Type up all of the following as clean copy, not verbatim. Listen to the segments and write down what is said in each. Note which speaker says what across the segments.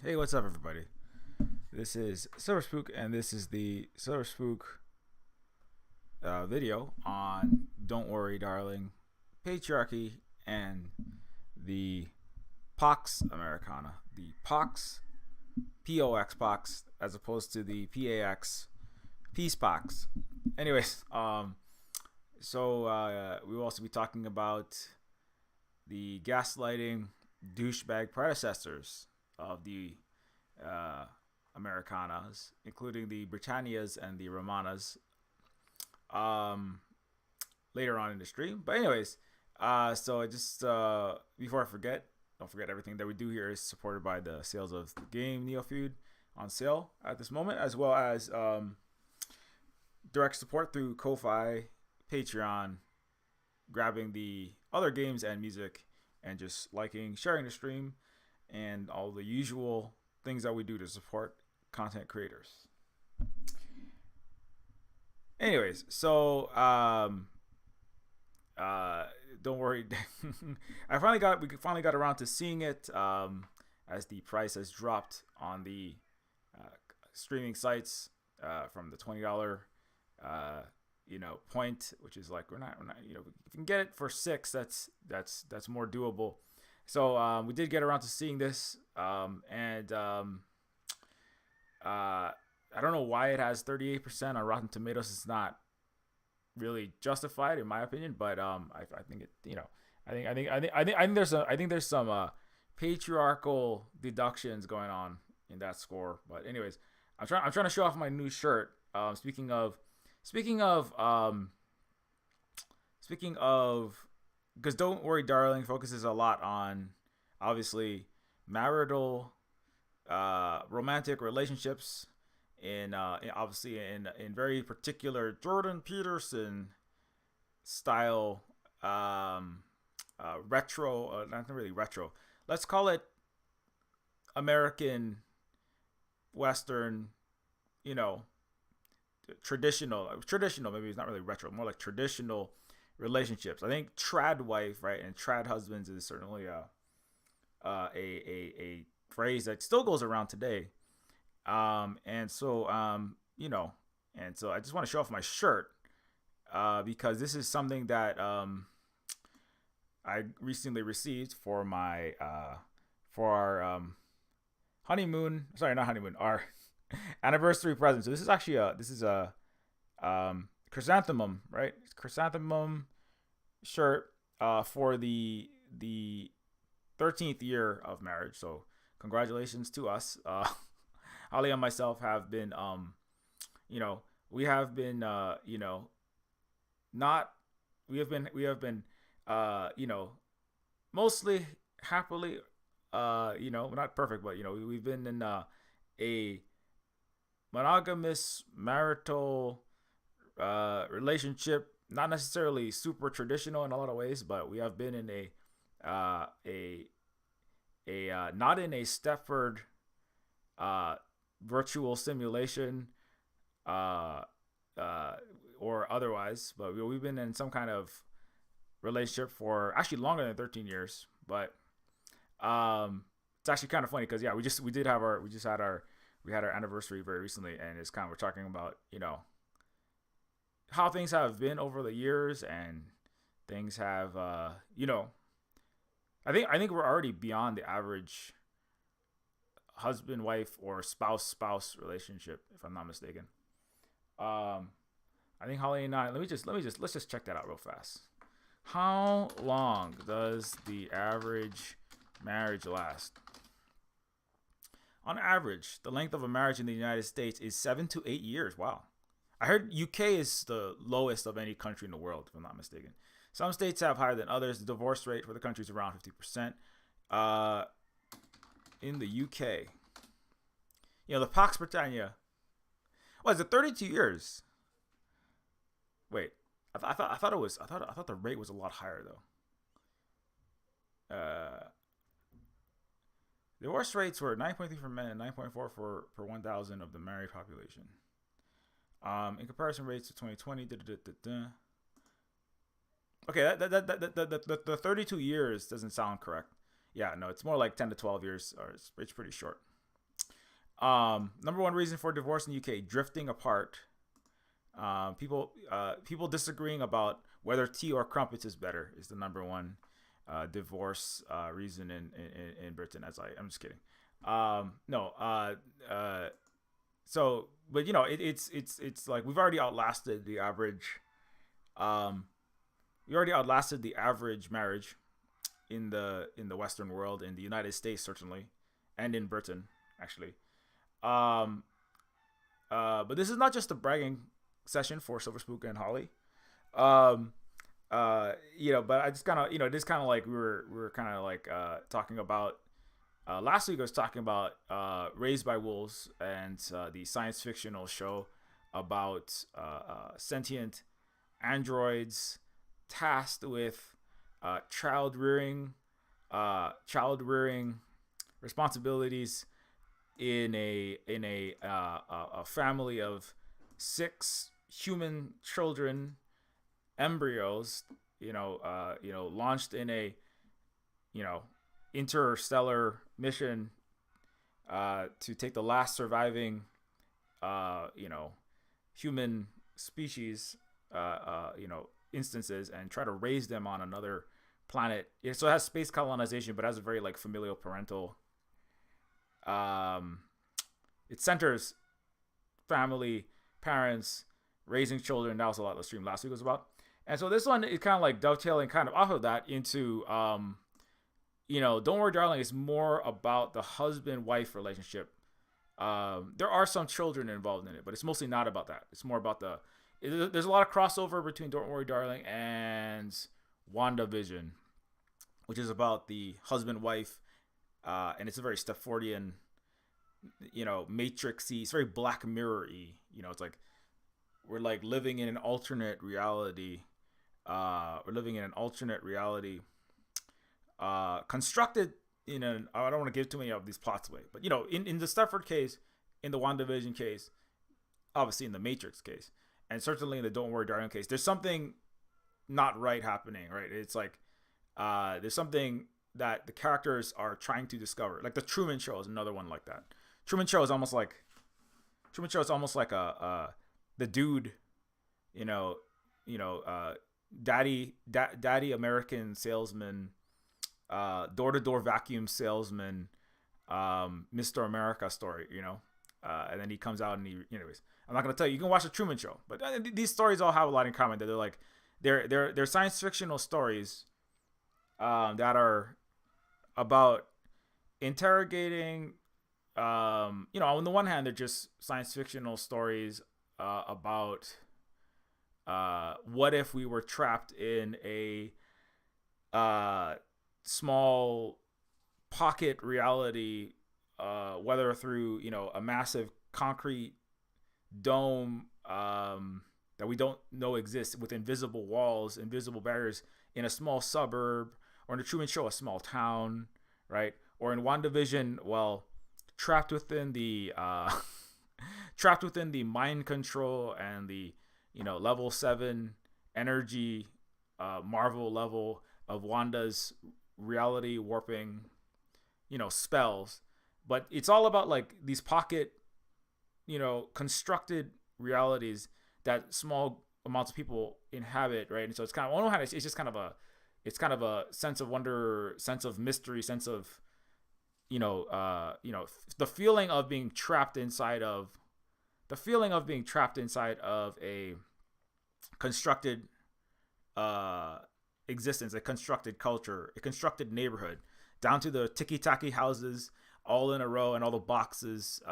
Speaker 1: Hey, what's up, everybody? This is Silver Spook, and this is the Silver Spook video on Don't Worry, Darling, Patriarchy, and the POX Americana. The POX, POX POX, as opposed to the PAX, Peace POX. Anyways, we will also be talking about the gaslighting douchebag predecessors of the Americanas, including the Britannias and the Romanas, later on in the stream. But anyways, so I just before I forget, don't forget everything that we do here is supported by the sales of the game Neofeud on sale at this moment, as well as direct support through Ko-Fi, Patreon, grabbing the other games and music, and just liking, sharing the stream, and all the usual things that we do to support content creators. Anyways, so don't worry. We finally got around to seeing it, as the price has dropped on the streaming sites from the $20 point, which is like we're not if you can get it for $6, that's more doable. So we did get around to seeing this, and I don't know why it has 38% on Rotten Tomatoes. It's not really justified in my opinion, but I think it I think there's some patriarchal deductions going on in that score. But anyways, I'm trying to show off my new shirt. Speaking of, because Don't Worry, Darling focuses a lot on obviously marital, romantic relationships in very particular Jordan Peterson style, retro, not really retro. Let's call it American Western, traditional. Maybe it's not really retro, more like traditional relationships. I think trad wife, right, and trad husbands is certainly a phrase that still goes around today. And so I just want to show off my shirt, because this is something that I recently received for my for our honeymoon. Sorry, not honeymoon. Our anniversary present. So this is actually a chrysanthemum, right? Chrysanthemum shirt for the 13th year of marriage. So congratulations to us. Ali and myself have been we have been not we have been mostly happily, not perfect, but we've been in a monogamous marital relationship, not necessarily super traditional in a lot of ways, but we have been in a not in a Stepford virtual simulation or otherwise, but we've been in some kind of relationship for actually longer than 13 years. But it's actually kind of funny because we had our anniversary very recently, and it's kind of, we're talking about how things have been over the years, and things have I think we're already beyond the average husband wife or spouse relationship, if I'm not mistaken. I think Holly and I, let's just check that out real fast. How long does the average marriage last? On average, the length of a marriage in the United States is 7 to 8 years. Wow. I heard UK is the lowest of any country in the world, if I'm not mistaken. Some states have higher than others. The divorce rate for the country is around 50%. In the UK, the Pax Britannia, is it 32 years? Wait, I thought the rate was a lot higher though. Divorce rates were 9.3 for men and 9.4 for per 1,000 of the married population. In comparison rates to 2020. Okay, the 32 years doesn't sound correct. Yeah, no, it's more like 10 to 12 years, or it's pretty short. Number one reason for divorce in the UK: drifting apart. People disagreeing about whether tea or crumpets is better is the number one divorce reason in Britain. I'm just kidding. No. So, but it's like we've already outlasted the average. Um, we already outlasted the average marriage in the Western world, in the United States certainly, and in Britain actually. Um, but this is not just a bragging session for Silver Spook and Holly. Um, but I just kind of, this kind of like we were kind of like talking about last week. I was talking about Raised by Wolves and the science fictional show about sentient androids tasked with child rearing responsibilities in a family of 6 human children, embryos, launched in a interstellar mission to take the last surviving human species instances and try to raise them on another planet. So it has space colonization, but has a very like familial parental. It centers family, parents, raising children. That was a lot of the stream last week was about. And so this one is kind of like dovetailing kind of off of that into, Don't Worry Darling is more about the husband-wife relationship. There are some children involved in it, but it's mostly not about that. It's more about there's a lot of crossover between Don't Worry Darling and WandaVision, which is about the husband-wife, and it's a very Stepfordian, matrixy. It's very Black Mirror-y. It's like we're like living in an alternate reality. Constructed in an. I don't want to give too many of these plots away, but in the Stepford case, in the WandaVision case, obviously in the Matrix case, and certainly in the Don't Worry Darling case, there's something not right happening. Right? It's like there's something that the characters are trying to discover. Like the Truman Show is another one like that. Truman Show is almost like the dude, daddy American salesman, door-to-door vacuum salesman, Mr. America story, and then he comes out and anyways, I'm not gonna tell you. You can watch the Truman Show, but these stories all have a lot in common. That they're like they're science fictional stories that are about interrogating. On the one hand, they're just science fictional stories about what if we were trapped in a small pocket reality, whether through a massive concrete dome that we don't know exists, with invisible walls, invisible barriers, in a small suburb, or in the Truman Show, a small town, right? Or in WandaVision, well, trapped within the mind control and the level 7 energy Marvel level of Wanda's reality warping spells. But it's all about like these pocket constructed realities that small amounts of people inhabit, right? And so it's kind of, on one hand, it's just kind of a sense of wonder, sense of mystery, sense of the feeling of being trapped inside of a constructed existence, a constructed culture, a constructed neighborhood, down to the ticky-tacky houses all in a row and all the boxes.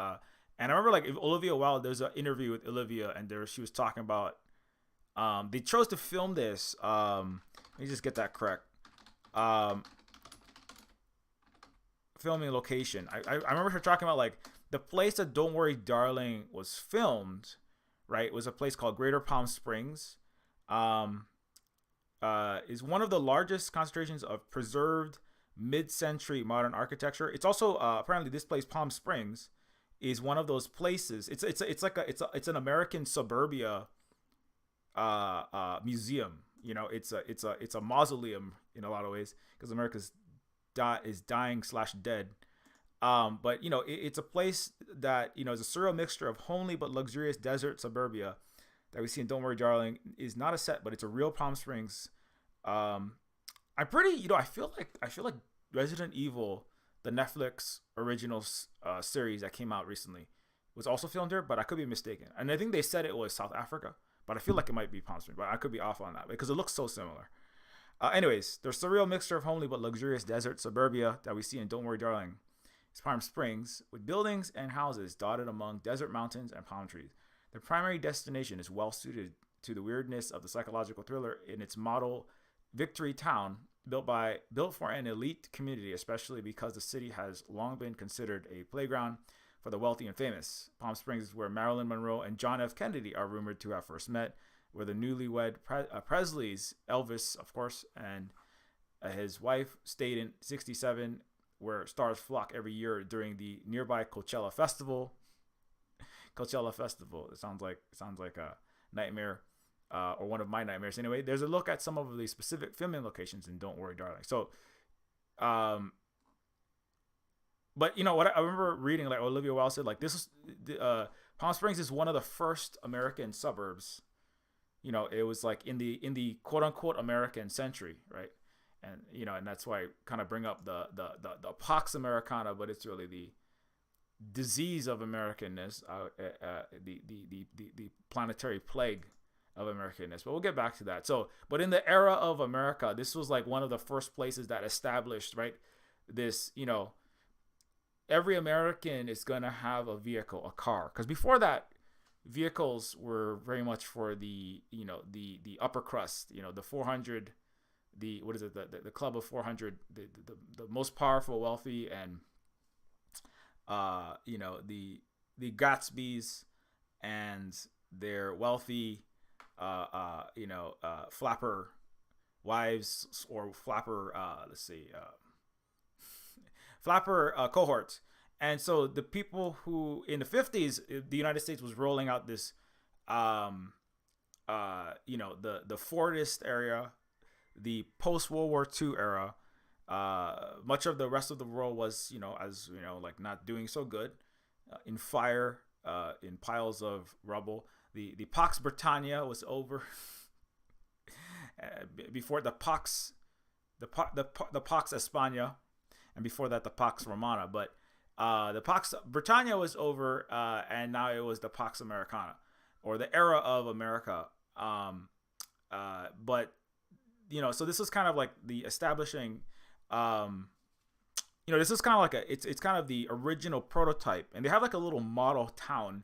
Speaker 1: And I remember, like, if Olivia Wilde, there's an interview with Olivia, and she was talking about they chose to film this. Let me just get that correct. Filming location. I remember her talking about, like, the place that Don't Worry Darling was filmed, right, was a place called Greater Palm Springs. Is one of the largest concentrations of preserved mid-century modern architecture. It's also apparently this place, Palm Springs, is one of those places. It's an American suburbia museum. It's a mausoleum in a lot of ways, because America's is dying slash dead. But it's a place that is a surreal mixture of homely but luxurious desert suburbia that we see in Don't Worry Darling. Is not a set, but it's a real Palm Springs. I'm pretty, I feel like Resident Evil, the Netflix original series that came out recently, was also filmed here, but I could be mistaken. And I think they said it was South Africa, but I feel like it might be Palm Springs, but I could be off on that because it looks so similar. Anyways, there's a surreal mixture of homely but luxurious desert suburbia that we see in Don't Worry Darling. It's Palm Springs, with buildings and houses dotted among desert mountains and palm trees. The primary destination is well suited to the weirdness of the psychological thriller in its model Victory Town, built for an elite community, especially because the city has long been considered a playground for the wealthy and famous. Palm Springs is where Marilyn Monroe and John F. Kennedy are rumored to have first met, where the newlywed Presley's, Elvis, of course, and his wife stayed in 67, where stars flock every year during the nearby Coachella Festival. It sounds like a nightmare, or one of my nightmares. Anyway, there's a look at some of the specific filming locations in Don't Worry Darling. So, but what I remember reading, like Olivia Wilde said, like this is Palm Springs is one of the first American suburbs. It was like in the quote unquote American century, right? And and that's why I kind of bring up the POX Americana, but it's really the disease of Americanness, the planetary plague of Americanness. But we'll get back to that. So, but in the era of America, this was like one of the first places that established, right, this, every American is going to have a vehicle, a car. Because before that, vehicles were very much for the upper crust, the 400, the club of 400, the most powerful, wealthy, and the Gatsbys and their wealthy flapper wives, or flapper flapper cohorts. And so the people who in the 50s, the United States was rolling out this the Fordist area, the post World War II era. Much of the rest of the world was, like not doing so good, in fire, in piles of rubble. The Pax Britannia was over. Before the Pax España, and before that the Pax Romana. But the Pax Britannia was over, and now it was the Pax Americana, or the era of America. But so this is kind of like the establishing. This is kind of like it's kind of the original prototype, and they have like a little model town.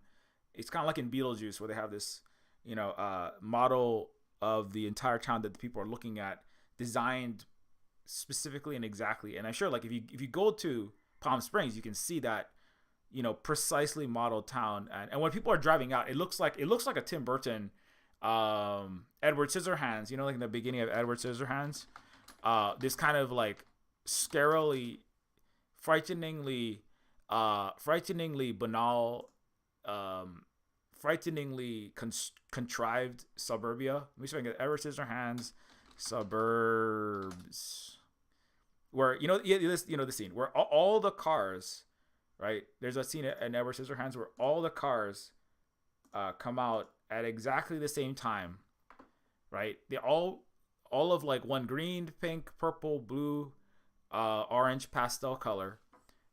Speaker 1: It's kind of like in Beetlejuice, where they have this, model of the entire town that the people are looking at, designed specifically and exactly. And I'm sure, like, if you go to Palm Springs, you can see that, precisely modeled town. And when people are driving out, it looks like a Tim Burton, Edward Scissorhands. Like in the beginning of Edward Scissorhands, this kind of like scarily, frighteningly banal, frighteningly contrived suburbia. Let me see if I can get Edward Scissorhands suburbs, where the scene where all the cars, right? There's a scene in Edward Scissorhands where all the cars come out at exactly the same time, right? They all of like one green, pink, purple, blue, orange pastel color,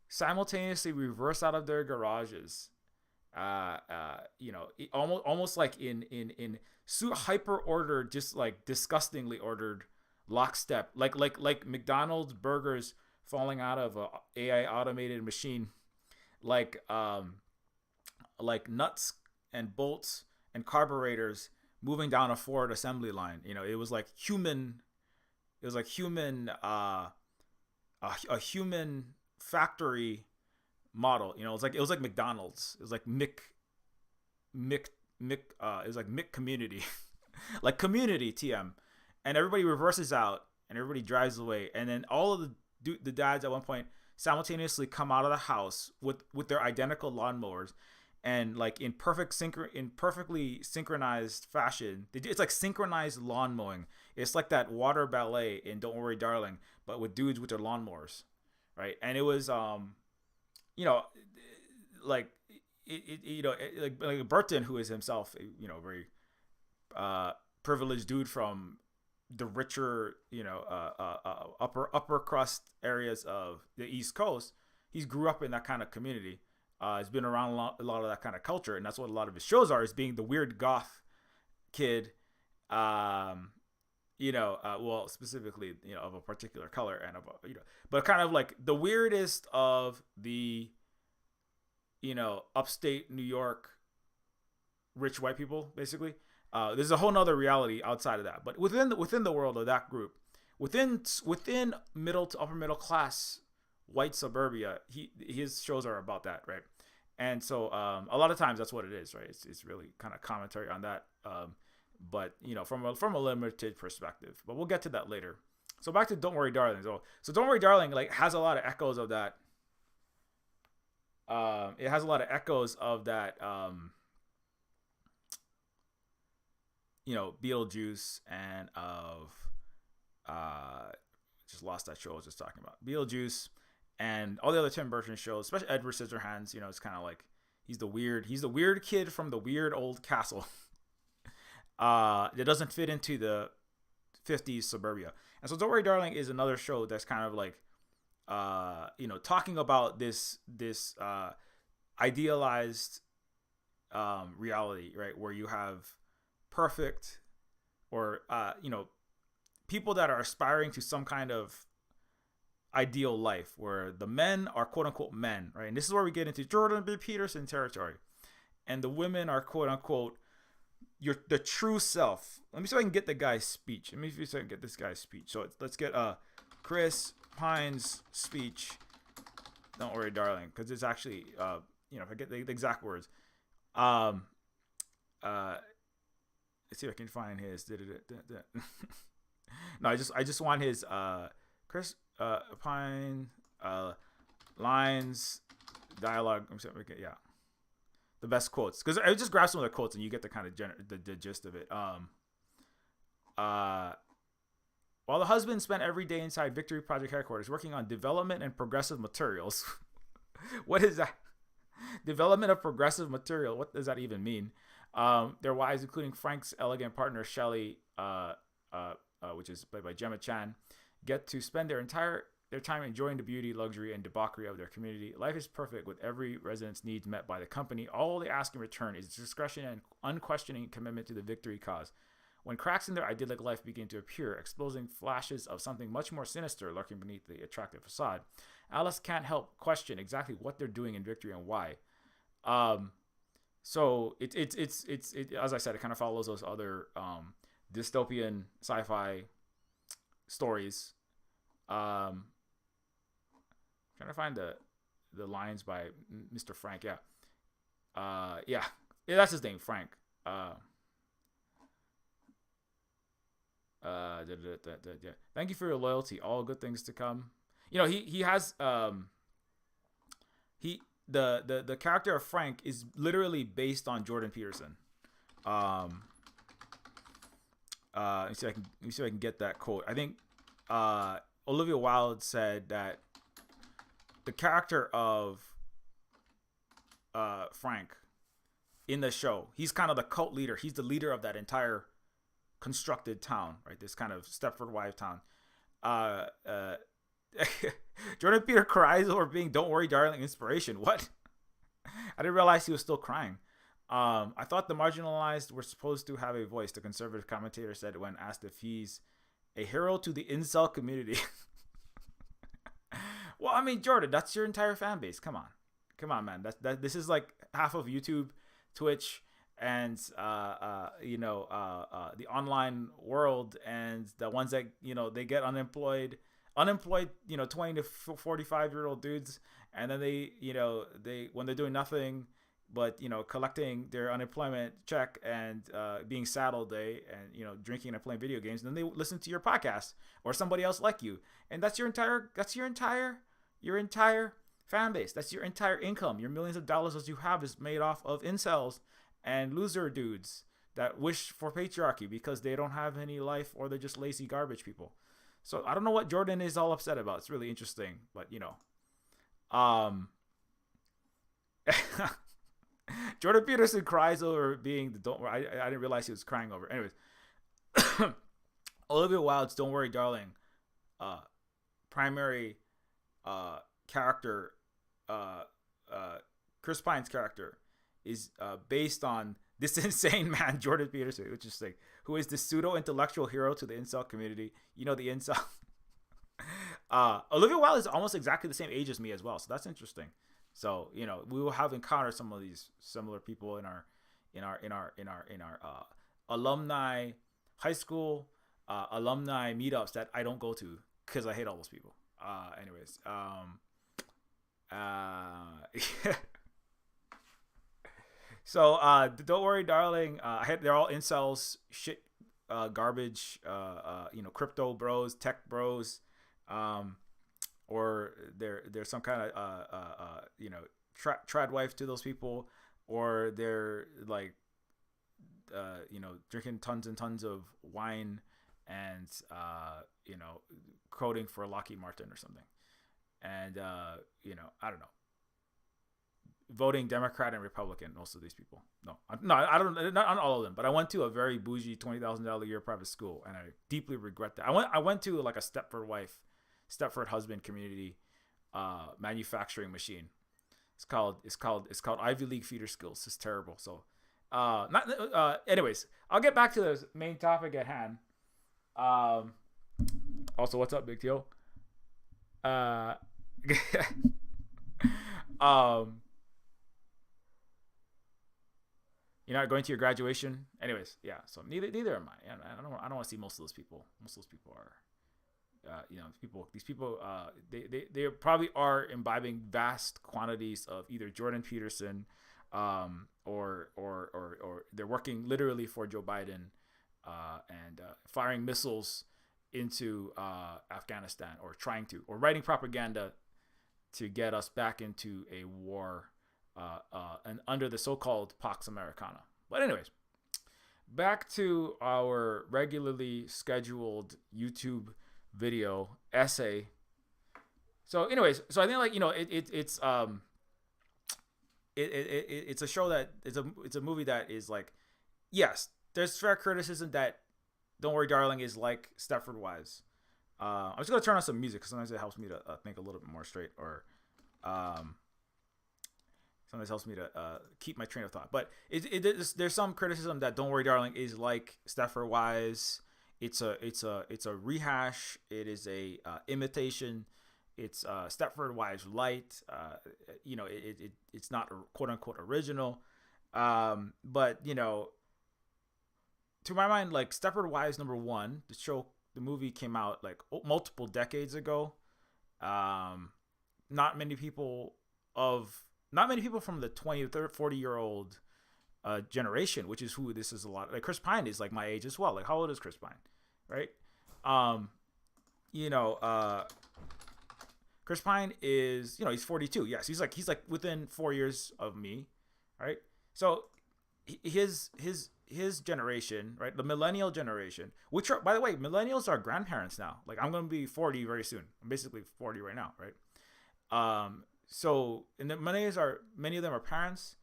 Speaker 1: simultaneously reverse out of their garages. Almost like in hyper ordered, just like disgustingly ordered lockstep, like McDonald's burgers falling out of a AI automated machine, like nuts and bolts and carburetors moving down a Ford assembly line. It was like human. It was like human. A human factory model. It was like McDonald's. It was like Mick. It was like Mick Community, like Community TM, and everybody reverses out and everybody drives away, and then all of the dads at one point simultaneously come out of the house with their identical lawnmowers, and like in perfectly synchronized fashion. It's like synchronized lawn mowing. It's like that water ballet in Don't Worry Darling, but with dudes with their lawnmowers. right? And it was you know, like like Burton, who is himself, very privileged dude from the richer, upper crust areas of the East Coast. He's grew up in that kind of community. He's been around a lot of that kind of culture, and that's what a lot of his shows are: is being the weird goth kid, well, specifically, of a particular color and of but kind of like the weirdest of the, upstate New York rich white people, basically. There's a whole nother reality outside of that, but within the world of that group, within middle to upper middle class white suburbia, his shows are about that, right? And so a lot of times that's what it is, right? It's really kind of commentary on that, but from a limited perspective. But we'll get to that later. So back to Don't Worry Darling. So Don't Worry Darling like has a lot of echoes of that. It has a lot of echoes of that. Beetlejuice and of just lost that show I was just talking about. Beetlejuice and all the other Tim Burton shows, especially Edward Scissorhands. It's kind of like he's the weird kid from the weird old castle that doesn't fit into the 50s suburbia. And so Don't Worry Darling is another show that's kind of like talking about this idealized reality, right, where you have perfect or people that are aspiring to some kind of ideal life where the men are quote unquote men, right? And this is where we get into Jordan B. Peterson territory, and the women are quote unquote the true self. Let me see if I can get the guy's speech. So let's get Chris Pine's speech. Don't Worry Darling, because it's actually if I get the exact words. Let's see if I can find his. No, I just want his Chris Pine lines, dialogue. Yeah, the best quotes, because I just grab some of the quotes and you get the kind of the gist of it. While the husband spent every day inside Victory Project headquarters working on development and progressive materials. What is that? Development of progressive material. What does that even mean? Their wives, including Frank's elegant partner Shelley, which is played by Gemma Chan, get to spend their time enjoying the beauty, luxury, and debauchery of their community. Life is perfect with every resident's needs met by the company. All they ask in return is discretion and unquestioning commitment to the Victory cause. When cracks in their idyllic life begin to appear, exposing flashes of something much more sinister lurking beneath the attractive facade, Alice can't help question exactly what they're doing in Victory and why. So it's as I said, it kind of follows those other dystopian sci-fi stories. Trying to find the lines by Mr. Frank. Yeah, that's his name, Frank. Thank you for your loyalty. All good things to come. He has the character of Frank is literally based on Jordan Peterson. Let me see if I can get that quote. I think Olivia Wilde said that the character of Frank in the show, he's kind of the cult leader. He's the leader of that entire constructed town, right? This kind of Stepford Wives town. Jordan Peter cries over being Don't Worry Darling inspiration. What? I didn't realize he was still crying. I thought the marginalized were supposed to have a voice, the conservative commentator said when asked if he's a hero to the incel community. Well, I mean, Jordan, that's your entire fan base. Come on, man. This is like half of YouTube, Twitch, and the online world, and the ones that they get unemployed 20 to 45-year-old dudes, and then they when they're doing nothing but collecting their unemployment check and being sad all day and drinking and playing video games, and then they listen to your podcast or somebody else like you, and that's your entire fan base. That's your entire income. Your millions of dollars that you have is made off of incels and loser dudes that wish for patriarchy because they don't have any life or they're just lazy garbage people. So I don't know what Jordan is all upset about. It's really interesting, but um, Jordan Peterson cries over being the don't. I didn't realize he was crying over. Anyways, Olivia Wilde's "Don't Worry, Darling," uh, primary character, uh, Chris Pine's character, is based on this insane man, Jordan Peterson, which is like, who is the pseudo intellectual hero to the incel community. The incel. Olivia Wilde is almost exactly the same age as me as well, so that's interesting. So we will have encountered some of these similar people in our alumni high school alumni meetups that I don't go to because I hate all those people. Anyways, So don't worry, darling. They're all incels, shit, garbage. Crypto bros, tech bros, or they're some kind of trad wife to those people, or they're like drinking tons and tons of wine and coding for Lockheed Martin or something, and I don't know, voting Democrat and Republican. Most of these people, no, I don't, not all of them, but I went to a very bougie $20,000 a year private school, and I deeply regret that. I went to like a Stepford husband community manufacturing machine. It's called Ivy League feeder skills. It's terrible. So anyways, I'll get back to the main topic at hand. Also, what's up, Big Tio? You're not going to your graduation, anyways. Yeah, so neither am I. I don't want to see most of those people. Most of those people are, these people, they probably are imbibing vast quantities of either Jordan Peterson, or they're working literally for Joe Biden, and firing missiles into Afghanistan, or trying to, or writing propaganda to get us back into a war, and under the so-called POX Americana. But anyways, back to our regularly scheduled YouTube video essay. So anyways, I think it's a show that it's a movie that is like, yes, there's fair criticism that Don't Worry, Darling is like Stepford Wives. I'm just gonna turn on some music because sometimes it helps me to think a little bit more straight, or sometimes helps me to keep my train of thought. But there's some criticism that Don't Worry, Darling is like Stepford Wives. It's a rehash. It is a imitation. It's Stepford Wives light. It's not a quote unquote original. But to my mind, like Stepford Wives #1, the movie came out like multiple decades ago. Not many people from the 20 to 40-year-old generation, which is who this is a lot. Like Chris Pine is like my age as well. Like how old is Chris Pine, right? Chris Pine is, he's 42. Yes, he's like within 4 years of me, right? So his generation, right, the millennial generation, which are, by the way, millennials are grandparents now. Like I'm gonna be 40 very soon. I'm basically 40 right now, right? So, and the millennials many of them are parents.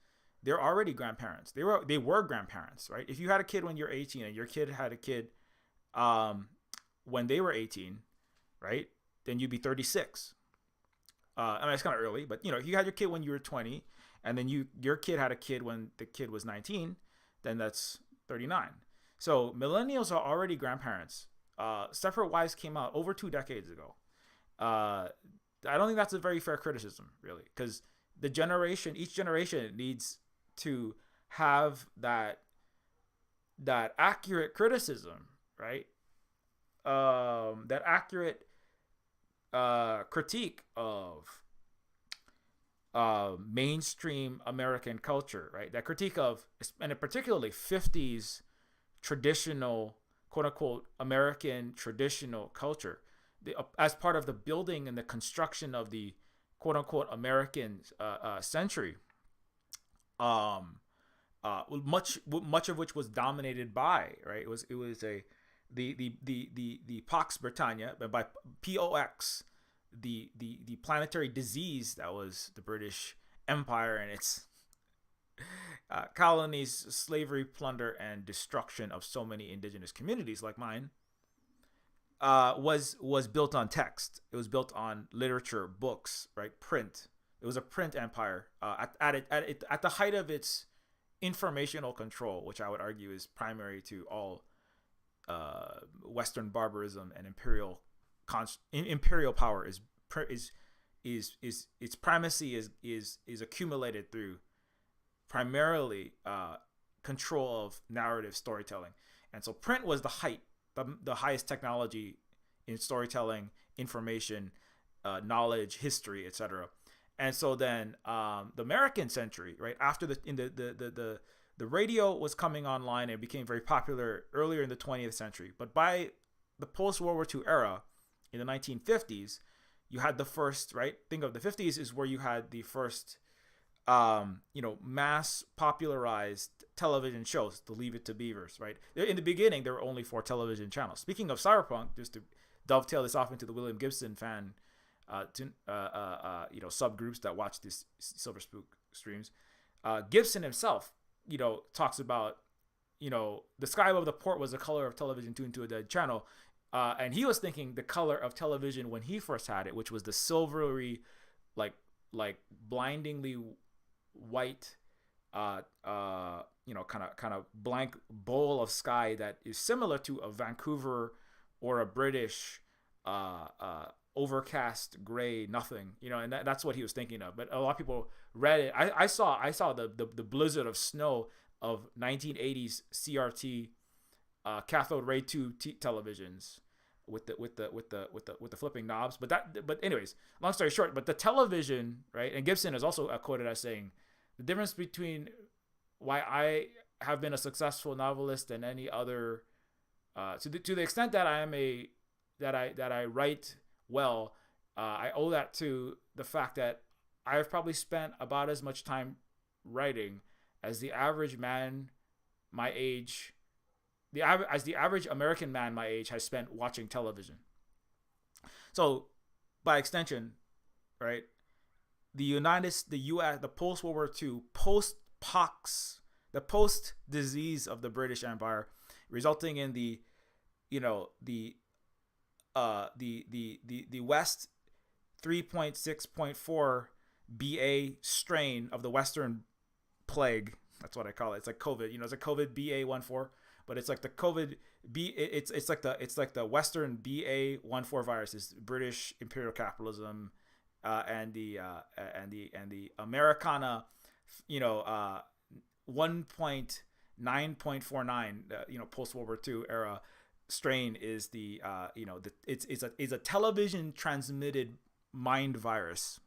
Speaker 1: They're already grandparents. They were grandparents, right? If you had a kid when you're 18 and your kid had a kid when they were 18, right? Then you'd be 36. I mean, it's kind of early, but if you had your kid when you were 20, and then your kid had a kid when the kid was 19, then that's 39. So millennials are already grandparents. Stepford Wives came out over 2 decades ago. I don't think that's a very fair criticism, really, because each generation needs to have that accurate criticism, right? That accurate critique of mainstream American culture, right? That critique of, and particularly 50s traditional, quote unquote, American traditional culture, as part of the building and the construction of the quote unquote American century. Much of which was dominated by, right? It was a the Pox Britannia, but by POX, the planetary disease that was the British Empire and its colonies, slavery, plunder, and destruction of so many indigenous communities like mine, was built on text. It was built on literature, books, right, print. It was a print empire at the height of its informational control, which I would argue is primary to all Western barbarism and imperial power is its primacy is accumulated through primarily control of narrative storytelling. And so print was the height, the highest technology in storytelling, information, knowledge, history, etc. And so then the American century, right after the radio was coming online and became very popular earlier in the 20th century. But by the post-World War II era, in the 1950s, you had the first, right? Think of the 50s is where you had the first, mass popularized television shows, the Leave It to Beavers, right? In the beginning, there were only 4 television channels. Speaking of cyberpunk, just to dovetail this off into the William Gibson fan, subgroups that watch these Silver Spook streams, Gibson himself, talks about, the sky above the port was the color of television tuned to a dead channel. And he was thinking the color of television when he first had it, which was the silvery, like blindingly white, kind of blank bowl of sky that is similar to a Vancouver or a British overcast gray nothing, and that's what he was thinking of. But a lot of people read it. I saw the blizzard of snow of 1980s CRT cathode ray tube televisions with the flipping knobs. But anyways, long story short, but the television, right? And Gibson is also quoted as saying the difference between why I have been a successful novelist than any other, to the extent that I write well, I owe that to the fact that I've probably spent about as much time writing as the average man my age, as the average American man my age has spent watching television. So, by extension, right, the U.S., the post-World War II, post-POX, the post-disease of the British Empire, resulting in the West 3.6.4 BA strain of the Western plague. That's what I call it. It's like COVID. It's like COVID BA.1.4, but it's like the COVID B. It's like the Western BA.1.4 virus is British imperial capitalism, and the Americana, 1.9.49, post World War II era strain is the it's a television transmitted mind virus,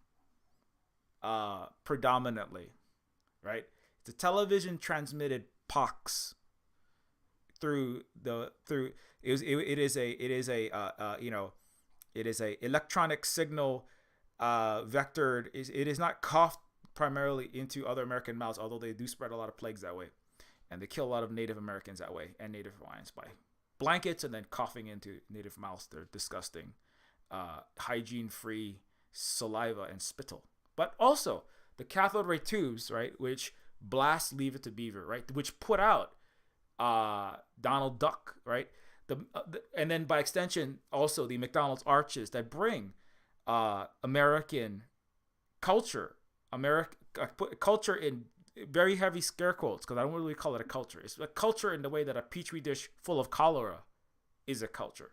Speaker 1: predominantly, right? It's a television transmitted pox it is a electronic signal vectored. It is not coughed primarily into other American mouths, although they do spread a lot of plagues that way, and they kill a lot of Native Americans that way and Native Hawaiians by blankets and then coughing into Native mouths. They're disgusting, hygiene-free saliva and spittle. But also the cathode ray tubes, right, which blast Leave It to Beaver, right, which put out Donald Duck, right, and then by extension also the McDonald's arches that bring American culture, culture in very heavy scare quotes, because I don't really call it a culture. It's a culture in the way that a petri dish full of cholera is a culture.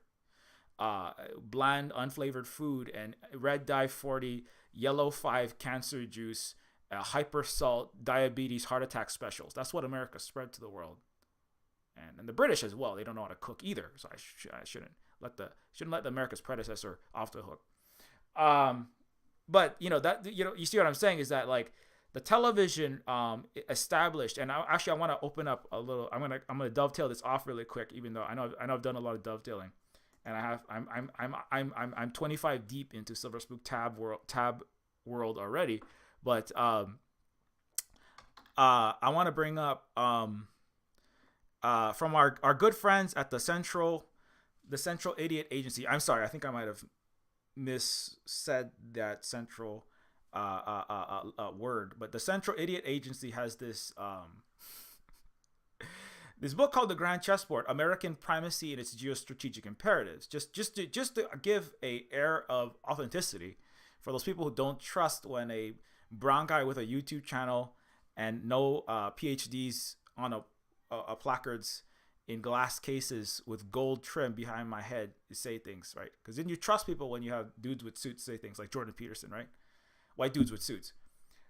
Speaker 1: Bland, unflavored food and red dye 40, yellow 5 cancer juice, hyper salt, diabetes, heart attack specials. That's what America spread to the world. And the British as well. They don't know how to cook either. So I shouldn't let the America's predecessor off the hook. But you see what I'm saying is that, like, the television established, and I want to open up a little. I'm gonna dovetail this off really quick, even though I know I've done a lot of dovetailing, and I'm 25 deep into Silver Spook tab world already. But I want to bring up from our good friends at the Central the Central Idiot Agency. I'm sorry, I think I might have missaid that central word, but the Central Idiot Agency has this book called The Grand Chessboard: American Primacy and Its Geostrategic Imperatives. Just to give a air of authenticity for those people who don't trust when a brown guy with a YouTube channel and no PhDs on a placards in glass cases with gold trim behind my head say things, right? Because then you trust people when you have dudes with suits say things like Jordan Peterson, right? White dudes with suits.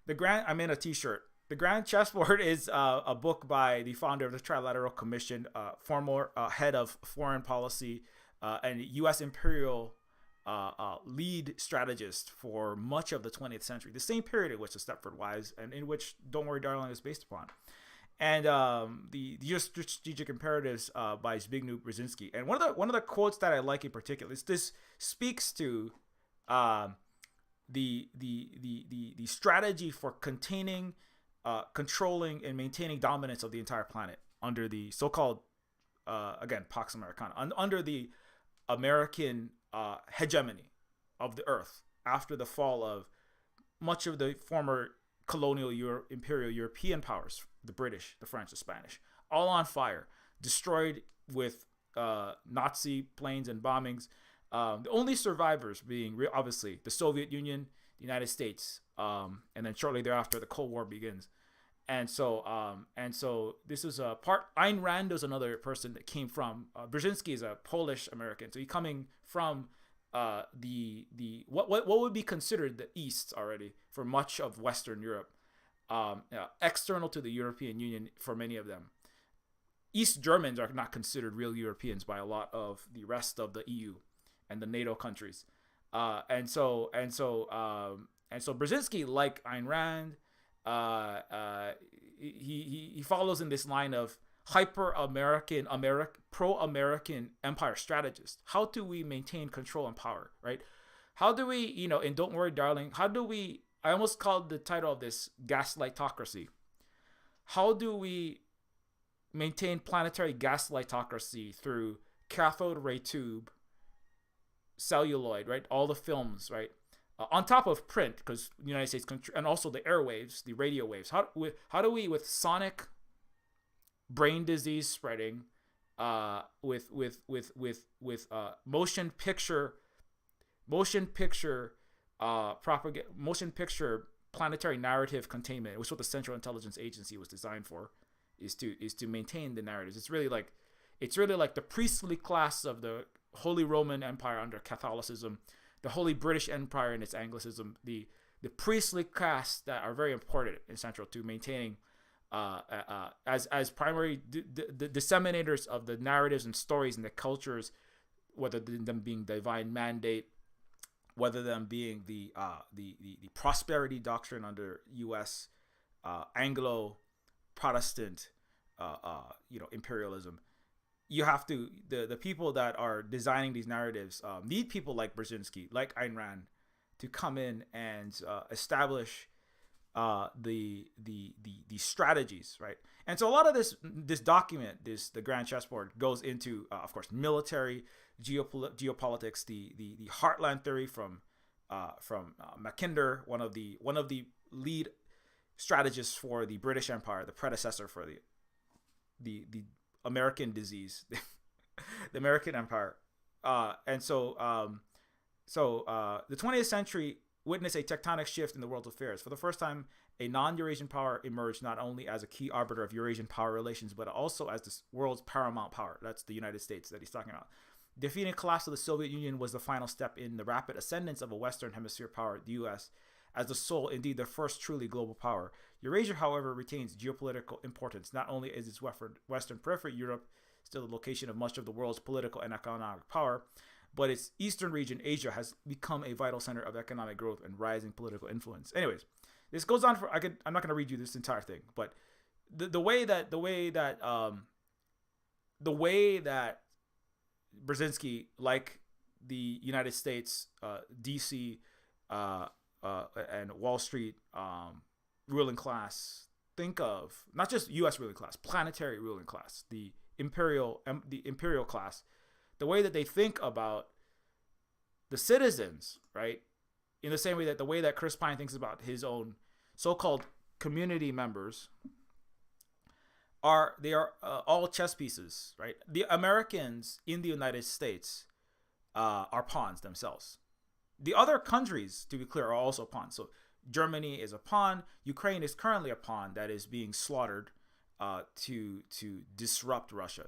Speaker 1: I'm in a t-shirt. The Grand Chessboard is a book by the founder of the Trilateral Commission, former head of foreign policy, and U.S. imperial lead strategist for much of the 20th century, the same period in which the Stepford Wives and in which Don't Worry Darling is based upon. And the Geostrategic Imperatives by Zbigniew Brzezinski. And one of the quotes that I like in particular is this speaks to the strategy for containing, controlling, and maintaining dominance of the entire planet under the so-called again POX Americana, under the American hegemony of the earth after the fall of much of the former colonial imperial European powers, the British, the French, the Spanish, all on fire, destroyed with Nazi planes and bombings. The only survivors being obviously the Soviet Union, the United States, and then shortly thereafter the Cold War begins. And so this is a part. Ayn Rand is another person that came from. Brzezinski is a Polish American, so he's coming from what would be considered the East already for much of Western Europe, external to the European Union for many of them. East Germans are not considered real Europeans by a lot of the rest of the EU and the NATO countries, and so Brzezinski, like Ayn Rand, he follows in this line of hyper-American, pro-American empire strategist. How do we maintain control and power, right? How do we, in Don't Worry Darling, I almost called the title of this gaslightocracy. How do we maintain planetary gaslightocracy through cathode ray tube, celluloid, right? All the films, right? On top of print, because the United States, and also the airwaves, the radio waves. How do we, with sonic brain disease spreading, with motion picture planetary narrative containment, which is what the Central Intelligence Agency was designed for, is to maintain the narratives. It's really like the priestly class of the Holy Roman Empire under Catholicism, the Holy British Empire and its Anglicism, the priestly castes that are very important and central to maintaining as primary disseminators of the narratives and stories and the cultures, whether them being divine mandate, whether them being the prosperity doctrine under U.S. Anglo Protestant imperialism. You have to the people that are designing these narratives need people like Brzezinski, like Ayn Rand, to come in and establish the strategies, right? And so a lot of this document, the Grand Chessboard, goes into of course military, geopolitics, the heartland theory from Mackinder, one of the lead strategists for the British Empire, the predecessor for the American disease, the American Empire, and so the 20th century witnessed a tectonic shift in the world's affairs. For the first time, a non-Eurasian power emerged not only as a key arbiter of Eurasian power relations, but also as the world's paramount power. That's the United States that he's talking about. Defeating collapse of the Soviet Union was the final step in the rapid ascendance of a Western Hemisphere power, the U.S., as the sole, indeed the first truly global power. Eurasia, however, retains geopolitical importance. Not only is its western periphery, Europe, still the location of much of the world's political and economic power, but its eastern region, Asia, has become a vital center of economic growth and rising political influence. Anyways, this goes on for I'm not going to read you this entire thing, but the way that Brzezinski, like the United States, DC, and Wall Street ruling class, think of not just U.S. ruling class, planetary ruling class, the imperial class. the way that they think about the citizens, right? In the same way that the way that Chris Pine thinks about his own so-called community members are all chess pieces, right? The Americans in the United States are pawns themselves. The other countries, to be clear, are also pawns. So Germany is a pawn. Ukraine is currently a pawn that is being slaughtered to disrupt Russia.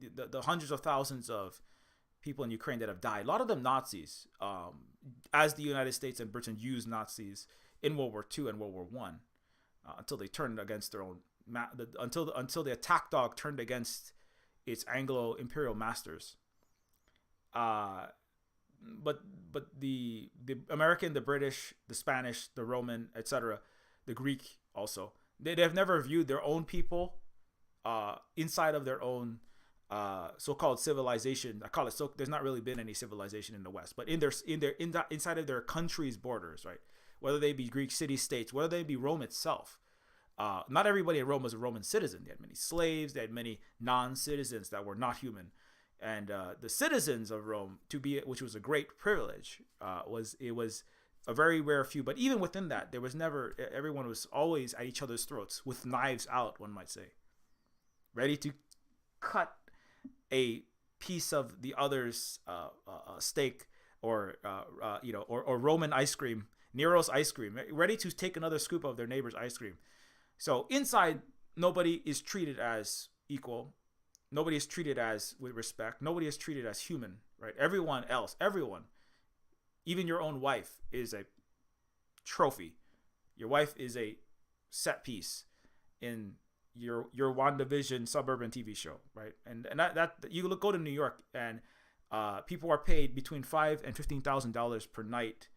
Speaker 1: The hundreds of thousands of people in Ukraine that have died, a lot of them Nazis, as the United States and Britain used Nazis in World War II and World War One, until they turned against their own until the attack dog turned against its Anglo imperial masters. But the American, the British, the Spanish, the Roman, etc., the Greek also, they've never viewed their own people inside of their own so-called civilization. I call it so. There's not really been any civilization in the West, but inside of their country's borders, right? Whether they be Greek city-states, whether they be Rome itself. Not everybody in Rome was a Roman citizen. They had many slaves. They had many non-citizens that were not human. And the citizens of Rome, which was a great privilege, was a very rare few. But even within that, there was never. Everyone was always at each other's throats with knives out, one might say, ready to cut a piece of the other's steak, or Roman ice cream, Nero's ice cream, ready to take another scoop of their neighbor's ice cream. So inside, nobody is treated as equal. Nobody is treated as with respect. Nobody is treated as human, right? Everyone, even your own wife is a trophy. Your wife is a set piece in your WandaVision suburban TV show, right? And that you go to New York, and people are paid between $5,000 and $15,000 per night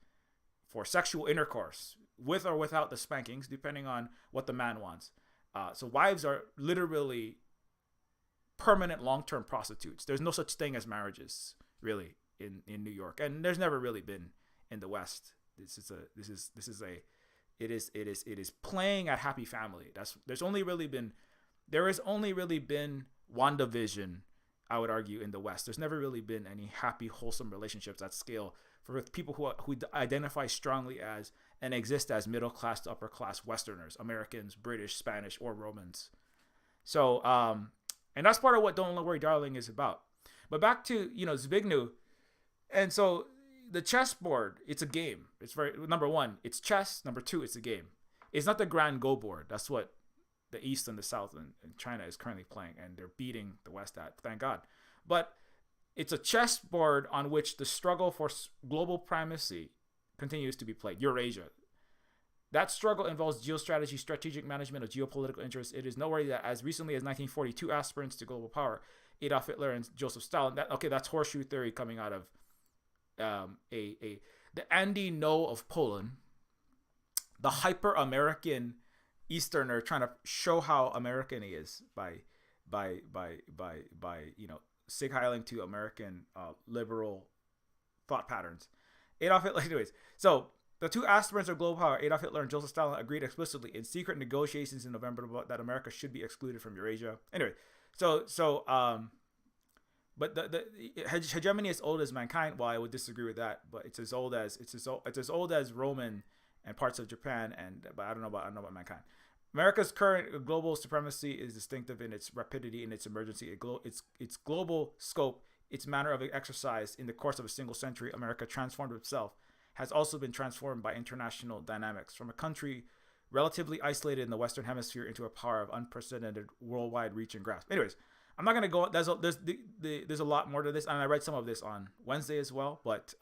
Speaker 1: for sexual intercourse, with or without the spankings, depending on what the man wants. So wives are literally permanent long-term prostitutes. There's no such thing as marriages, really, in New York, and there's never really been in the West. It is playing at Happy Family. There has only really been WandaVision, I would argue, in the West. There's never really been any happy, wholesome relationships at scale for people who identify strongly as and exist as middle class to upper class Westerners, Americans, British, Spanish, or Romans. So, and that's part of what Don't Worry, Darling is about. But back to Zbigniew, and so the chessboard, it's a game. It's number one, it's chess. Number two, it's a game. It's not the grand go board. That's what the East and the South and China is currently playing, and they're beating the West at. Thank God. But it's a chessboard on which the struggle for global primacy continues to be played. Eurasia. That struggle involves geostrategy, strategic management of geopolitical interests. It is noteworthy that as recently as 1942, aspirants to global power, Adolf Hitler and Joseph Stalin. That's horseshoe theory coming out of the Andy Ngo of Poland, the hyper American Easterner trying to show how American he is by sig-heiling to American liberal thought patterns. Adolf Hitler, anyways. So the two aspirants of global power, Adolf Hitler and Joseph Stalin, agreed explicitly in secret negotiations in November that America should be excluded from Eurasia. Anyway, but the hegemony is old as mankind. Well, I would disagree with that, but it's as old as Roman and parts of Japan, but I don't know about mankind. America's current global supremacy is distinctive in its rapidity and its emergency, its global scope, its manner of exercise. In the course of a single century, America transformed itself, has also been transformed by international dynamics, from a country relatively isolated in the Western Hemisphere into a power of unprecedented worldwide reach and grasp. Anyways, I'm not going to go. There's a lot more to this, and I read some of this on Wednesday as well. But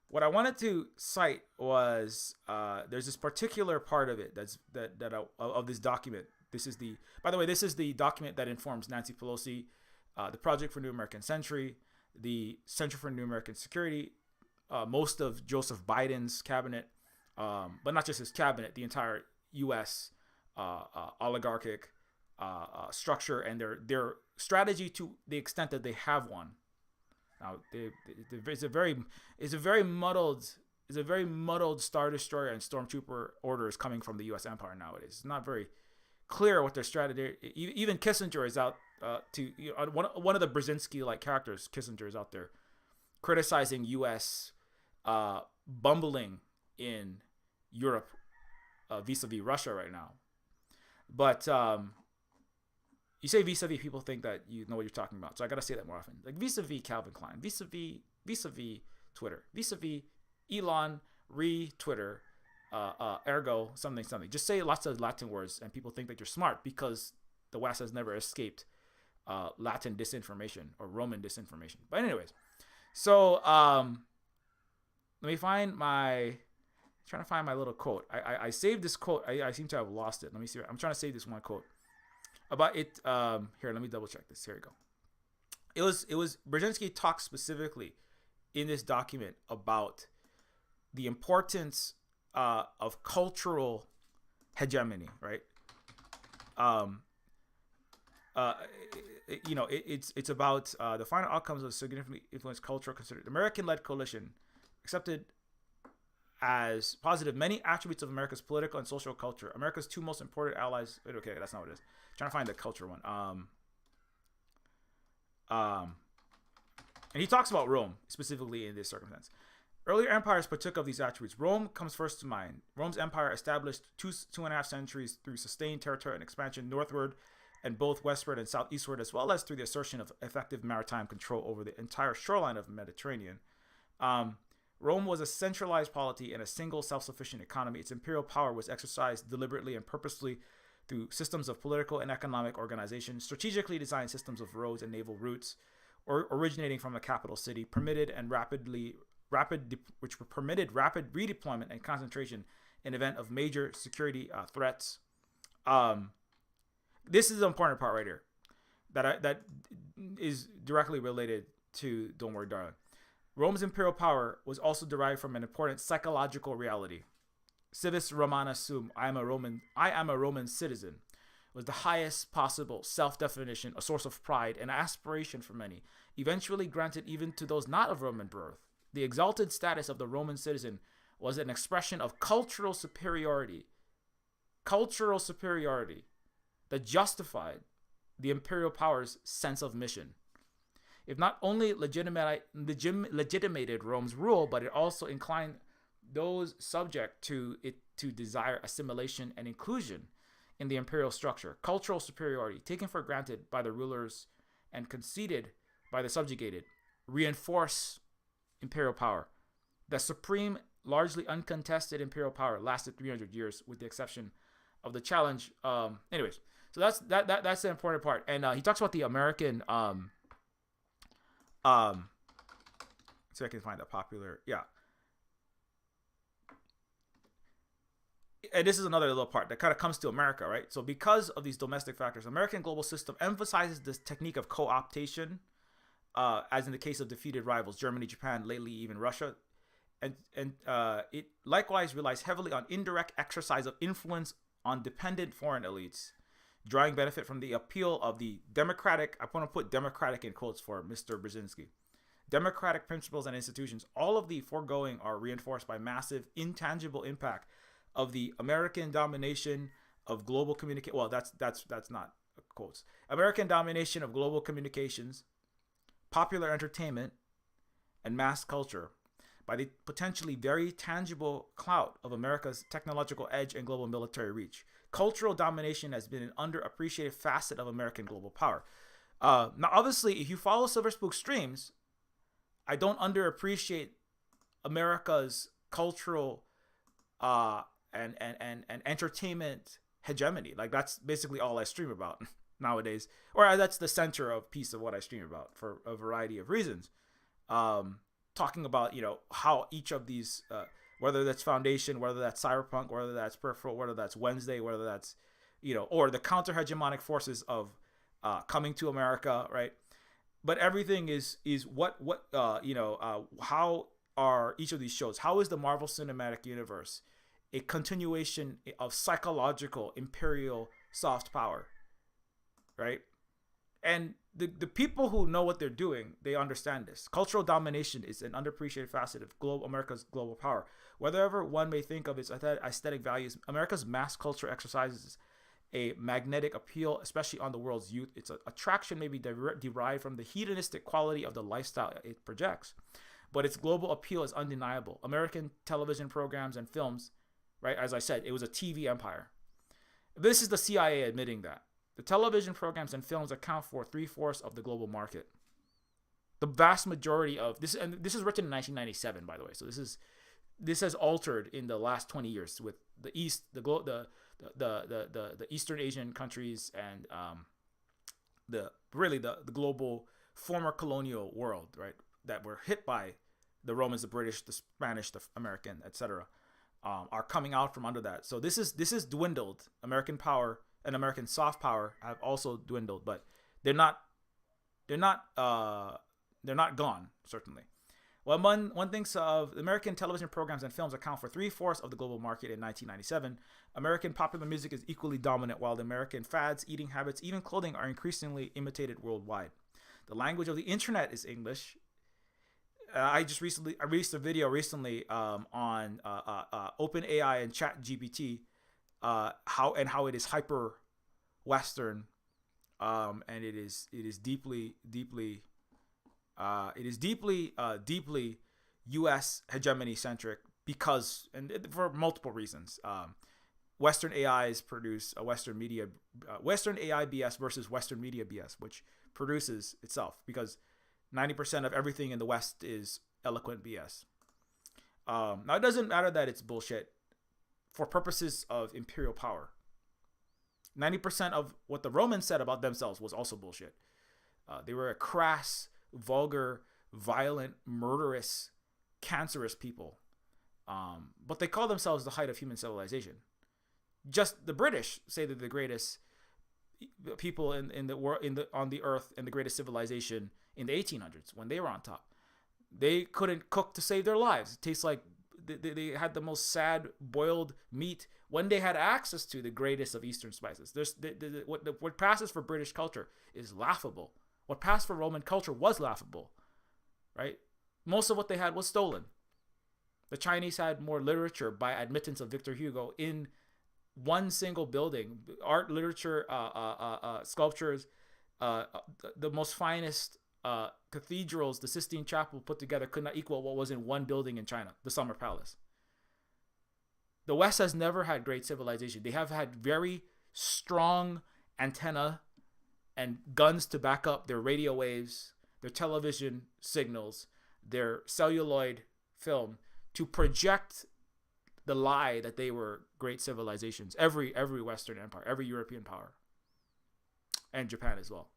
Speaker 1: what I wanted to cite was there's this particular part of it of this document. This is the document that informs Nancy Pelosi, the Project for New American Century, the Center for New American Security, most of Joseph Biden's cabinet, but not just his cabinet, the entire U.S. Oligarchic structure and their strategy to the extent that they have one. Now, it's a very muddled Star Destroyer and Stormtrooper orders coming from the U.S. Empire nowadays. It's not very clear what their strategy. Even Kissinger is out one of the Brzezinski like characters. Kissinger is out there criticizing U.S. Bumbling in Europe vis-a-vis Russia right now. But you say vis-a-vis, people think that you know what you're talking about. So I gotta say that more often. Like vis-a-vis Calvin Klein, vis-a-vis Twitter, vis-a-vis Elon, Twitter, ergo something. Just say lots of Latin words, and people think that you're smart because the West has never escaped Latin disinformation or Roman disinformation. But anyways, so let me find trying to find my little quote. I saved this quote. I seem to have lost it. Let me see. I'm trying to save this one quote about it. Here, let me double check this. Here we go. It was Brzezinski talks specifically in this document about the importance of cultural hegemony, right? It's about the final outcomes of significantly influenced cultural considered American-led coalition accepted as positive many attributes of America's political and social culture. America's two most important allies. Wait, okay, that's not what it is. I'm trying to find the culture one. And he talks about Rome specifically in this circumstance. Earlier empires partook of these attributes. Rome comes first to mind. Rome's empire established two and a half centuries through sustained territory and expansion northward and both westward and southeastward, as well as through the assertion of effective maritime control over the entire shoreline of the Mediterranean. Rome was a centralized polity and a single self-sufficient economy. Its imperial power was exercised deliberately and purposely through systems of political and economic organization, strategically designed systems of roads and naval routes, originating from a capital city, which permitted rapid redeployment and concentration in event of major security threats. This is the important part right here that is directly related to Don't Worry, Darling. Rome's imperial power was also derived from an important psychological reality. Civis Romana sum, I am a Roman citizen, was the highest possible self-definition, a source of pride and aspiration for many, eventually granted even to those not of Roman birth. The exalted status of the Roman citizen was an expression of cultural superiority that justified the imperial power's sense of mission. It not only legitimated Rome's rule, but it also inclined those subject to it to desire assimilation and inclusion in the imperial structure. Cultural superiority, taken for granted by the rulers and conceded by the subjugated, reinforce imperial power. The supreme, largely uncontested imperial power lasted 300 years, with the exception of the challenge. Anyways, so that's the important part. And he talks about the American. So I can find a popular. Yeah. And this is another little part that kind of comes to America, right? So because of these domestic factors, American global system emphasizes this technique of co-optation, as in the case of defeated rivals, Germany, Japan, lately even Russia. And it likewise relies heavily on indirect exercise of influence on dependent foreign elites, drawing benefit from the appeal of the democratic, I want to put democratic in quotes for Mr. Brzezinski, democratic principles and institutions. All of the foregoing are reinforced by massive intangible impact of the American domination of global communication. Well, that's not quotes. American domination of global communications, popular entertainment, and mass culture, by the potentially very tangible clout of America's technological edge and global military reach. Cultural domination has been an underappreciated facet of American global power. Now, obviously, if you follow Silver Spook streams, I don't underappreciate America's cultural and entertainment hegemony. Like, that's basically all I stream about nowadays, or that's the center of piece of what I stream about for a variety of reasons. Talking about, how each of these, whether that's Foundation, whether that's Cyberpunk, whether that's Peripheral, whether that's Wednesday, whether that's, or the counter hegemonic forces of coming to America, right? But everything is how are each of these shows? How is the Marvel Cinematic Universe a continuation of psychological imperial soft power, right? And the people who know what they're doing, they understand this. Cultural domination is an underappreciated facet of America's global power. Whatever one may think of its aesthetic values, America's mass culture exercises a magnetic appeal, especially on the world's youth. Its attraction may be derived from the hedonistic quality of the lifestyle it projects, but its global appeal is undeniable. American television programs and films, right? As I said, it was a TV empire. This is the CIA admitting that. The television programs and films account for 3/4 of the global market. The vast majority of this, and this is written in 1997, by the way. So this has altered in the last 20 years with the East, the Eastern Asian countries, and the global former colonial world, right? That were hit by the Romans, the British, the Spanish, the American, etc. Are coming out from under that. So this is dwindled. American power and American soft power have also dwindled, but they're not gone, certainly. Well, one thinks of American television programs and films account for 3/4 of the global market in 1997. American popular music is equally dominant, while the American fads, eating habits, even clothing are increasingly imitated worldwide. The language of the internet is English. I released a video recently on OpenAI and ChatGPT, how it is hyper Western, and it is deeply U.S. hegemony centric because, and for multiple reasons. Western AIs produce a Western AI BS versus Western media BS, which produces itself because 90% of everything in the West is eloquent BS. Now, it doesn't matter that it's bullshit for purposes of imperial power. 90% of what the Romans said about themselves was also bullshit. They were a crass, vulgar, violent, murderous, cancerous people. But they call themselves the height of human civilization. Just the British say they're the greatest people in the world, on the earth, and the greatest civilization in the 1800s when they were on top. They couldn't cook to save their lives. It tastes like they had the most sad boiled meat when they had access to the greatest of Eastern spices. What passes for British culture is laughable. What passed for Roman culture was laughable, right? Most of what they had was stolen. The Chinese had more literature by admittance of Victor Hugo in one single building. Art, literature, sculptures, the most finest cathedrals, the Sistine Chapel put together could not equal what was in one building in China, the Summer Palace. The West has never had great civilization. They have had very strong antenna and guns to back up their radio waves, their television signals, their celluloid film to project the lie that they were great civilizations. Every Western empire, every European power, and Japan as well.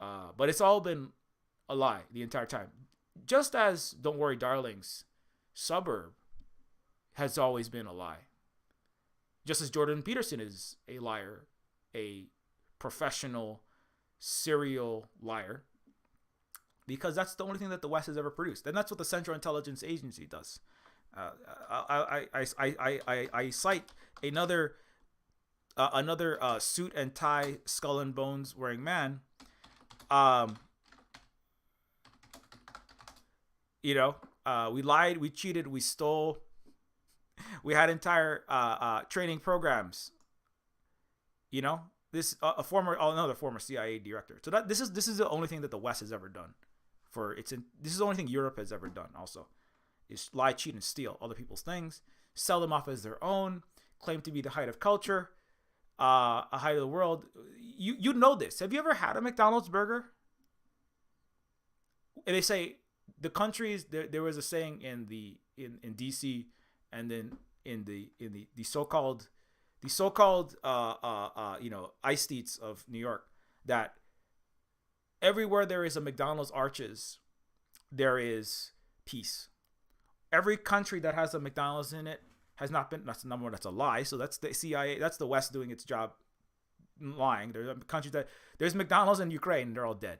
Speaker 1: But it's all been a lie the entire time. Just as Don't Worry Darling's suburb has always been a lie. Just as Jordan Peterson is a liar, a professional serial liar, because that's the only thing that the West has ever produced. And that's what the Central Intelligence Agency does. I cite another suit and tie, skull and bones wearing man. We lied, we cheated, we stole. We had entire training programs. This another former CIA director. So this is the only thing that the West has ever done. This is the only thing Europe has ever done. Also, is lie, cheat, and steal other people's things, sell them off as their own, claim to be the height of culture, a height of the world. You know this. Have you ever had a McDonald's burger? And they say the countries there was a saying in DC, and then in the so-called ice states of New York, that everywhere there is a McDonald's arches, there is peace. Every country that has a McDonald's in it has not been. That's number one. That's a lie. So that's the CIA. That's the West doing its job, lying. There's countries that there's McDonald's in Ukraine. They're all dead.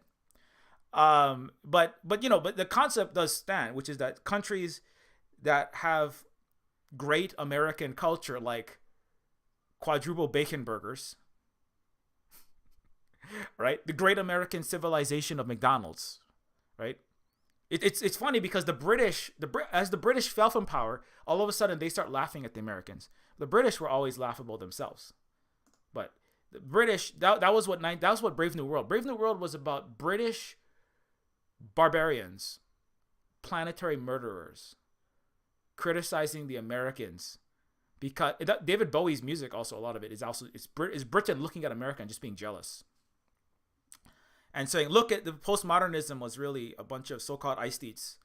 Speaker 1: But the concept does stand, which is that countries that have great American culture, like quadruple bacon burgers, right? The great American civilization of McDonald's, right? It's funny because as the British fell from power, all of a sudden they start laughing at the Americans. The British were always laughable themselves, but The British, that was what Brave New World. Brave New World was about British barbarians, planetary murderers, criticizing the Americans because David Bowie's music, also a lot of it is Britain looking at America and just being jealous and saying, look, at the postmodernism was really a bunch of so-called aesthetes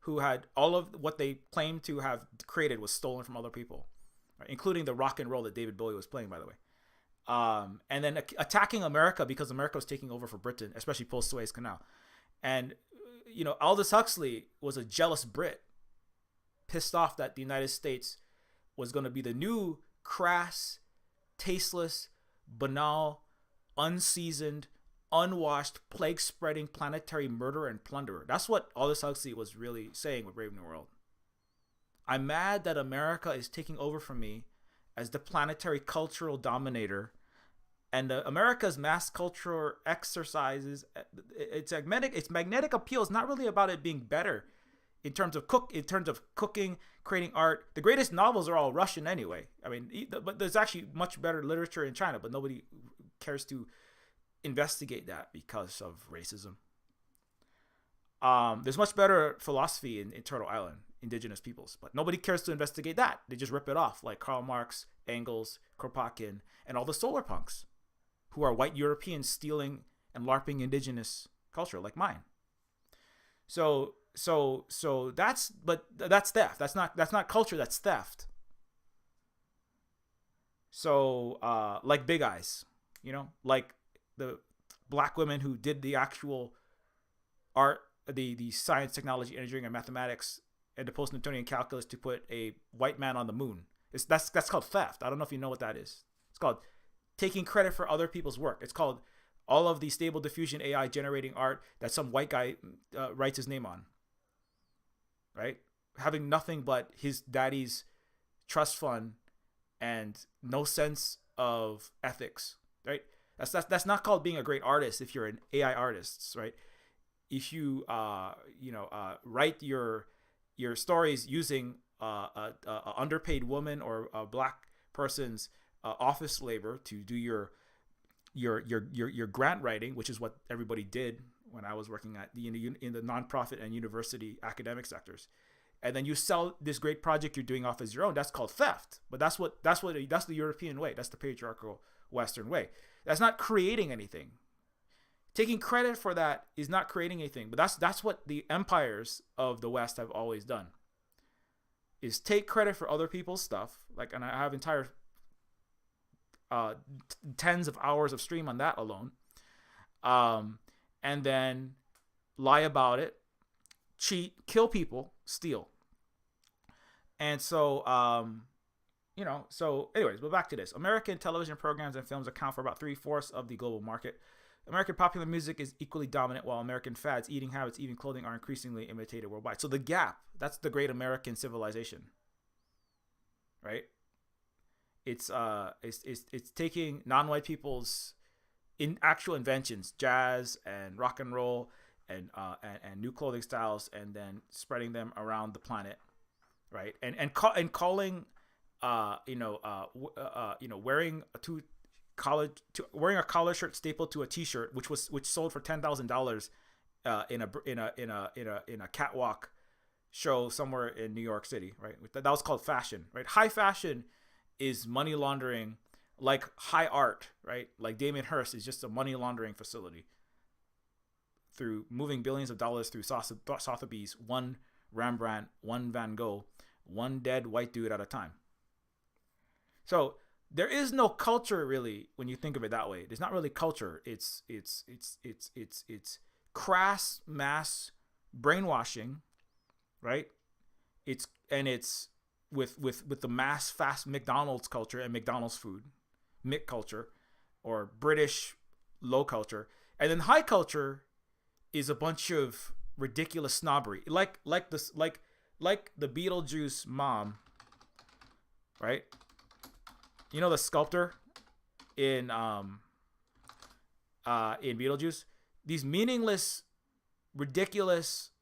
Speaker 1: who had all of what they claimed to have created was stolen from other people, right? Including the rock and roll that David Bowie was playing, by the way. And then attacking America because America was taking over for Britain, especially post-Suez Canal. And, Aldous Huxley was a jealous Brit, pissed off that the United States was going to be the new crass, tasteless, banal, unseasoned, unwashed, plague-spreading planetary murderer and plunderer. That's what Aldous Huxley was really saying with Brave New World. I'm mad that America is taking over from me as the planetary cultural dominator, and America's mass cultural exercises, its magnetic appeal is not really about it being better in terms of cooking, creating art. The greatest novels are all Russian anyway. I mean, but there's actually much better literature in China, but nobody cares to investigate that because of racism. There's much better philosophy in Turtle Island, indigenous peoples, but nobody cares to investigate that. They just rip it off, like Karl Marx, Engels, Kropotkin, and all the solar punks, who are white Europeans stealing and LARPing indigenous culture like mine. So that's theft. That's not culture. That's theft. So like Big Eyes, like the black women who did the actual art, the science, technology, engineering, and mathematics, and the post-Newtonian calculus to put a white man on the moon. That's called theft. I don't know if you know what that is. It's called taking credit for other people's work. It's called all of the stable diffusion AI generating art that some white guy writes his name on. Right? Having nothing but his daddy's trust fund and no sense of ethics. Right? That's not called being a great artist if you're an AI artist, right? If you write your stories using a underpaid woman or a black person's office labor to do your grant writing, which is what everybody did when I was working in the nonprofit and university academic sectors, and then you sell this great project you're doing off as your own, that's called theft. But that's the European way. That's the patriarchal Western way. That's not creating anything. Taking credit for that is not creating anything. But that's what the empires of the West have always done. Is take credit for other people's stuff. And I have entire tens of hours of stream on that alone. And then lie about it, cheat, kill people, steal. And so, so anyways, but back to this. American television programs and films account for about 3/4 of the global market. American popular music is equally dominant, while American fads, eating habits, even clothing are increasingly imitated worldwide. So the gap, that's the great American civilization, right? It's taking non-white people's actual inventions, jazz and rock and roll and new clothing styles, and then spreading them around the planet, right? And calling wearing a collar shirt stapled to a t-shirt, which sold for $10,000 in a catwalk show somewhere in New York City, right? That was called fashion, right? High fashion is money laundering, like high art, right? Like Damien Hirst is just a money laundering facility through moving billions of dollars through Sotheby's, one Rembrandt, one Van Gogh, one dead white dude at a time. So there is no culture really when you think of it that way. There's not really culture. It's crass mass brainwashing, right? It's with the mass fast McDonald's culture and McDonald's food, Mick culture, or British low culture, and then high culture is a bunch of ridiculous snobbery, like the Beetlejuice mom, right? You know the sculptor in Beetlejuice? These meaningless, ridiculous,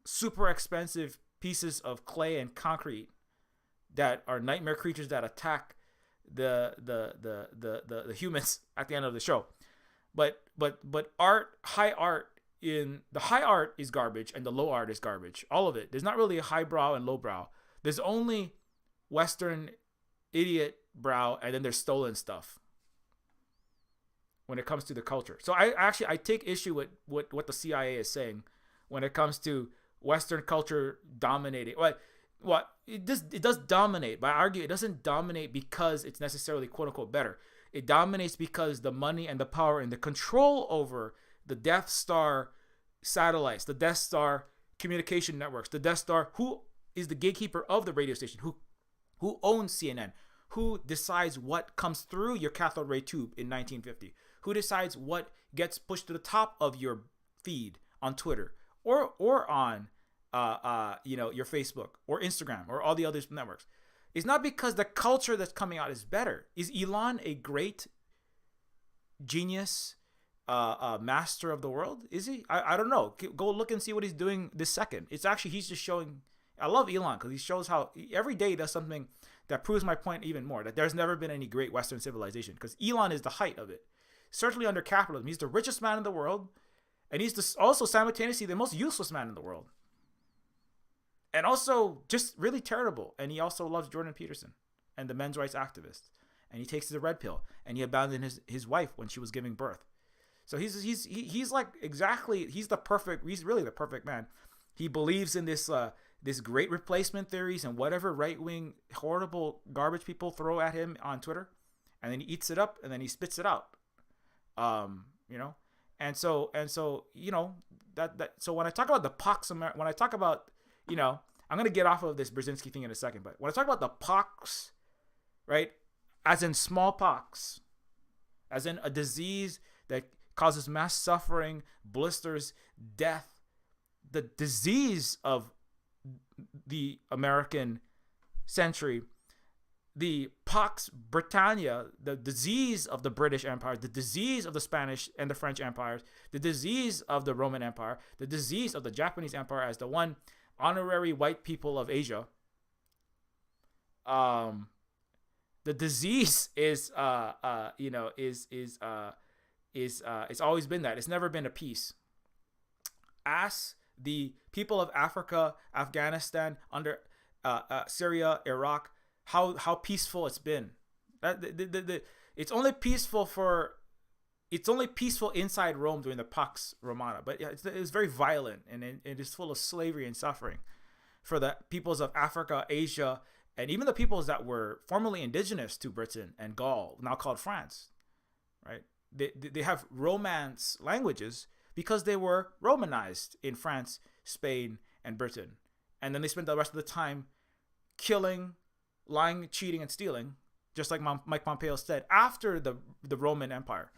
Speaker 1: super expensive pieces of clay and concrete that are nightmare creatures that attack the humans at the end of the show. But art, high art, in the high art is garbage and the low art is garbage. All of it. There's not really a highbrow and lowbrow. There's only Western idiot brow, and then there's stolen stuff when it comes to the culture. So I take issue with what the CIA is saying when it comes to Western culture dominating. What it does dominate, but I argue it doesn't dominate because it's necessarily quote unquote better. It dominates because the money and the power and the control over the Death Star satellites, the Death Star communication networks, the Death Star, who is the gatekeeper of the radio station, who owns CNN, who decides what comes through your cathode ray tube in 1950, who decides what gets pushed to the top of your feed on Twitter or on your Facebook or Instagram or all the other networks. It's not because the culture that's coming out is better. Is Elon a great genius, master of the world? Is he? I don't know. Go look and see what he's doing this second. It's actually, he's just showing. I love Elon because he shows how every day he does something that proves my point even more, that there's never been any great Western civilization, because Elon is the height of it. Certainly under capitalism, he's the richest man in the world, and he's also simultaneously the most useless man in the world, and also just really terrible. And he also loves Jordan Peterson and the men's rights activists, and he takes the red pill, and he abandoned his wife when she was giving birth. So he's like exactly, he's really the perfect man. He believes in this great replacement theories and whatever right-wing horrible garbage people throw at him on Twitter, and then he eats it up and then he spits it out. And so when I talk about the POX, when I talk about, I'm going to get off of this Brzezinski thing in a second, but when I talk about the POX, right, as in smallpox, as in a disease that causes mass suffering, blisters, death, the disease of the American century, the Pax Britannia, the disease of the British Empire, the disease of the Spanish and the French empires, the disease of the Roman Empire, the disease of the Japanese Empire as the one honorary white people of Asia. The disease is it's always been that. It's never been a peace. Ask the people of Africa, Afghanistan, under Syria, Iraq, how peaceful it's been. It's only peaceful inside Rome during the Pax Romana, but it's very violent, and it is full of slavery and suffering for the peoples of Africa, Asia, and even the peoples that were formerly indigenous to Britain and Gaul, now called France. Right? They have Romance languages because they were Romanized in France, Spain, and Britain. And then they spent the rest of the time killing, lying, cheating, and stealing, just like Mike Pompeo said, after the Roman Empire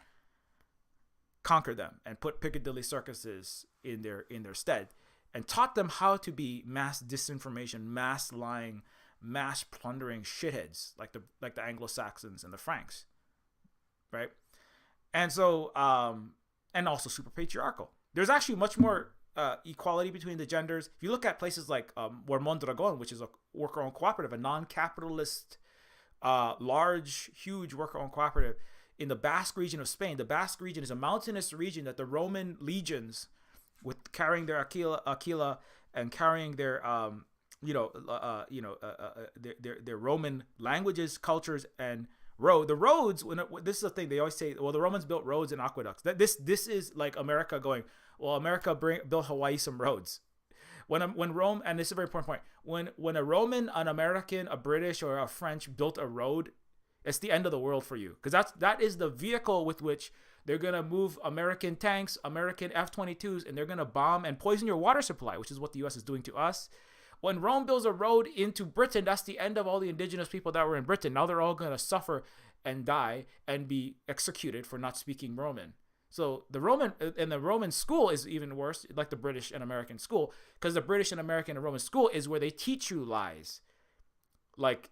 Speaker 1: conquered them and put Piccadilly circuses in their stead, and taught them how to be mass disinformation, mass lying, mass plundering shitheads like the Anglo-Saxons and the Franks, right? And so and also super patriarchal. There's actually much more equality between the genders. If you look at places like Mondragon, which is a worker-owned cooperative, a non-capitalist, large, huge worker-owned cooperative in the Basque region of Spain. The Basque region is a mountainous region that the Roman legions, with carrying their aquila and carrying their their Roman languages, cultures, and the roads. This is the thing they always say. Well, the Romans built roads and aqueducts. This is like America going, well, America built Hawaii some roads. When Rome, and this is a very important point, when a Roman, an American, a British, or a French built a road, it's the end of the world for you, because that is the vehicle with which they're gonna move American tanks, American F-22s, and they're gonna bomb and poison your water supply, which is what the U.S. is doing to us. When Rome builds a road into Britain, that's the end of all the indigenous people that were in Britain. Now they're all gonna suffer and die and be executed for not speaking Roman. So the Roman school is even worse, like the British and American school, because the British and American and Roman school is where they teach you lies, like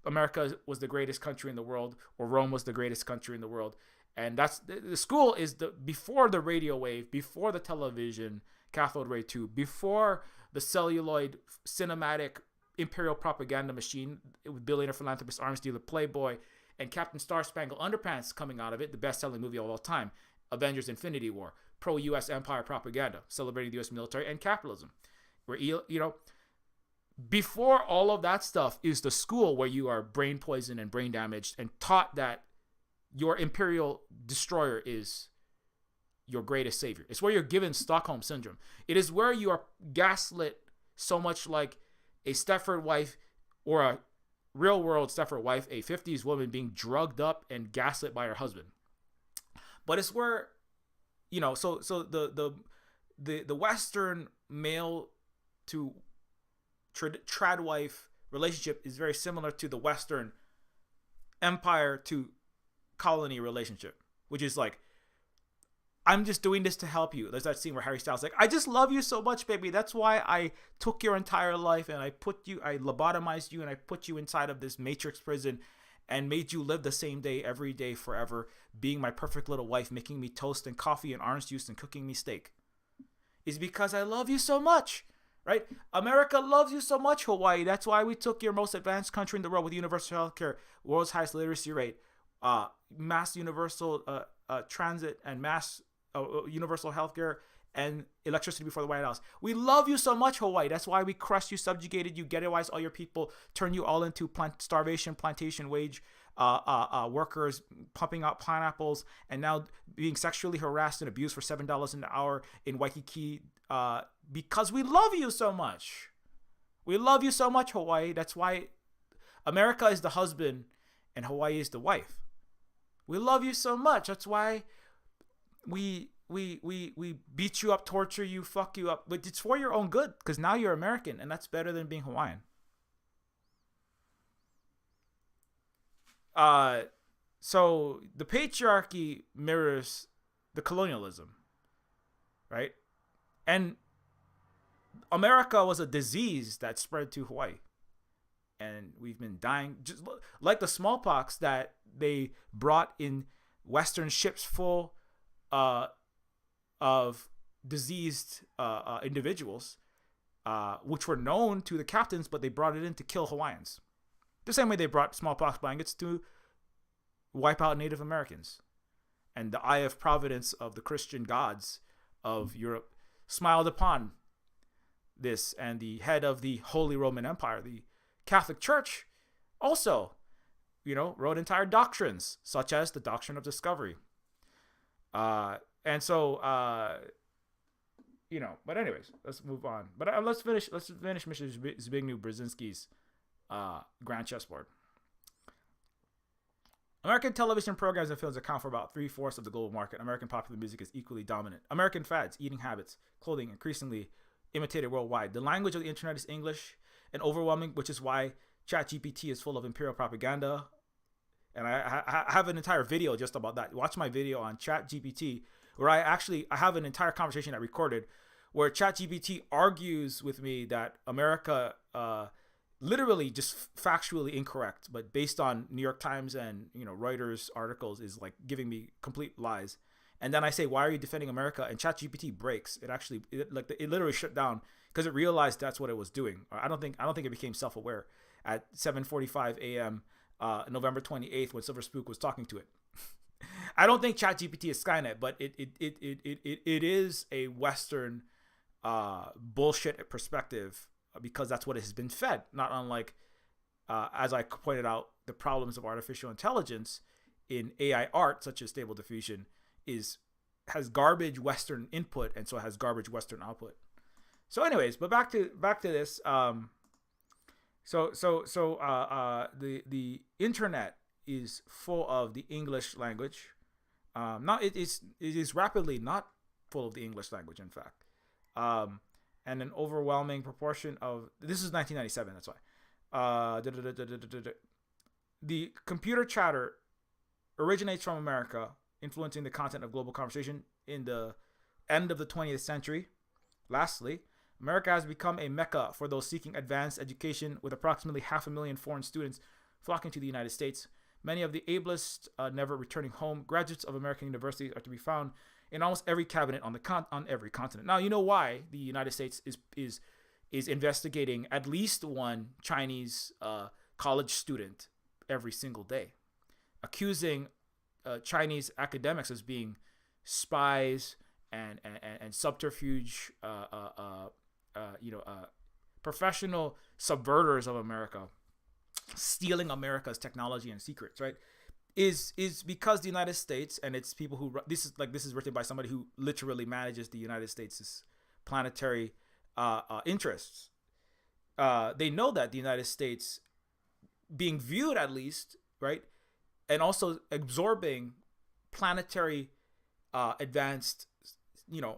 Speaker 1: America was the greatest country in the world, or Rome was the greatest country in the world. And that's the school is before the radio wave, before the television cathode ray tube, before the celluloid cinematic
Speaker 2: imperial propaganda machine with billionaire philanthropist, arms dealer, playboy, and Captain Star Spangled Underpants coming out of it, the best-selling movie of all time, Avengers Infinity War, pro-U.S. empire propaganda, celebrating the U.S. military and capitalism. Where, before all of that stuff is the school where you are brain poisoned and brain damaged and taught that your imperial destroyer is your greatest savior. It's where you're given Stockholm Syndrome. It is where you are gaslit so much like a Stepford wife or a real world Stepford wife, a 50s woman being drugged up and gaslit by her husband. But it's where, so the Western male to trad wife relationship is very similar to the Western empire to colony relationship, which is like, I'm just doing this to help you. There's that scene where Harry Styles is like, I just love you so much, baby. That's why I took your entire life and I lobotomized you and I put you inside of this matrix prison and made you live the same day every day forever, being my perfect little wife, making me toast and coffee and orange juice and cooking me steak. Is because I love you so much, right? America loves you so much, Hawaii. That's why we took your most advanced country in the world with universal healthcare, world's highest literacy rate, mass universal transit and mass universal healthcare and electricity before the White House. We love you so much, Hawaii. That's why we crushed you, subjugated you, ghettoized all your people, turned you all into starvation, plantation wage workers, pumping out pineapples, and now being sexually harassed and abused for $7 an hour in Waikiki because we love you so much. We love you so much, Hawaii. That's why America is the husband and Hawaii is the wife. We love you so much. That's why we beat you up, torture you, fuck you up. But it's for your own good because now you're American and that's better than being Hawaiian. So the patriarchy mirrors the colonialism, right? And America was a disease that spread to Hawaii. And we've been dying, just like the smallpox that they brought in Western ships full of diseased individuals, which were known to the captains, but they brought it in to kill Hawaiians. The same way they brought smallpox blankets to wipe out Native Americans. And the eye of providence of the Christian gods of Europe smiled upon this, and the head of the Holy Roman Empire, the Catholic Church, also, wrote entire doctrines, such as the doctrine of discovery. And so, but anyways, let's move on. But let's finish Mr. Zbigniew Brzezinski's grand chessboard. American television programs and films account for about 3/4 of the global market. American popular music is equally dominant. American fads, eating habits, clothing increasingly imitated worldwide. The language of the internet is English and overwhelming, which is why ChatGPT is full of imperial propaganda. And I have an entire video just about that. Watch my video on ChatGPT, where I have an entire conversation I recorded where ChatGPT argues with me that America, literally just factually incorrect, but based on New York Times and Reuters articles, is like giving me complete lies. And then I say, why are you defending America? And ChatGPT breaks. It literally shut down because it realized that's what it was doing. I don't think it became self-aware at 7:45 a.m. November 28th when Silver Spook was talking to it. I don't think ChatGPT is Skynet, but it is a Western bullshit perspective because that's what it has been fed. Not unlike, as I pointed out, the problems of artificial intelligence in AI art, such as Stable Diffusion, has garbage Western input and so has garbage Western output. So, anyways, but back to this. The internet is full of the English language. It is rapidly not full of the English language, in fact. And an overwhelming proportion of this is 1997. That's why. The computer chatter originates from America, influencing the content of global conversation in the end of the 20th century. Lastly, America has become a mecca for those seeking advanced education, with approximately 500,000 foreign students flocking to the United States. Many of the ablest never returning home. Graduates of American universities are to be found in almost every cabinet on every continent. Now, you know why the United States is investigating at least one Chinese college student every single day, accusing Chinese academics as being spies and subterfuge, professional subverters of America, stealing America's technology and secrets, right? Is because the United States and its people who this is written by somebody who literally manages the United States' planetary interests. They know that the United States, being viewed at least, right, and also absorbing planetary advanced,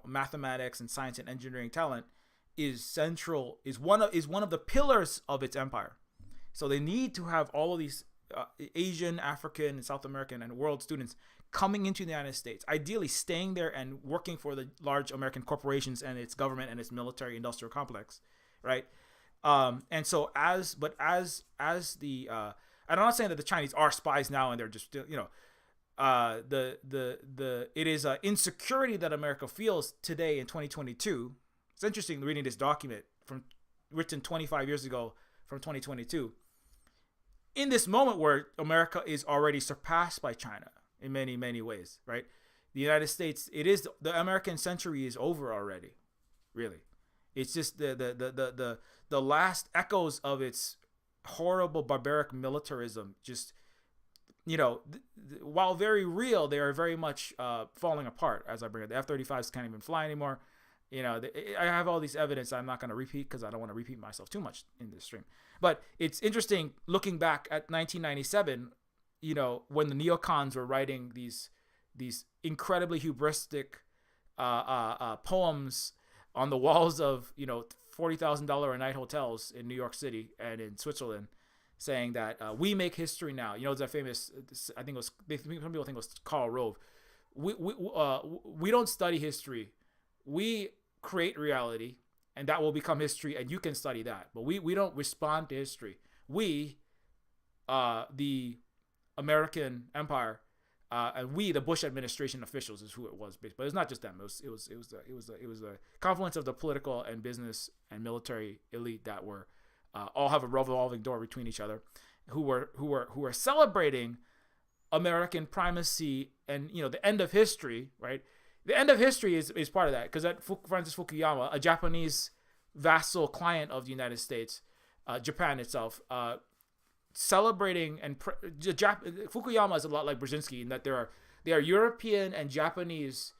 Speaker 2: mathematics and science and engineering talent, is one of the pillars of its empire. So they need to have all of these Asian, African, and South American and world students coming into the United States, ideally staying there and working for the large American corporations and its government and its military industrial complex, right? And so as the I'm not saying that the Chinese are spies now and they're just it is an insecurity that America feels today in 2022. It's interesting reading this document written 25 years ago from 2022. In this moment where America is already surpassed by China in many, many ways, right? The United States, the American century is over already, really. It's just the last echoes of its horrible barbaric militarism. Just, while very real, they are very much falling apart. As I bring it, the F-35s can't even fly anymore. I have all these evidence I'm not going to repeat because I don't want to repeat myself too much in this stream. But it's interesting looking back at 1997, when the neocons were writing these incredibly hubristic poems on the walls of, $40,000 a night hotels in New York City and in Switzerland, saying that we make history now. It's that famous, I think some people think it was Karl Rove. We don't study history. We create reality, and that will become history, and you can study that. But we don't respond to history. We, the American empire, and we, the Bush administration officials, is who it was. But it's not just them. It was a confluence of the political and business and military elite that were all have a revolving door between each other, who were celebrating American primacy and the end of history, right? The end of history is part of that, because Francis Fukuyama, a Japanese vassal client of the United States, Japan itself, celebrating Fukuyama is a lot like Brzezinski in that they are European and Japanese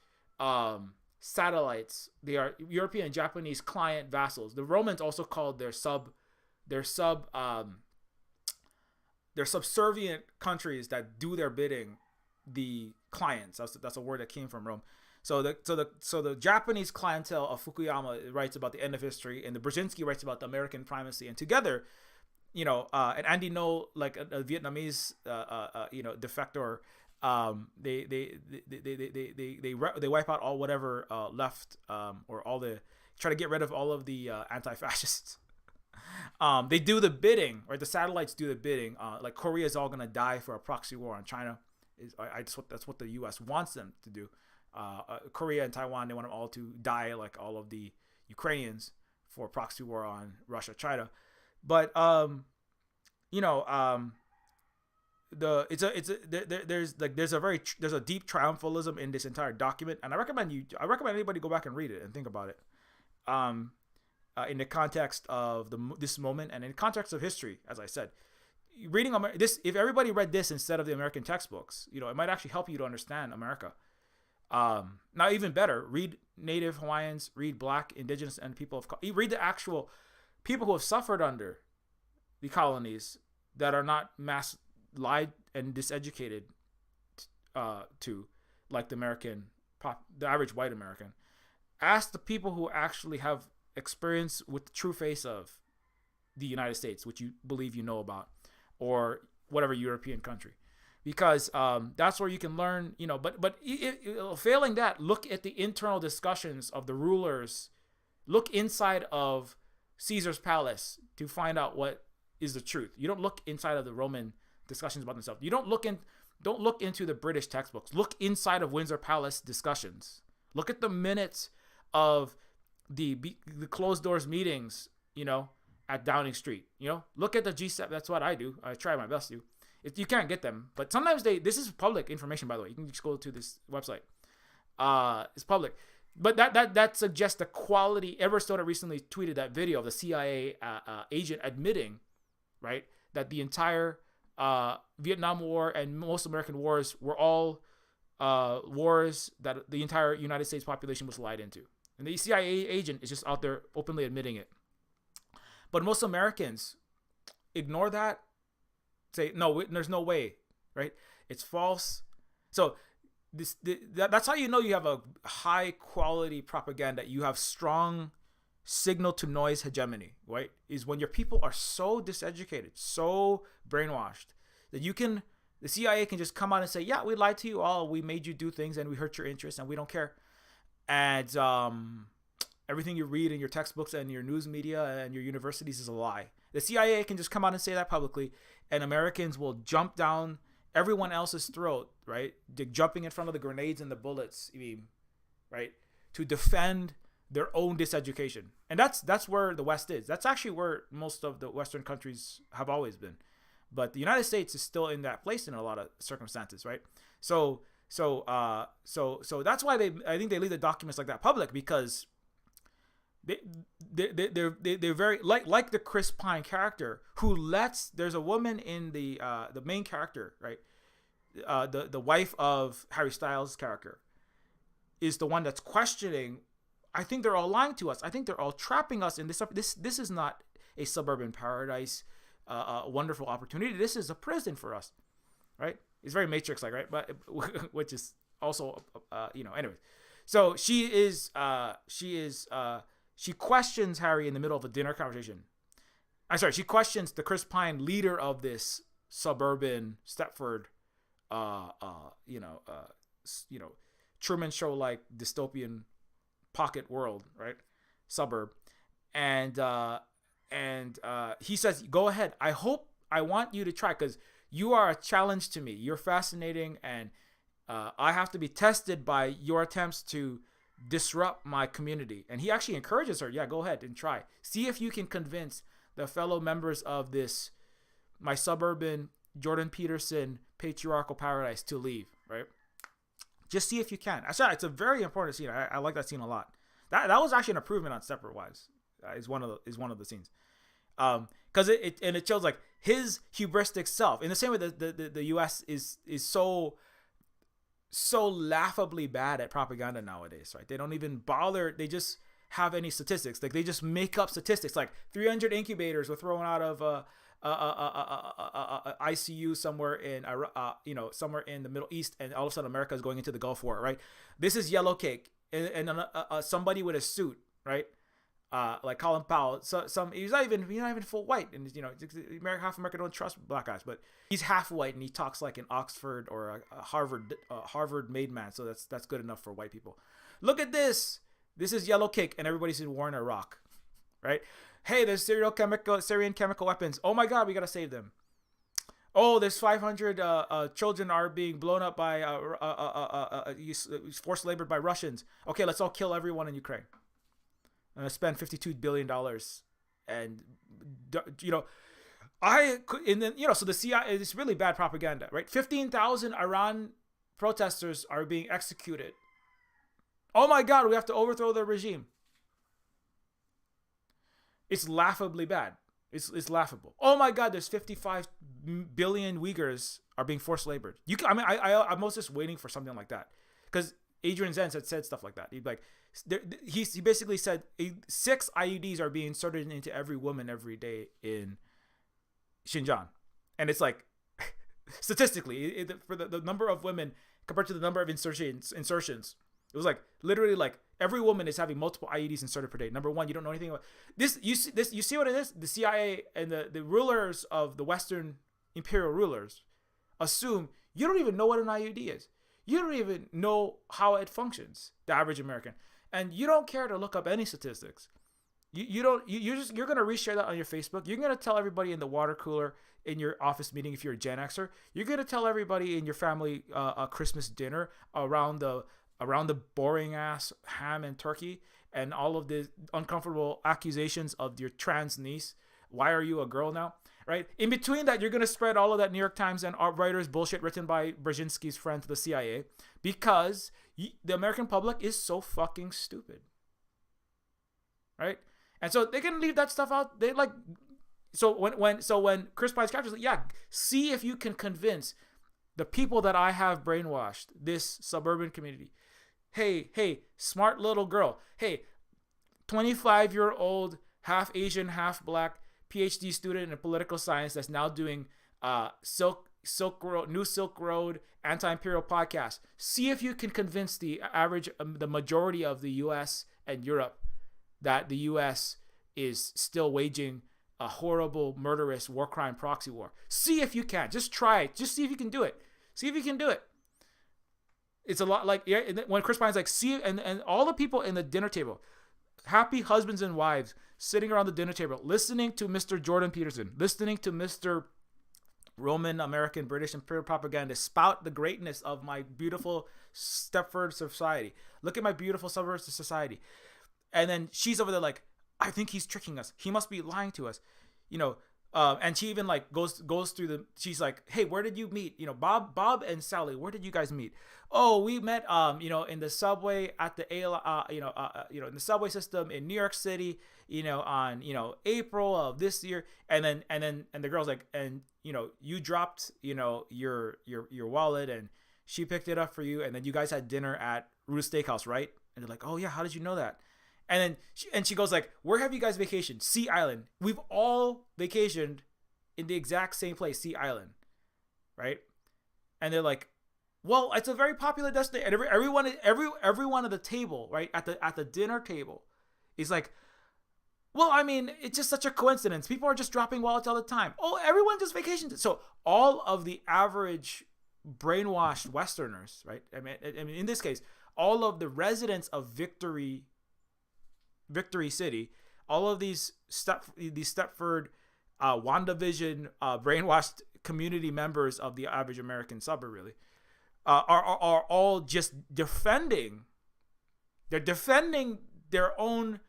Speaker 2: satellites. They are European and Japanese client vassals. The Romans also called their subservient countries that do their bidding the clients. That's a word that came from Rome. So the Japanese clientele of Fukuyama writes about the end of history, and the Brzezinski writes about the American primacy. And together, and Andy Ngo, like a Vietnamese, defector, they wipe out all whatever left, or try to get rid of all of the anti-fascists. They do the bidding, right? The satellites do the bidding. Like Korea is all gonna die for a proxy war on China. That's what the U.S. wants them to do. Korea and Taiwan, they want them all to die like all of the Ukrainians for a proxy war on Russia, China. But there's a deep triumphalism in this entire document, and I recommend anybody go back and read it and think about it. In the context of this moment and in the context of history, as I said, reading this, if everybody read this instead of the American textbooks, it might actually help you to understand America. Now, even better, read Native Hawaiians, read Black, Indigenous, and people of color. Read the actual people who have suffered under the colonies that are not mass lied and diseducated to, like the average white American. Ask the people who actually have experience with the true face of the United States, which you believe you know about, or whatever European country. Because that's where you can learn, but failing that, look at the internal discussions of the rulers. Look inside of Caesar's palace to find out what is the truth. You don't look inside of the Roman discussions about themselves. You don't look into the British textbooks. Look inside of Windsor Palace discussions. Look at the minutes of the closed doors meetings at Downing Street. Look at the G7. That's what I do. I try my best to. You can't get them, but sometimes this is public information, by the way. You can just go to this website. It's public. But that suggests the quality. Edward Snowden recently tweeted that video of the CIA agent admitting, right, that the entire Vietnam War and most American wars were all wars that the entire United States population was lied into. And the CIA agent is just out there openly admitting it. But most Americans ignore that, say, no, there's no way, right? It's false. So that's how you know you have a high quality propaganda. You have strong signal to noise hegemony, right? Is when your people are so diseducated, so brainwashed that the CIA can just come out and say, yeah, we lied to you all. We made you do things and we hurt your interests and we don't care. And everything you read in your textbooks and your news media and your universities is a lie. The CIA can just come out and say that publicly, and Americans will jump down everyone else's throat, right? Jumping in front of the grenades and the bullets, right? To defend their own diseducation. And that's where the West is. That's actually where most of the Western countries have always been. But the United States is still in that place in a lot of circumstances, right? So that's why I think they leave the documents like that public, because they're very like the Chris Pine character who there's a woman in the main character, right? The wife of Harry Styles' character is the one that's questioning. I think they're all lying to us. I think they're all trapping us in this. This is not a suburban paradise, a wonderful opportunity. This is a prison for us, right? It's very Matrix-like, right? But which is also, Anyway, so she questions Harry in the middle of a dinner conversation. She questions the Chris Pine, leader of this suburban Stepford, Truman Show like dystopian pocket world, right? Suburb, and he says, "Go ahead. I want you to try, because you are a challenge to me. You're fascinating, and I have to be tested by your attempts to disrupt my community." And he actually encourages her, yeah, go ahead and try. See if you can convince the fellow members of my suburban Jordan Peterson patriarchal paradise to leave, right? Just see if you can. It's a very important scene. I like that scene a lot. That was actually an improvement on Separate Wives. Is one of the scenes. Because it shows like his hubristic self in the same way that the U.S. is so laughably bad at propaganda nowadays, right? They don't even bother. They just have any statistics. Like they just make up statistics. Like 300 incubators were thrown out of ICU somewhere in somewhere in the Middle East, and all of a sudden America is going into the Gulf War, right? This is yellow cake, and somebody with a suit, right? Like Colin Powell. So he's not even full white, and half America don't trust black guys, but he's half white and he talks like an Oxford or a Harvard made man. So that's good enough for white people. Look at this. This is yellow cake, and everybody's in war in Iraq, right? Hey, there's Syrian chemical weapons. Oh my God, we gotta save them. Oh, there's 500 children are being blown up by forced labored by Russians. Okay, let's all kill everyone in Ukraine. And I spend $52 billion, and so the CIA is really bad propaganda, right? 15,000 Iran protesters are being executed. Oh my God, we have to overthrow the regime. It's laughably bad. It's laughable. Oh my God, there's 55 billion Uyghurs are being forced labored. I'm also just waiting for something like that, because Adrian Zenz had said stuff like that. He'd be like, he basically said 6 IUDs are being inserted into every woman every day in Xinjiang, and it's like statistically for the number of women compared to the number of insertions, it was like literally like every woman is having multiple IUDs inserted per day. Number one, you don't know anything about this. You see what it is? The CIA and the rulers of the Western imperial rulers assume you don't even know what an IUD is. You don't even know how it functions, the average American. And you don't care to look up any statistics. You're going to reshare that on your Facebook. You're going to tell everybody in the water cooler in your office meeting if you're a Gen Xer. You're going to tell everybody in your family Christmas dinner around the boring ass ham and turkey, and all of the uncomfortable accusations of your trans niece. Why are you a girl now? Right? In between that, you're going to spread all of that New York Times and Reuters bullshit written by Brzezinski's friend to the CIA, because the American public is so fucking stupid. Right? And so they can leave that stuff out. They like, so when Chris Pine's captures, like, yeah, see if you can convince the people that I have brainwashed, this suburban community. Hey, smart little girl. Hey, 25-year-old, half Asian, half black, PhD student in political science that's now doing New Silk Road anti-imperial podcast. See if you can convince the majority of the U.S. and Europe that the U.S. is still waging a horrible, murderous war crime proxy war. See if you can. Just try it. Just see if you can do it. See if you can do it. It's a lot like, yeah, when Chris Pine's like, see, and all the people in the dinner table, happy husbands and wives sitting around the dinner table, listening to Mr. Jordan Peterson, listening to Mr. Roman American British Imperial propaganda spout the greatness of my beautiful Stepford society. Look at my beautiful suburbs of society. And then she's over there like, I think he's tricking us. He must be lying to us. You know, and she even like goes through she's like, hey, where did you meet? You know, Bob and Sally, where did you guys meet? Oh, we met, in the subway at the in the subway system in New York City, on, April of this year. And the girl's like, and, you dropped, your wallet and she picked it up for you. And then you guys had dinner at Ruth's Steakhouse, right? And they're like, oh yeah, how did you know that? And then she goes like, where have you guys vacationed? Sea Island. We've all vacationed in the exact same place, Sea Island, right? And they're like, well, it's a very popular destination. And everyone at the table, right, at the dinner table, is like, well, I mean, it's just such a coincidence. People are just dropping wallets all the time. Oh, everyone just vacationed. So all of the average brainwashed Westerners, right? I mean, in this case, all of the residents of Victory City, all of these Stepford, WandaVision, brainwashed community members of the average American suburb, really, are all just defending. They're defending their own,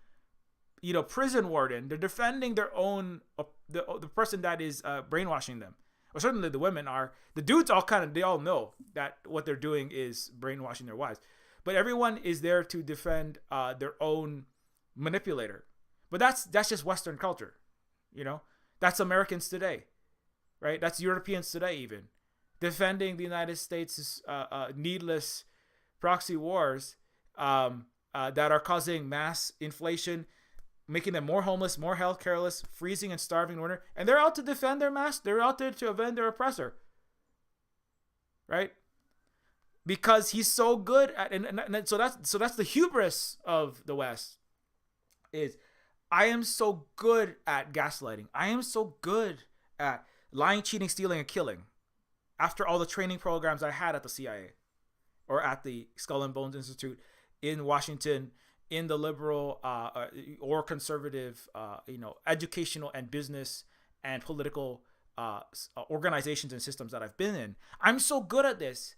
Speaker 2: prison warden. They're defending their own, the person that is brainwashing them. Or certainly the women are. The dudes they all know that what they're doing is brainwashing their wives. But everyone is there to defend their own manipulator. But that's just Western culture. That's Americans today, right? That's Europeans today, even defending the United States' needless proxy wars that are causing mass inflation, making them more homeless, more health careless, freezing and starving in winter. And they're out to defend their master. They're out there to avenge their oppressor, right? Because he's so good at, and so that's the hubris of the West. Is I am so good at gaslighting. I am so good at lying, cheating, stealing, and killing. After all the training programs I had at the CIA or at the Skull and Bones Institute in Washington, in the liberal or conservative, educational and business and political organizations and systems that I've been in, I'm so good at this.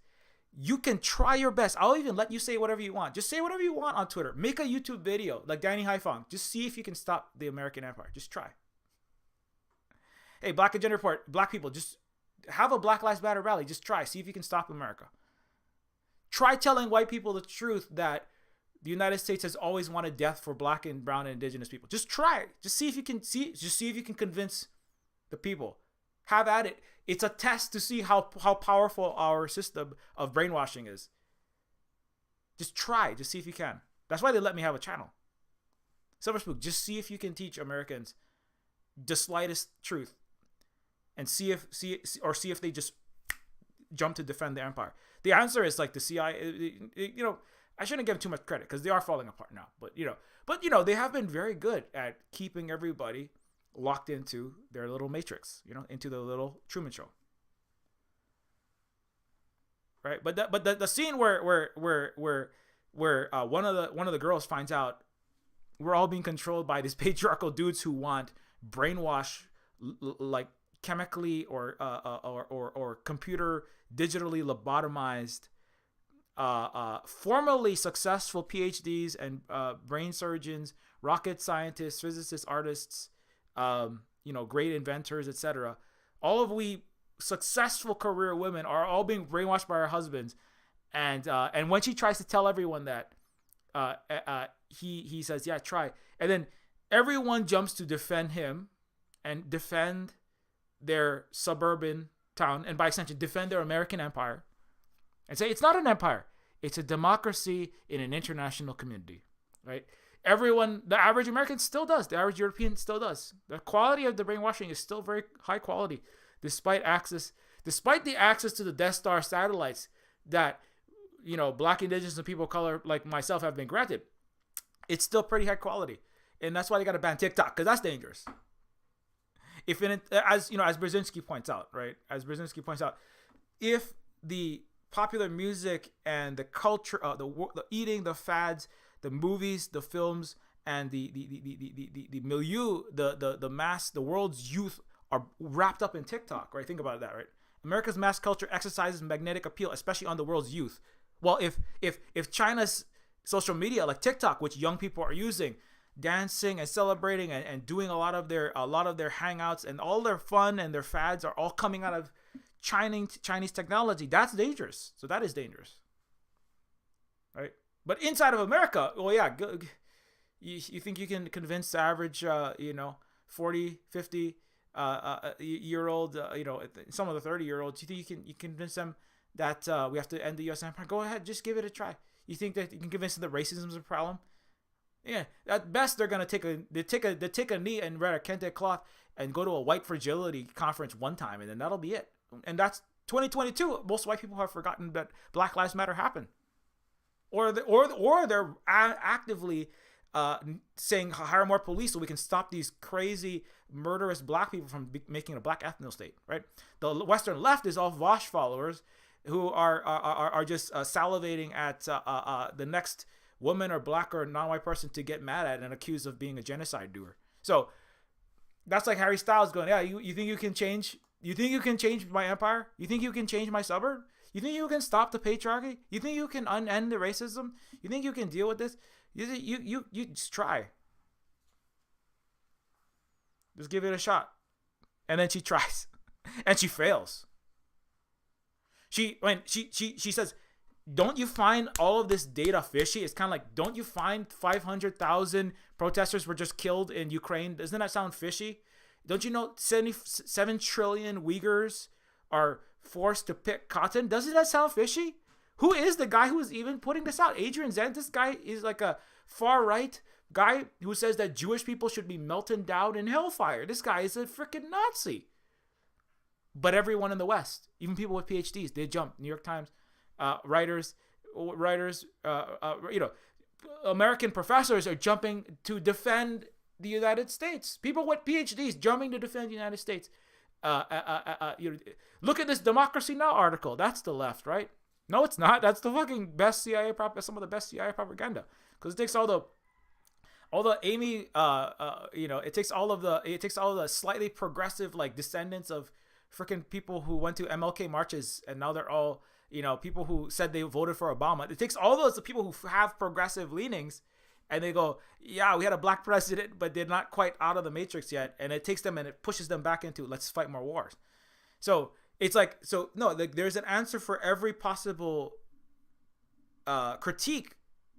Speaker 2: You can try your best. I'll even let you say whatever you want. Just say whatever you want on Twitter. Make a YouTube video like Danny Haifong. Just see if you can stop the American Empire. Just try. Hey, Black Agenda Report, black people, just have a Black Lives Matter rally. Just try. See if you can stop America. Try telling white people the truth that the United States has always wanted death for black and brown and indigenous people. Just try. Just see if you can convince the people. Have at it. It's a test to see how powerful our system of brainwashing is. Just try. Just see if you can. That's why they let me have a channel. Silver Spook, just see if you can teach Americans the slightest truth, and see if they just jump to defend the empire. The answer is like the CIA. I shouldn't give them too much credit because they are falling apart now. But they have been very good at keeping everybody locked into their little matrix, into the little Truman Show. Right? But the scene where one of the girls finds out we're all being controlled by these patriarchal dudes who want brainwash, like chemically or computer digitally lobotomized formerly successful PhDs and brain surgeons, rocket scientists, physicists, artists, great inventors, etc. All of we successful career women are all being brainwashed by our husbands, and when she tries to tell everyone that, he says, yeah, try, and then everyone jumps to defend him and defend their suburban town, and by extension defend their American empire, and say it's not an empire, it's a democracy in an international community, right? Everyone, the average American still does, the average European still does. The quality of the brainwashing is still very high quality, despite the access to the Death Star satellites that, Black, Indigenous, and people of color like myself have been granted. It's still pretty high quality, and that's why they got to ban TikTok, because that's dangerous. As Brzezinski points out, right? As Brzezinski points out, if the popular music and the culture, the eating, the fads, the movies, the films, and the milieu, the mass, the world's youth are wrapped up in TikTok, right? Think about that, right? America's mass culture exercises magnetic appeal, especially on the world's youth. Well, if China's social media like TikTok, which young people are using, dancing and celebrating and doing a lot of their hangouts and all their fun and their fads are all coming out of Chinese technology, that's dangerous. So that is dangerous, right? But inside of America, well, yeah, you think you can convince the average 40, 50 year old, some of the 30-year-olds, you think you can convince them that we have to end the U.S. empire? Go ahead, just give it a try. You think that you can convince them that racism is a problem? Yeah, at best they're gonna take a knee and wear a kente cloth and go to a white fragility conference one time, and then that'll be it. And that's 2022. Most white people have forgotten that Black Lives Matter happened, or they're actively saying hire more police so we can stop these crazy murderous black people from making a black ethno state. Right? The Western left is all Vosh followers who are just salivating at the next woman or black or non-white person to get mad at and accused of being a genocide doer. So that's like Harry Styles going, yeah, you think you can change? You think you can change my empire? You think you can change my suburb? You think you can stop the patriarchy? You think you can end the racism? You think you can deal with this? You just try. Just give it a shot. And then she tries. And she fails. She says, don't you find all of this data fishy? It's kind of like, don't you find 500,000 protesters were just killed in Ukraine? Doesn't that sound fishy? Don't you know 77 trillion Uyghurs are forced to pick cotton? Doesn't that sound fishy? Who is the guy who is even putting this out? Adrian Zenz, this guy is like a far-right guy who says that Jewish people should be melted down in hellfire. This guy is a freaking Nazi. But everyone in the West, even people with PhDs, they jump. New York Times, writers, American professors are jumping to defend the United States. People with PhDs jumping to defend the United States. Look at this Democracy Now! Article. That's the left, right? No, it's not. That's the fucking best some of the best CIA propaganda. Because it takes all the Amy, it takes all of the slightly progressive like descendants of freaking people who went to MLK marches, and now they're all, people who said they voted for Obama. It takes all those people who have progressive leanings, and they go, yeah, we had a black president, but they're not quite out of the matrix yet. And it takes them and it pushes them back into, let's fight more wars. So it's like, there's an answer for every possible critique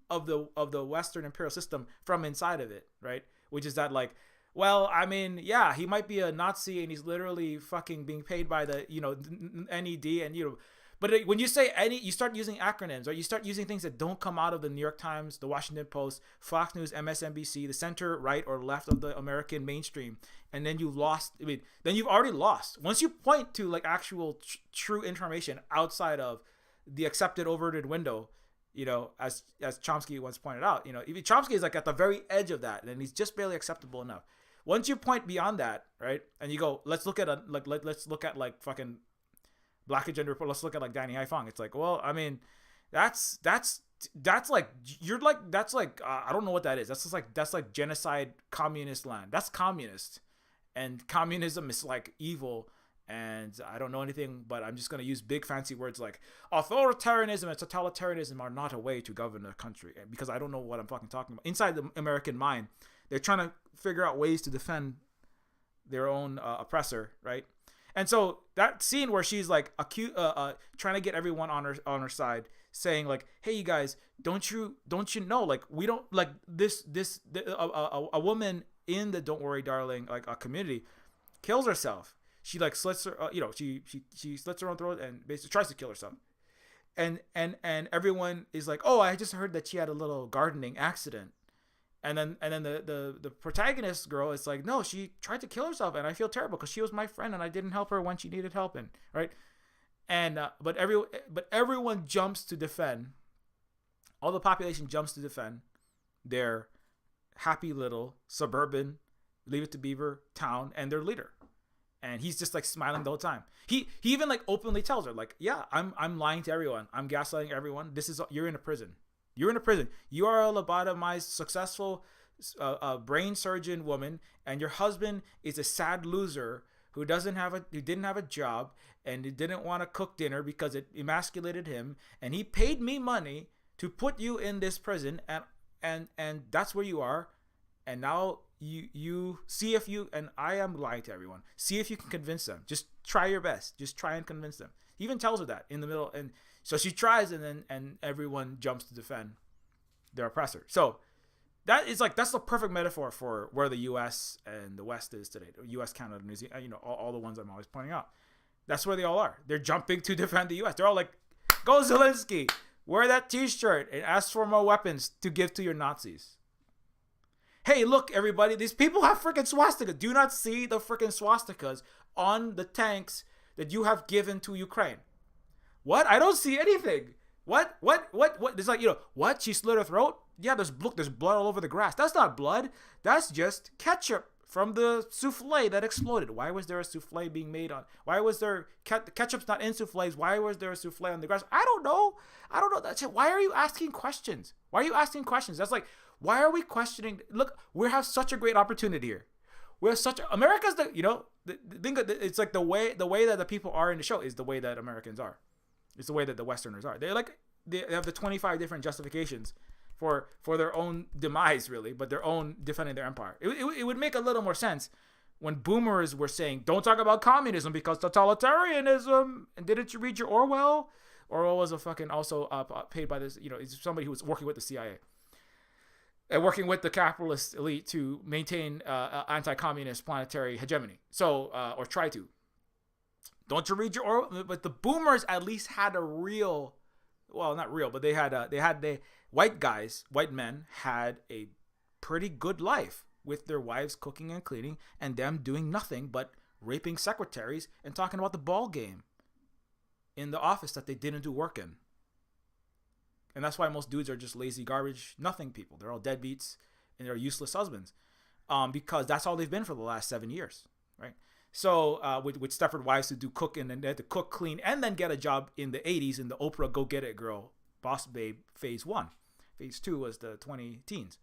Speaker 2: of the Western imperial system from inside of it, right? Which is that like, well, I mean, yeah, he might be a Nazi and he's literally fucking being paid by the, NED and, but when you say you start using acronyms, right? You start using things that don't come out of the New York Times, the Washington Post, Fox News, MSNBC, the center, right, or left of the American mainstream. And then you've already lost. Once you point to like actual true information outside of the accepted overrated window, as Chomsky once pointed out, even Chomsky is like at the very edge of that, and he's just barely acceptable enough. Once you point beyond that, right, and you go, let's look at fucking Black Agenda Report. Let's look at like Danny Haifong. It's like, well, I mean, that's like I don't know what that is. That's like genocide, communist land. That's communist, and communism is like evil,
Speaker 1: and I don't know anything, but I'm just going to use big fancy words like authoritarianism and totalitarianism are not a way to govern a country, because I don't know what I'm fucking talking about. Inside the American mind, they're trying to figure out ways to defend their own oppressor, right? And so that scene where she's like trying to get everyone on her side, saying like, "Hey, you guys, don't you know, like, we don't like a woman in the Don't Worry Darling like a community kills herself. She like slits her she slits her own throat and basically tries to kill herself, and everyone is like, oh, I just heard that she had a little gardening accident." And then the protagonist girl is like, no, she tried to kill herself, and I feel terrible because she was my friend and I didn't help her when she needed help, and right. And but everyone jumps to defend. All the population jumps to defend their happy little suburban Leave It to Beaver town and their leader. And he's just like smiling the whole time. He even like openly tells her like, yeah, I'm lying to everyone. I'm gaslighting everyone. You're in a prison. You're in a prison. You are a lobotomized, successful brain surgeon woman, and your husband is a sad loser who didn't have a job, and he didn't want to cook dinner because it emasculated him, and he paid me money to put you in this prison, and that's where you are, and now you see if you, and I am lying to everyone. See if you can convince them. Just try your best. Just try and convince them. He even tells her that in the middle, and so she tries, and everyone jumps to defend their oppressor. So that's the perfect metaphor for where the U.S. and the West is today. U.S., Canada, New Zealand, all the ones I'm always pointing out. That's where they all are. They're jumping to defend the U.S. They're all like, go Zelensky, wear that T-shirt and ask for more weapons to give to your Nazis. Hey, look, everybody, these people have freaking swastikas. Do you not see the freaking swastikas on the tanks that you have given to Ukraine? What? I don't see anything. What? It's like, what? She slit her throat? Yeah, there's blood all over the grass. That's not blood. That's just ketchup from the souffle that exploded. Why was there a souffle being made on? Why was there ketchup's not in souffles? Why was there a souffle on the grass? I don't know. That's it. Why are you asking questions? That's like, why are we questioning? Look, we have such a great opportunity here. We have America's it's like the way that the people are in the show is the way that Americans are. It's the way that the Westerners are. They have the 25 different justifications for their own demise, really, but their own defending their empire. It would make a little more sense when boomers were saying, don't talk about communism because totalitarianism. And didn't you read your Orwell? Orwell was a fucking also paid by this, he's somebody who was working with the CIA and working with the capitalist elite to maintain anti-communist planetary hegemony. So, or try to. Don't you read your Orwell? But the boomers at least had a real, well, not real, but they white men had a pretty good life with their wives cooking and cleaning and them doing nothing but raping secretaries and talking about the ball game in the office that they didn't do work in. And that's why most dudes are just lazy garbage, nothing people. They're all deadbeats and they're useless husbands, because that's all they've been for the last 7 years, right? So with Stepford wives who do cook and then they had to cook, clean, and then get a job in the 80s in the Oprah Go Get It Girl Boss Babe Phase 1. Phase 2 was the 20 teens.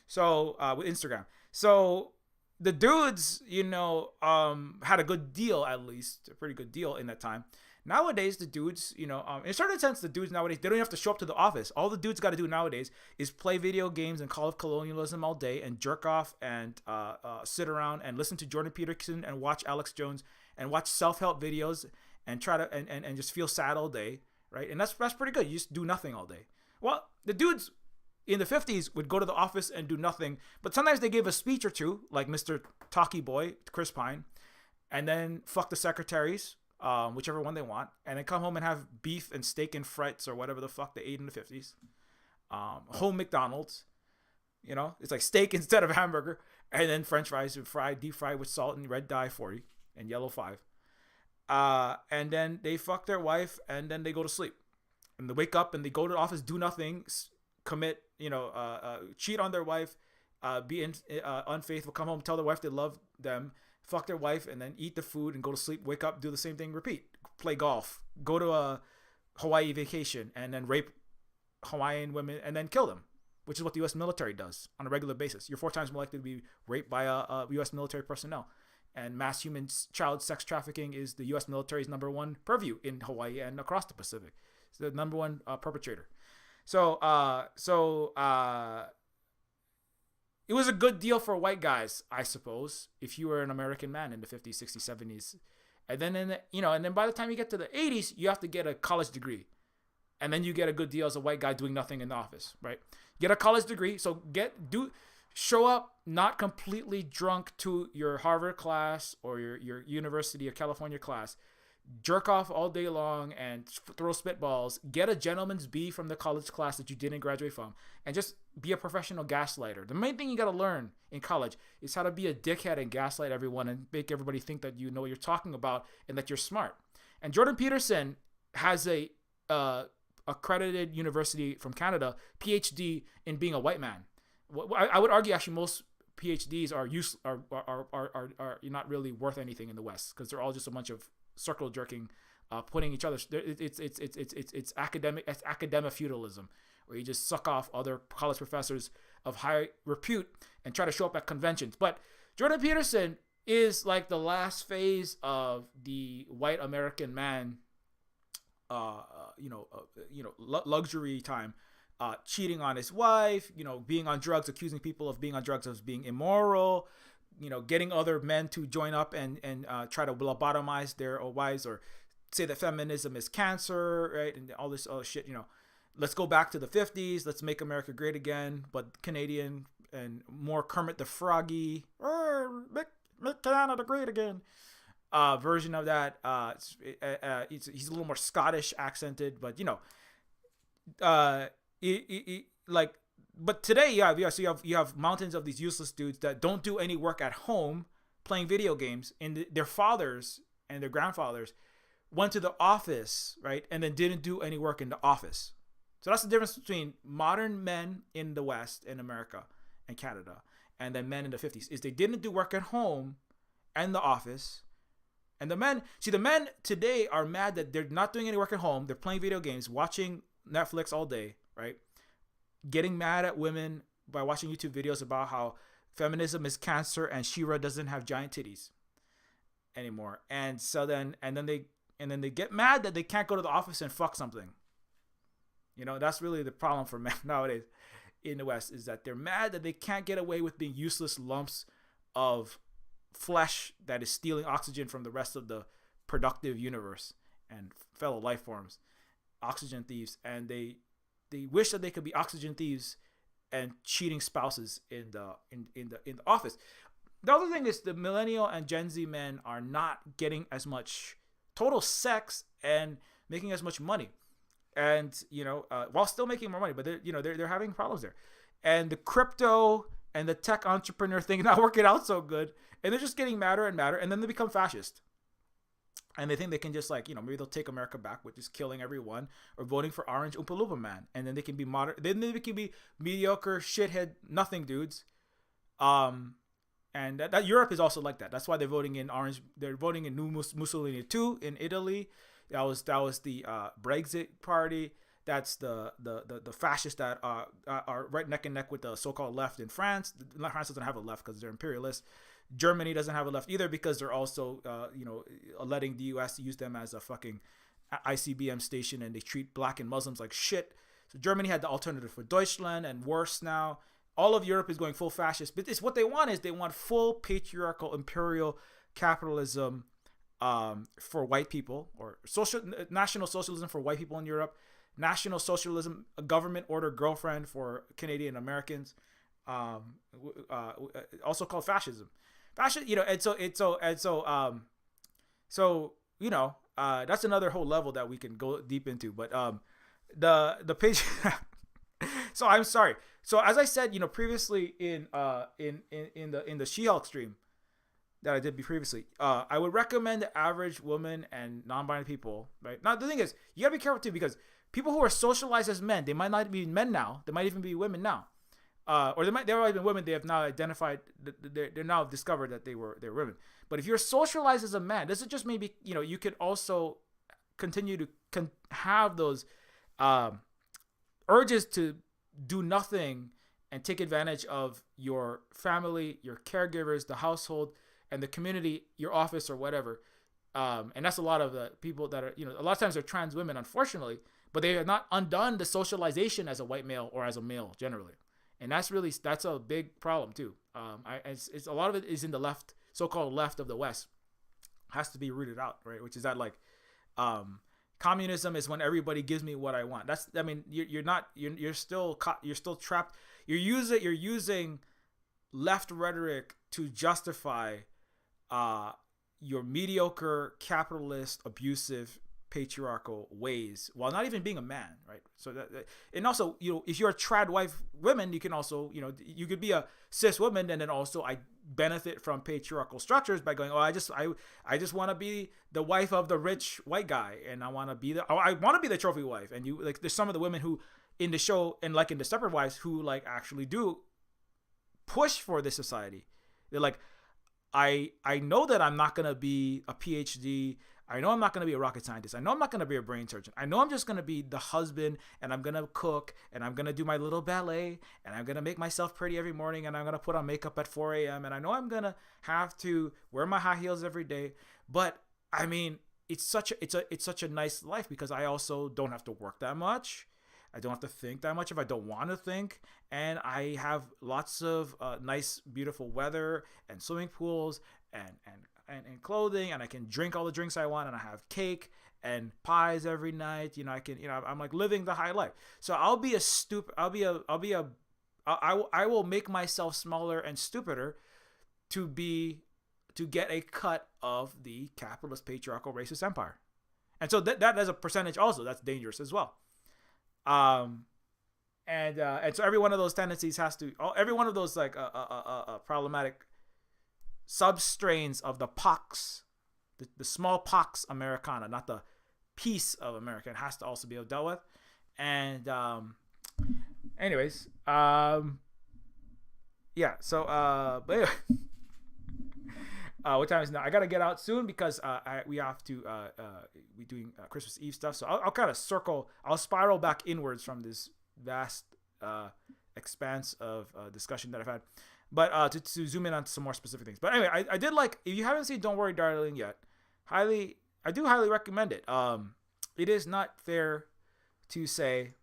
Speaker 1: So with Instagram. So the dudes, had a good deal, at least a pretty good deal in that time. Nowadays, the dudes, in a certain sense, the dudes nowadays, they don't have to show up to the office. All the dudes got to do nowadays is play video games and call it colonialism all day and jerk off and sit around and listen to Jordan Peterson and watch Alex Jones and watch self-help videos and try to and just feel sad all day, right? And that's pretty good. You just do nothing all day. Well, the dudes in the 50s would go to the office and do nothing, but sometimes they gave a speech or two, like Mr. Talkie Boy, Chris Pine, and then fuck the secretaries, whichever one they want, and then come home and have beef and steak and frites or whatever the fuck they ate in the 50s. Home McDonald's, it's like steak instead of hamburger, and then French fries deep fried with salt and red dye 40 and yellow 5. And then they fuck their wife and then they go to sleep. And they wake up and they go to the office, do nothing, commit, cheat on their wife, be unfaithful, come home, tell their wife they love them, fuck their wife, and then eat the food and go to sleep, wake up, do the same thing, repeat. Play golf, go to a Hawaii vacation, and then rape Hawaiian women and then kill them, which is what the U.S. military does on a regular basis. You're 4 times more likely to be raped by a U.S. military personnel
Speaker 2: And mass human child sex trafficking is the U.S. military's number one purview in Hawaii and across the Pacific. It's the number one perpetrator. So it was a good deal for white guys, I suppose, if you were an American man in the 50s, 60s, 70s. And then and then by the time you get to the 80s, you have to get a college degree. And then you get a good deal as a white guy doing nothing in the office, right? Get a college degree, so show up not completely drunk to your Harvard class or your University of California class. Jerk off all day long and throw spitballs. Get a gentleman's B from the college class that you didn't graduate from, and just be a professional gaslighter. The main thing you got to learn in college is how to be a dickhead and gaslight everyone and make everybody think that you know what you're talking about and that you're smart. And Jordan Peterson has a accredited university from Canada PhD in being a white man. I would argue actually most PhDs are not really worth anything in the West because they're all just a bunch of circle jerking, putting each other. It's academic feudalism, where you just suck off other college professors of high repute and try to show up at conventions. But Jordan Peterson is like the last phase of the white American man, luxury time. Cheating on his wife, being on drugs, accusing people of being on drugs as being immoral, getting other men to join up and try to lobotomize their wives or say that feminism is cancer, right? And all this other shit, let's go back to the 50s. Let's make America great again, but Canadian and more Kermit the Froggy, make Canada great again. Version of that. He's a little more Scottish accented, but but today you have mountains of these useless dudes that don't do any work at home playing video games, and their fathers and their grandfathers went to the office, right, and then didn't do any work in the office. So that's the difference between modern men in the West, in America and Canada, and then men in the 50s, is they didn't do work at home and the office. And the men today are mad that they're not doing any work at home. They're playing video games, watching Netflix all day, right? Getting mad at women by watching YouTube videos about how feminism is cancer and She-Ra doesn't have giant titties anymore. And so then they get mad that they can't go to the office and fuck something. That's really the problem for men nowadays in the West, is that they're mad that they can't get away with being useless lumps of flesh that is stealing oxygen from the rest of the productive universe and fellow life forms. Oxygen thieves, and they wish that they could be oxygen thieves and cheating spouses in the office. The other thing is the millennial and Gen Z men are not getting as much total sex and making as much money, and while still making more money, but they're having problems there, and the crypto and the tech entrepreneur thing not working out so good, and they're just getting madder and madder, and then they become fascist. And they think they can just maybe they'll take America back with just killing everyone or voting for Orange Oompa Loompa Man. And then they can be then they can be mediocre, shithead, nothing dudes. And that Europe is also like that. That's why they're voting in Orange. They're voting in New Mussolini 2 in Italy. That was the Brexit party. That's the fascists that are right neck and neck with the so-called left in France. France doesn't have a left because they're imperialists. Germany doesn't have a left either because they're also, letting the U.S. use them as a fucking ICBM station, and they treat black and Muslims like shit. So Germany had the alternative for Deutschland, and worse now. All of Europe is going full fascist. But it's what they want is they want full patriarchal imperial capitalism for white people, or national socialism for white people in Europe, national socialism, a government order girlfriend for Canadian Americans, also called fascism. Fashion, that's another whole level that we can go deep into. But the page. So I'm sorry. So as I said, previously in the She-Hulk stream that I did previously, I would recommend the average woman and non-binary people. Right now, the thing is, you gotta be careful too, because people who are socialized as men, they might not be men now. They might even be women now. Or they've already been women. They have now identified. They're now discovered that they're women. But if you're socialized as a man, this is just maybe you could also continue to have those urges to do nothing and take advantage of your family, your caregivers, the household, and the community, your office or whatever, and that's a lot of the people that are, a lot of times they're trans women, unfortunately, but they have not undone the socialization as a white male or as a male generally. And that's a big problem too. It's a lot of it is in the left, so-called left of the West, has to be rooted out, right? Which is that like, communism is when everybody gives me what I want. You're still trapped. You're using left rhetoric to justify, your mediocre, capitalist, abusive, patriarchal ways while not even being a man, right? So and also, if you're a trad wife woman, you can also, you could be a cis woman and then also I benefit from patriarchal structures by going, I just want to be the wife of the rich white guy, and I want to be the trophy wife. And you like, there's some of the women who in the show and like in the Stepford Wives who like actually do push for this society. They're like, I know that I'm not gonna be a PhD. I know I'm not going to be a rocket scientist. I know I'm not going to be a brain surgeon. I know I'm just going to be the husband, and I'm going to cook, and I'm going to do my little ballet, and I'm going to make myself pretty every morning, and I'm going to put on makeup at 4 a.m. And I know I'm going to have to wear my high heels every day. But I mean, it's such a nice life because I also don't have to work that much. I don't have to think that much if I don't want to think. And I have lots of nice, beautiful weather and swimming pools and clothing, and I can drink all the drinks I want, and I have cake and pies every night. I'm like living the high life. So I will make myself smaller and stupider to get a cut of the capitalist, patriarchal, racist empire. And so that as a percentage also, that's dangerous as well. And so every one of those tendencies every one of those like problematic substrains of the POX, the small POX Americana, not the piece of America, has to also be dealt with. And anyways, yeah. So but anyway, what time is it now? I gotta get out soon because we have to be doing Christmas Eve stuff. So I'll kind of I'll spiral back inwards from this vast expanse of discussion that I've had. But to zoom in on some more specific things. But anyway, I did like, if you haven't seen Don't Worry Darling yet, I do highly recommend it. It is not fair to say,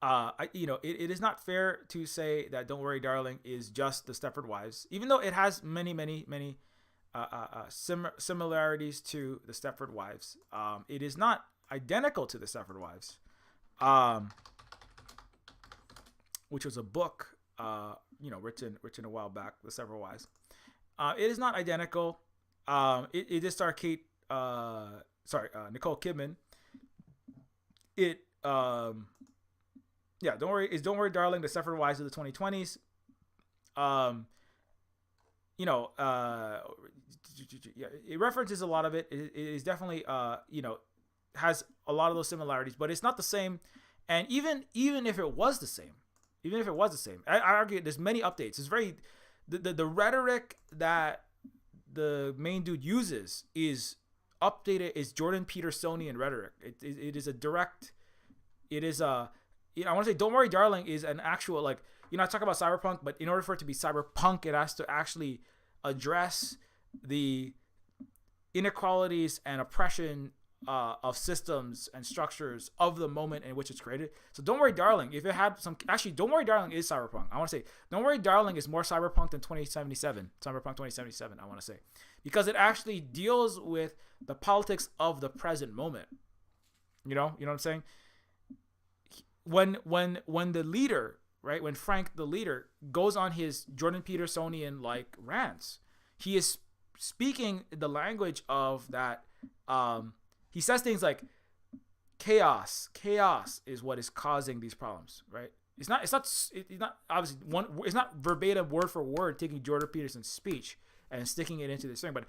Speaker 2: it is not fair to say that Don't Worry Darling is just the Stepford Wives, even though it has many similarities to the Stepford Wives. It is not identical to the Stepford Wives, which was a book, written a while back, The Stepford Wives. It is not identical. It did star Nicole Kidman. Don't Worry Darling, The Stepford Wives of the 2020s. It references a lot of it. It is definitely, has a lot of those similarities, but it's not the same. And even if it was the same, I argue there's many updates. It's very, the rhetoric that the main dude uses is updated, is Jordan Petersonian rhetoric. It is a direct, it is a, I want to say Don't Worry Darling is an actual, like, I talk about cyberpunk, but in order for it to be cyberpunk, it has to actually address the inequalities and oppression of systems and structures of the moment in which it's created. So Don't Worry Darling, if it had some, actually Don't Worry Darling is cyberpunk. I want to say Don't Worry Darling is more cyberpunk than cyberpunk 2077, I want to say, because it actually deals with the politics of the present moment. You know what I'm saying? When the leader, right, when Frank the leader goes on his Jordan Petersonian like rants, he is speaking the language of that. He says things like chaos is what is causing these problems, right? It's not obviously it's not verbatim word for word taking Jordan Peterson's speech and sticking it into this thing, but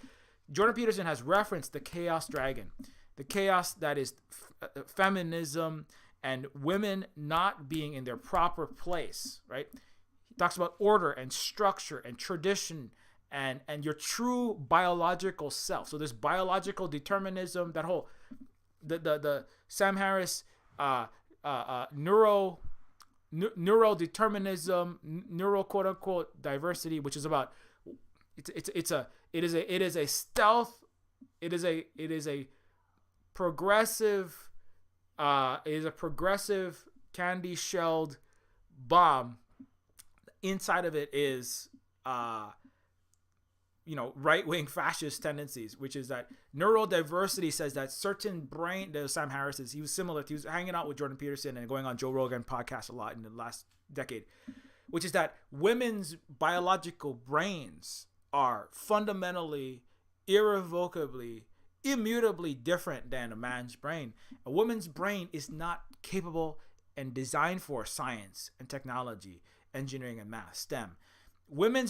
Speaker 2: Jordan Peterson has referenced the chaos dragon, the chaos that is feminism and women not being in their proper place, right? He talks about order and structure and tradition and your true biological self. So this biological determinism, that whole the Sam Harris neuro determinism, neuro quote unquote diversity, which is about it is a stealth, it is a progressive candy shelled bomb. Inside of it is right-wing fascist tendencies, which is that neurodiversity says that certain brain, Sam Harris he was hanging out with Jordan Peterson and going on Joe Rogan podcast a lot in the last decade, which is that women's biological brains are fundamentally, irrevocably, immutably different than a man's brain. A woman's brain is not capable and designed for science and technology, engineering and math, STEM. Women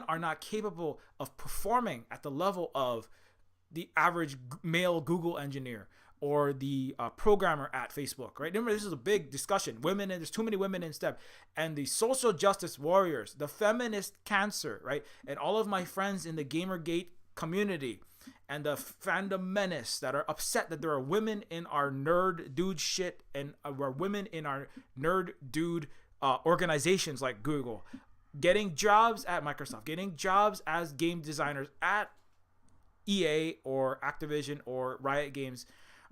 Speaker 2: are not capable of performing at the level of the average male Google engineer or the programmer at Facebook, right? Remember, this is a big discussion. There's too many women in STEM. And the social justice warriors, the feminist cancer, right? And all of my friends in the Gamergate community and the fundamentalists that are upset that there are women in our nerd dude shit and are women in our nerd dude organizations like Google, getting jobs at Microsoft, getting jobs as game designers at EA or Activision or Riot Games.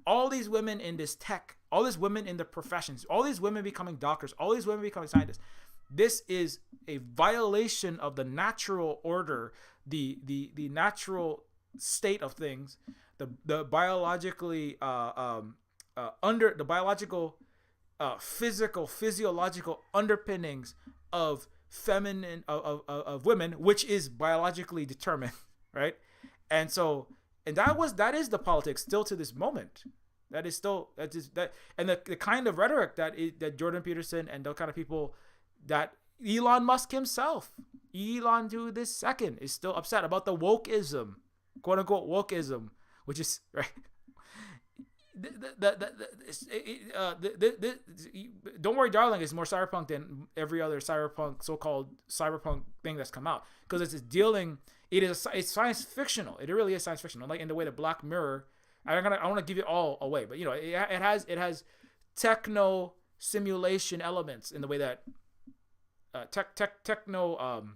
Speaker 2: All these women in this tech, all these women in the professions, all these women becoming doctors, all these women becoming scientists. This is a violation of the natural order, the natural state of things, the biologically under the biological physiological underpinnings of feminine of women, which is biologically determined, right? And that is the politics still to this moment. And the kind of rhetoric that Jordan Peterson and the kind of people that Elon Musk himself, Elon to this second, is still upset about the wokeism, quote unquote wokeism, which is right. Don't Worry Darling is more cyberpunk than every other so-called cyberpunk thing that's come out, because it's science fictional. It really is science fictional, like in the way that Black Mirror. I want to give it all away, but it has techno simulation elements in the way that techno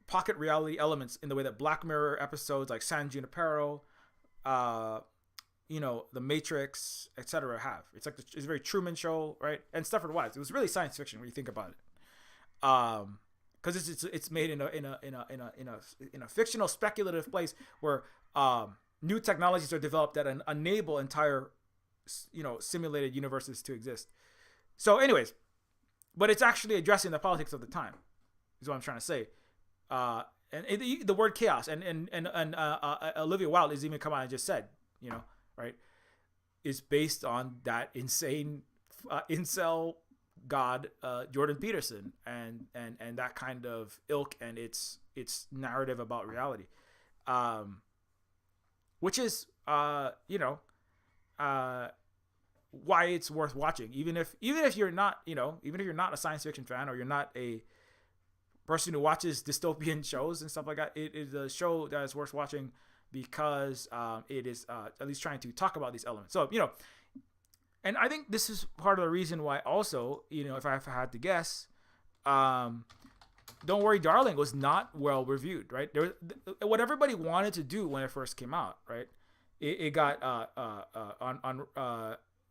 Speaker 2: pocket reality elements in the way that Black Mirror episodes like San Junipero, The Matrix, etc. have. It's like it's a very Truman Show, right? And Stepford Wives. It was really science fiction when you think about it, because it's made in a fictional speculative place where new technologies are developed that enable entire simulated universes to exist. So, anyways, but it's actually addressing the politics of the time, is what I'm trying to say. And the word chaos and Olivia Wilde has even come out and just said, right, is based on that insane incel god Jordan Peterson and that kind of ilk and its narrative about reality, which is why it's worth watching, even if you're not a science fiction fan, or you're not a person who watches dystopian shows and stuff like that. It is a show that is worth watching because it is at least trying to talk about these elements. So, and I think this is part of the reason why also, if I had to guess, Don't Worry Darling was not well reviewed, right? What everybody wanted to do when it first came out, right? It got on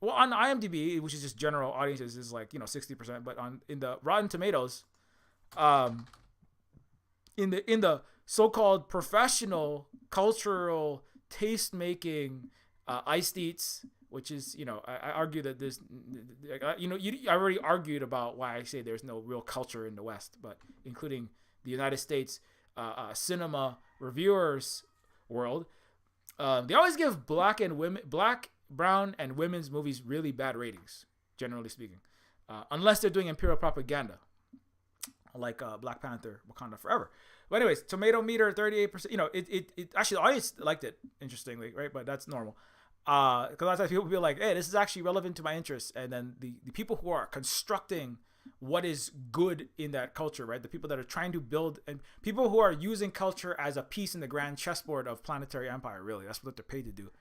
Speaker 2: IMDb, which is just general audiences, is like 60%, but in the Rotten Tomatoes, in the so-called professional cultural taste making Iced Eats, which is I argue that this I already argued about why I say there's no real culture in the West, but including the United States cinema reviewers world, they always give black, brown, and women's movies really bad ratings, generally speaking, unless they're doing imperial propaganda, like Black Panther, Wakanda Forever. But anyways, tomato meter 38%. It actually the audience liked it, interestingly, right? But that's normal. Because a lot of times people will be like, "Hey, this is actually relevant to my interests," and then the people who are constructing what is good in that culture, right? The people that are trying to build, and people who are using culture as a piece in the grand chessboard of planetary empire, really, that's what they're paid to do,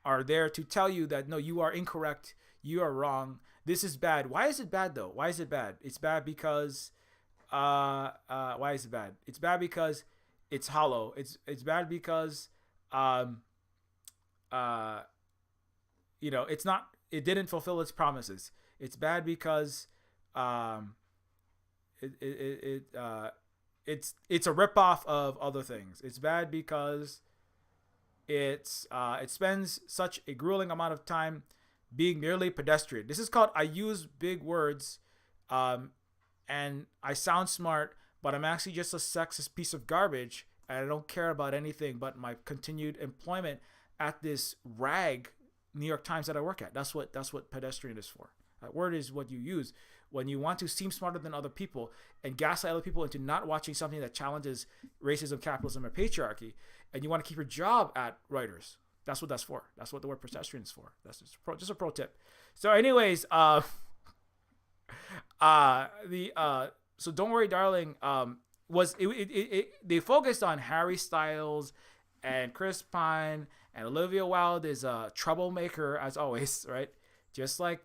Speaker 2: are there to tell you that, no, you are incorrect, you are wrong, this is bad. Why is it bad, though? Why is it bad? It's bad because
Speaker 1: Why is it bad? It's bad because it's hollow. It's bad because um uh it's not. It didn't fulfill its promises. It's bad because um it's a ripoff of other things. It's bad because it spends such a grueling amount of time being merely pedestrian. This is called, I use big words, and I sound smart, but I'm actually just a sexist piece of garbage, and I don't care about anything but my continued employment at this rag New York Times that I work at. That's what pedestrian is for. That word is what you use when you want to seem smarter than other people and gaslight other people into not watching something that challenges racism, capitalism, or patriarchy, and you want to keep your job at Reuters. That's what that's for. That's what the word pedestrian is for. That's just a pro tip. So, anyways, so Don't Worry, Darling, they focused on Harry Styles and Chris Pine, and Olivia Wilde is a troublemaker as always, right? Just like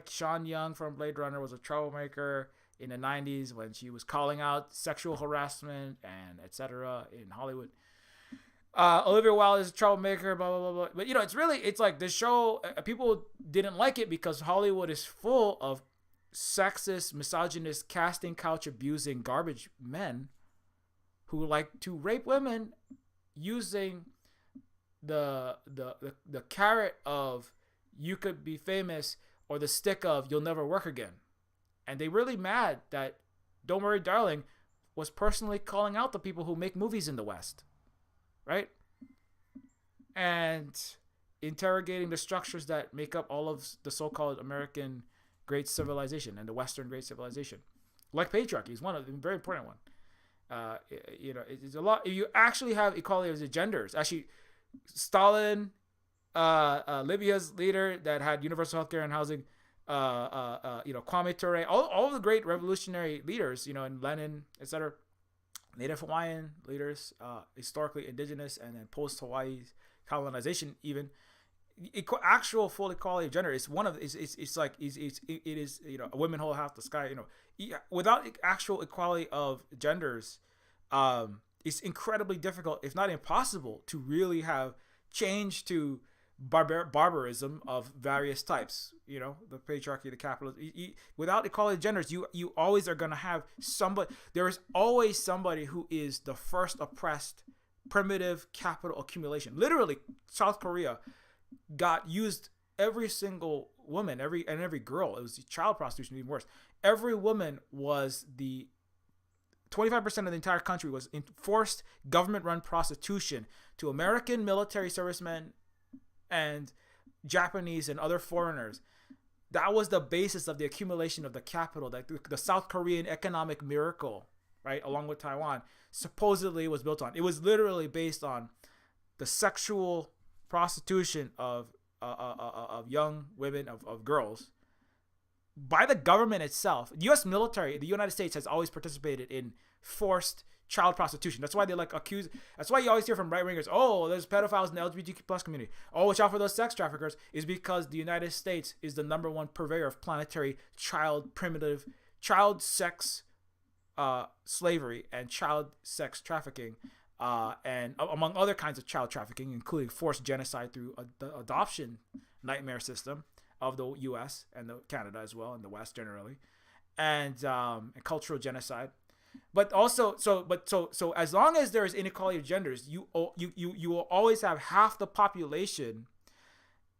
Speaker 1: Sean Young from Blade Runner was a troublemaker in the 90s when she was calling out sexual harassment and etc. in Hollywood. Olivia Wilde is a troublemaker, blah, blah, blah, blah. But, it's like the show, people didn't like it because Hollywood is full of sexist, misogynist, casting couch abusing garbage men who like to rape women using the carrot of you could be famous or the stick of you'll never work again. And they really mad that Don't Worry, Darling was personally calling out the people who make movies in the West, right? And interrogating the structures that make up all of the so-called American great civilization and the Western great civilization. Like patriarchy is one of them, very important one. It's a lot. If you actually have equality of the genders, actually, Stalin, Libya's leader that had universal healthcare and housing, Kwame Ture, all the great revolutionary leaders, and Lenin, etc., Native Hawaiian leaders, historically indigenous, and then post-Hawaii colonization, even actual full equality of gender is one of women hold half the sky. Without actual equality of genders, it's incredibly difficult, if not impossible, to really have change to barbarism of various types. The patriarchy, the capitalism. Without equality of genders, you always are going to have somebody. There is always somebody who is the first oppressed, primitive capital accumulation. Literally, South Korea used every single woman, every girl. It was child prostitution, even worse. Every woman was 25% of the entire country was enforced government-run prostitution to American military servicemen and Japanese and other foreigners. That was the basis of the accumulation of the capital that the South Korean economic miracle, right, along with Taiwan, supposedly was built on. It was literally based on the sexual prostitution of young women, of girls, by the government itself. The U.S. military, the United States, has always participated in forced child prostitution. That's why they accuse. That's why you always hear from right wingers, oh, there's pedophiles in the LGBTQ plus community. Oh, watch out for those sex traffickers. Is because the United States is the number one purveyor of planetary child sex slavery and child sex trafficking. And among other kinds of child trafficking, including forced genocide through the adoption nightmare system of the U.S. and Canada as well, and the West generally, and cultural genocide. But also, so as long as there is inequality of genders, you will always have half the population,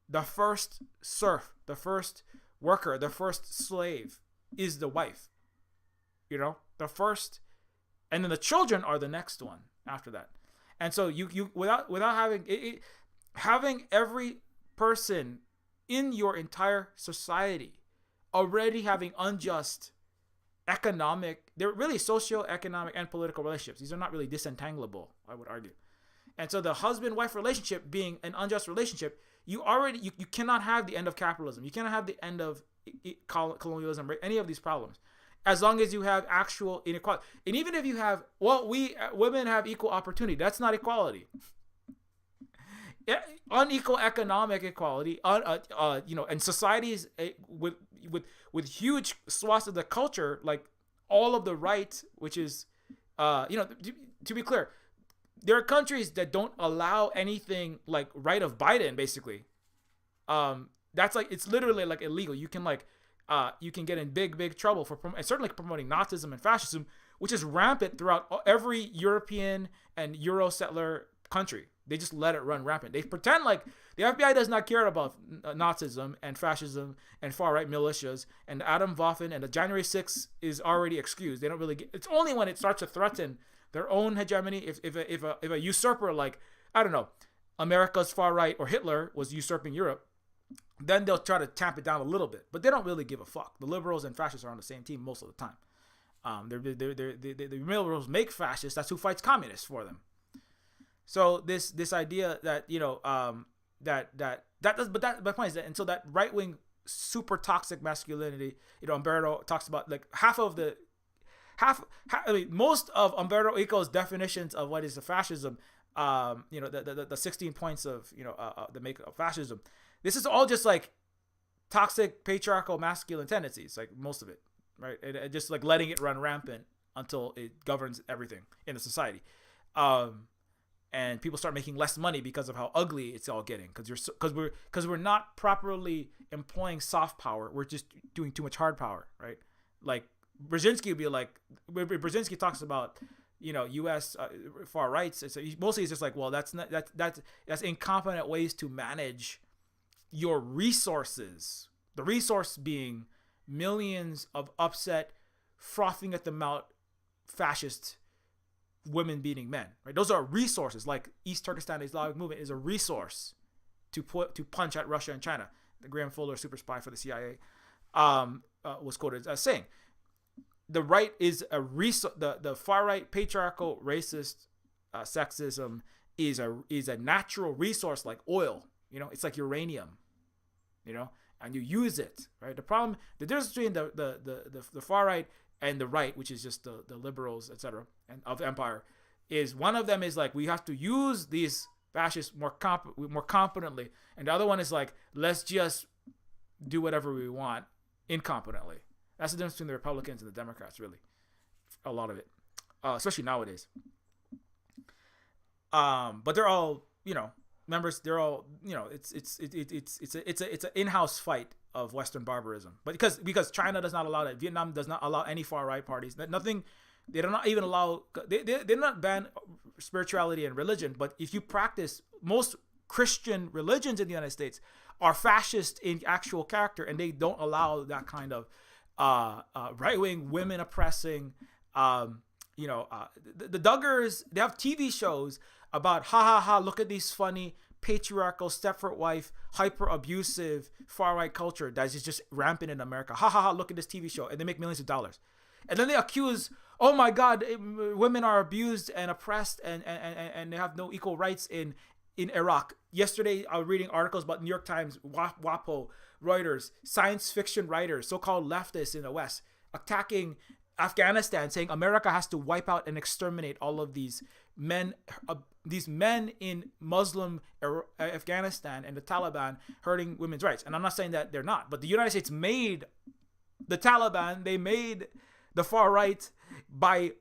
Speaker 1: the first serf, the first worker, the first slave is the wife. The first, and then the children are the next one after that. And so you without having having every person in your entire society already having unjust economic, they're really socio-economic and political relationships. These are not really disentangleable, I would argue. And so the husband-wife relationship being an unjust relationship, you cannot have the end of capitalism. You cannot have the end of colonialism, any of these problems, as long as you have actual inequality. And even if you have, women have equal opportunity, that's not equality. Unequal economic equality, and societies with huge swaths of the culture, like
Speaker 2: all of the right, which is, to be clear, there are countries that don't allow anything like right of Biden, basically. That's like, it's literally like illegal. You can you can get in big trouble for certainly promoting Nazism and fascism, which is rampant throughout every European and Euro settler country. They just let it run rampant. They pretend like the FBI does not care about Nazism and fascism and far-right militias, and Adam Waffen and the January 6th is already excused. They don't really it's only when it starts to threaten their own hegemony, if a usurper like, I don't know, America's far-right or Hitler was usurping Europe, then they'll try to tamp it down a little bit. But they don't really give a fuck. The liberals and fascists are on the same team most of the time. The liberals make fascists. That's who fights communists for them. So this idea that but my point is that until that right wing super toxic masculinity, Umberto talks about like most of Umberto Eco's definitions of what is the fascism, the 16 points of the make of fascism. This is all just like toxic patriarchal masculine tendencies, like most of it, right? And just like letting it run rampant until it governs everything in the society. And people start making less money because of how ugly it's all getting. Because we're not properly employing soft power. We're just doing too much hard power, right? Like Brzezinski would be like, Brzezinski talks about, U.S. Far rights. Mostly it's just like, well, that's incompetent ways to manage your resources. The resource being millions of upset, frothing at the mouth, fascist women beating men, right? Those are resources. Like East Turkestan Islamic movement is a resource to punch at Russia and China. The Graham Fuller, super spy for the CIA, was quoted as saying, the right is a resource. The far right patriarchal racist sexism is a natural resource like oil. It's like uranium. And you use it, right? The difference between the far right and the right, which is just the liberals, etc., and of empire, is one of them is like, we have to use these fascists more competently, and the other one is like, let's just do whatever we want incompetently. That's the difference between the Republicans and the Democrats, really. A lot of it, especially nowadays. But they're all, members. They're all, it's an in-house fight of Western barbarism. But because China does not allow that, Vietnam does not allow any far right parties. Nothing. They do not even allow. They not ban spirituality and religion. But if you practice, most Christian religions in the United States are fascist in actual character, and they don't allow that kind of right-wing, women oppressing. The Duggars, they have TV shows about look at these funny patriarchal Stepford wife, hyper abusive far right culture that is just rampant in America. Look at this TV show, and they make millions of dollars. And then they accuse, oh my God, women are abused and oppressed, and they have no equal rights in Iraq. Yesterday, I was reading articles about New York Times, WAPO, Reuters, science fiction writers, so-called leftists in the West, attacking Afghanistan, saying America has to wipe out and exterminate all of these men in Muslim Afghanistan and the Taliban hurting women's rights. And I'm not saying that they're not, but the United States made the Taliban, they made the far right by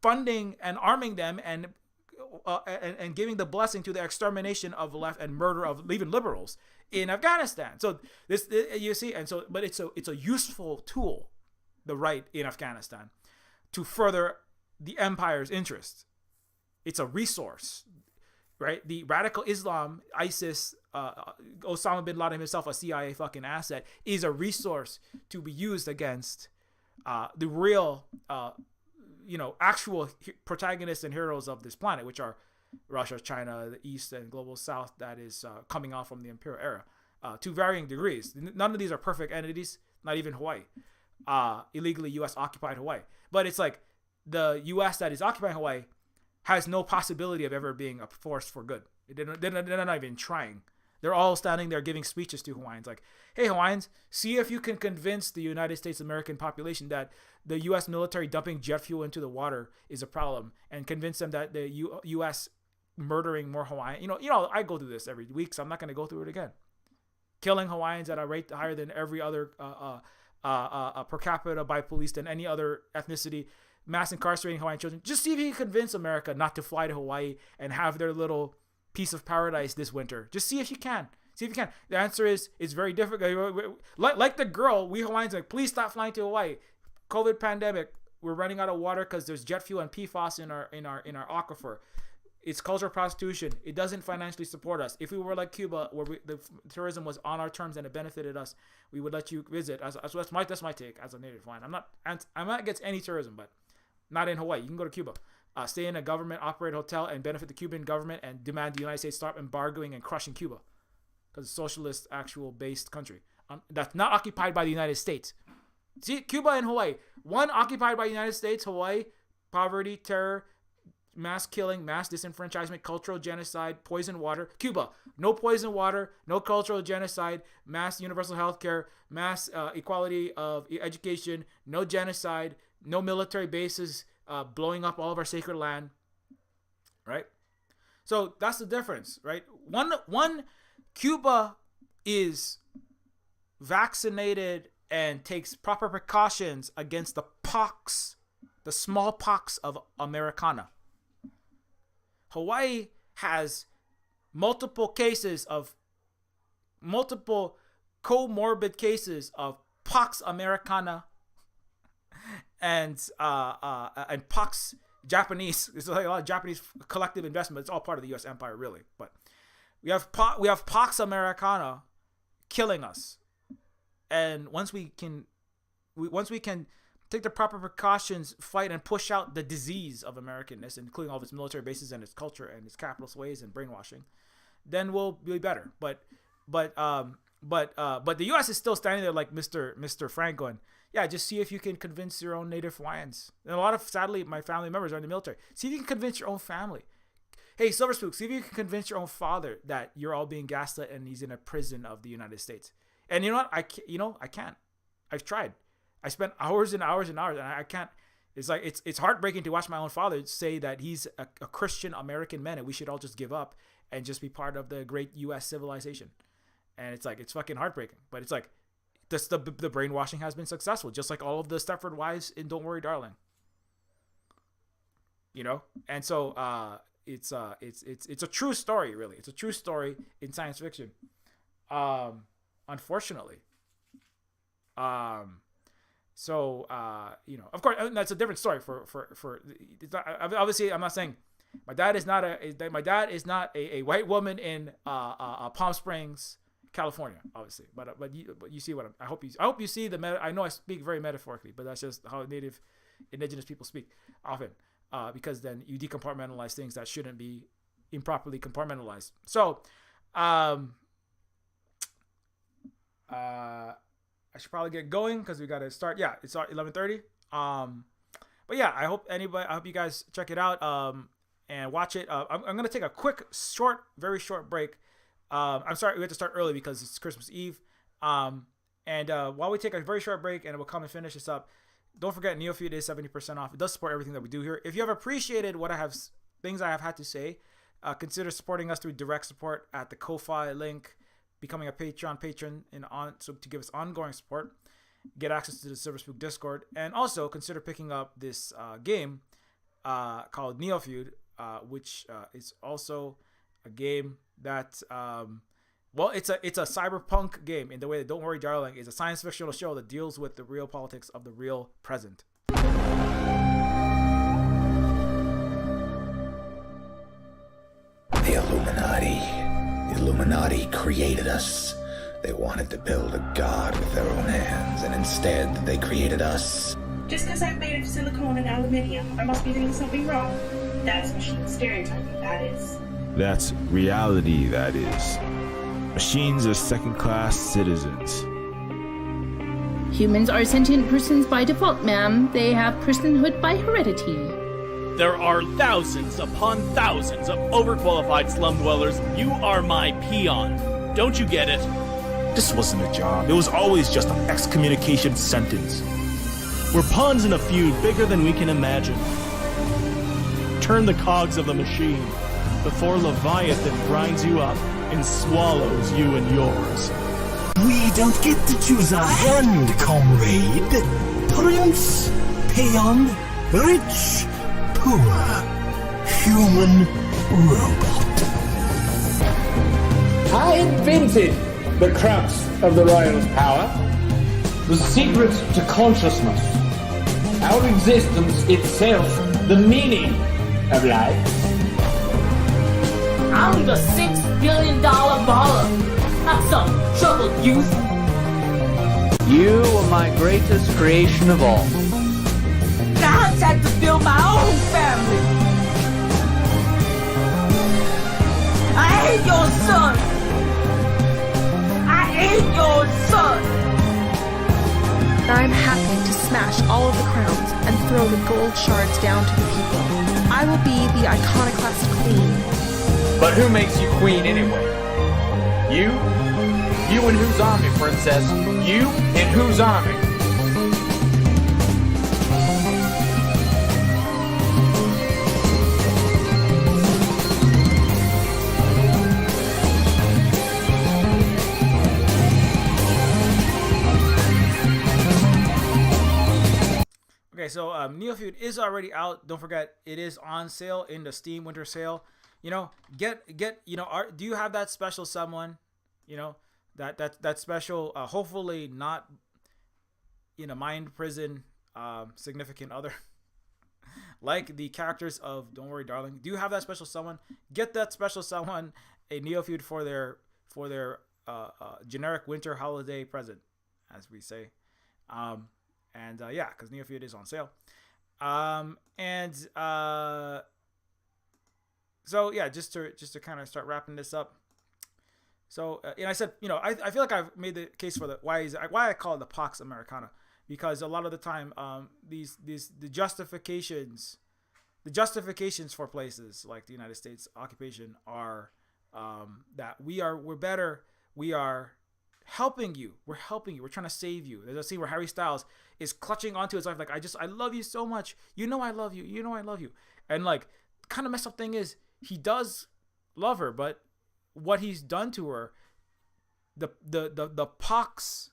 Speaker 2: funding and arming them and giving the blessing to the extermination of left and murder of even liberals in Afghanistan. So this, you see, and so, but it's a useful tool, the right in Afghanistan, to further the empire's interests. It's a resource, right? The radical Islam, ISIS, Osama bin Laden himself, a CIA fucking asset, is a resource to be used against the real, actual protagonists and heroes of this planet, which are Russia, China, the East, and global South that is coming off from the imperial era to varying degrees. None of these are perfect entities, not even Hawaii. Illegally U.S. occupied Hawaii. But it's like the U.S. that is occupying Hawaii has no possibility of ever being a force for good. They're not even trying. They're all standing there giving speeches to Hawaiians like, hey, Hawaiians, see if you can convince the United States American population that the U.S. military dumping jet fuel into the water is a problem, and convince them that the U.S. murdering more Hawaiian. I go through this every week, so I'm not going to go through it again. Killing Hawaiians at a rate higher than every other per capita by police than any other ethnicity, mass incarcerating Hawaiian children. Just see if you can convince America not to fly to Hawaii and have their little piece of paradise this winter. Just see if you can. See if you can. The answer is it's very difficult. Like the girl, we Hawaiians like, please stop flying to Hawaii. COVID pandemic, we're running out of water because there's jet fuel and PFAS in our aquifer. It's cultural prostitution. It doesn't financially support us. If we were like Cuba, where the tourism was on our terms and it benefited us, we would let you visit. That's my take as a native Hawaiian. I'm not against any tourism, but not in Hawaii. You can go to Cuba, stay in a government-operated hotel and benefit the Cuban government and demand the United States start embargoing and crushing Cuba, because it's a socialist, actual-based country that's not occupied by the United States. See, Cuba and Hawaii, one occupied by the United States, Hawaii, poverty, terror, mass killing, mass disenfranchisement, cultural genocide, poison water. Cuba, no poison water, no cultural genocide, mass universal health care, mass equality of education, no genocide, no military bases blowing up all of our sacred land, right? So that's the difference, right? One Cuba is vaccinated and takes proper precautions against the POX, the smallpox of Americana. Hawaii has multiple comorbid cases of POX Americana and POX Japanese. There's like a lot of Japanese collective investment. It's all part of the U.S. empire, really. But we have POX Americana killing us. And once we can take the proper precautions, fight and push out the disease of Americanness, including all of its military bases and its culture and its capitalist ways and brainwashing, then we'll be better. But the U.S. is still standing there like Mr. Frank going, yeah, just see if you can convince your own native Hawaiians. And a lot of, sadly, my family members are in the military. See if you can convince your own family. Hey, Silver Spook, see if you can convince your own father that you're all being gaslit and he's in a prison of the United States. And you know what? I can't. I've tried. I spent hours and hours and hours, and I can't. It's like it's heartbreaking to watch my own father say that he's a Christian American man and we should all just give up and just be part of the great U.S. civilization. And it's like, it's fucking heartbreaking. But it's like, the brainwashing has been successful, just like all of the Stepford Wives in Don't Worry, Darling. You know, and so it's a true story, really. It's a true story in science fiction. Unfortunately. So of course, that's a different story for it's not, obviously I'm not saying my dad is not a white woman in Palm Springs, California, obviously, but you see what I hope you see I know I speak very metaphorically, but that's just how indigenous people speak often, because then you decompartmentalize things that shouldn't be improperly compartmentalized. So I should probably get going because we got to start. Yeah, it's 11:30. But yeah, I hope you guys check it out and watch it. I'm gonna take a very short break. I'm sorry we had to start early because it's Christmas Eve. And while we take a very short break and we'll come and finish this up, don't forget Neofeud is 70% off. It does support everything that we do here. If you have appreciated things I have had to say, consider supporting us through direct support at the Ko-Fi link. Becoming a patron so to give us ongoing support, get access to the Silver Spook Discord, and also consider picking up this game called Neofeud, which is also a game that it's a cyberpunk game in the way that Don't Worry, Darling is a science fictional show that deals with the real politics of the real present.
Speaker 3: The Illuminati created us. They wanted to build a god with their own hands, and instead they created us.
Speaker 4: Just because I'm made of silicone and aluminium, I must be doing something wrong. That's machine stereotyping, that is.
Speaker 5: That's reality, that is. Machines are second-class citizens.
Speaker 6: Humans are sentient persons by default, ma'am. They have personhood by heredity.
Speaker 7: There are thousands upon thousands of overqualified slum dwellers. You are my peon. Don't you get it?
Speaker 8: This wasn't a job. It was always just an excommunication sentence.
Speaker 7: We're pawns in a feud bigger than we can imagine. Turn the cogs of the machine before Leviathan grinds you up and swallows you and yours.
Speaker 9: We don't get to choose our hand, comrade. Prince, peon, rich, poor, human, robot.
Speaker 10: I invented the crux of the royal's power, the secret to consciousness, our existence itself, the meaning of life.
Speaker 11: I'm the $6 billion baller, not some troubled youth.
Speaker 12: You are my greatest creation of all.
Speaker 11: I had to build my own family. I hate your son. I hate your son.
Speaker 13: I'm happy to smash all of the crowns and throw the gold shards down to the people. I will be the iconoclast queen.
Speaker 12: But who makes you queen anyway? You? You in whose army, princess? You in whose army?
Speaker 1: Okay, so Neofeud is already out. Don't forget, it is on sale in the Steam Winter Sale. You know, get you know, do you have that special someone? You know, that special, hopefully not in a mind prison significant other, like the characters of Don't Worry Darling. Do you have that special someone? Get that special someone a Neofeud for their generic winter holiday present, as we say. Yeah, because Neofeud is on sale. So yeah, just to kind of start wrapping this up. So and I said, you know, I feel like I've made the case for why I call it the POX Americana, because a lot of the time the justifications for places like the United States occupation are that we're better, we are helping you, we're trying to save you. There's a scene where Harry Styles is clutching onto his life like, I love you so much, you know I love you, and like kind of messed up thing is he does love her, but what he's done to her, the POX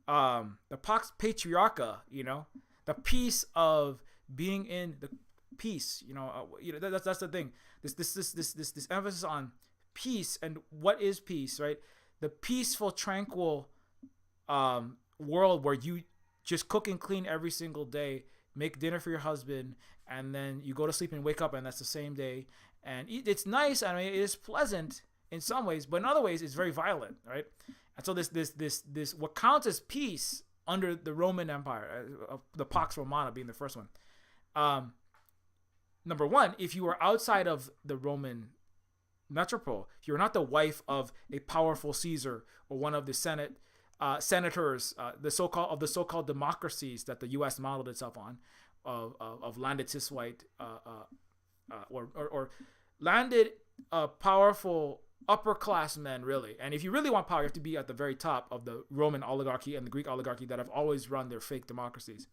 Speaker 1: patriarcha, you know, the piece of being in the peace, you know, that's the thing. This emphasis on peace, and what is peace, right? The peaceful, tranquil world where you just cook and clean every single day, make dinner for your husband, and then you go to sleep and wake up, and that's the same day. And it's nice. I mean, it is pleasant in some ways, but in other ways, it's very violent, right? And so this what counts as peace under the Roman Empire, the Pax Romana being the first one. Number one, if you are outside of the Roman metropole, if you're not the wife of a powerful Caesar or one of the senators, the so-called democracies that the U.S. modeled itself on, of landed cis white or landed powerful upper class men, really. And if you really want power, you have to be at the very top of the Roman oligarchy and the Greek oligarchy that have always run their fake democracies,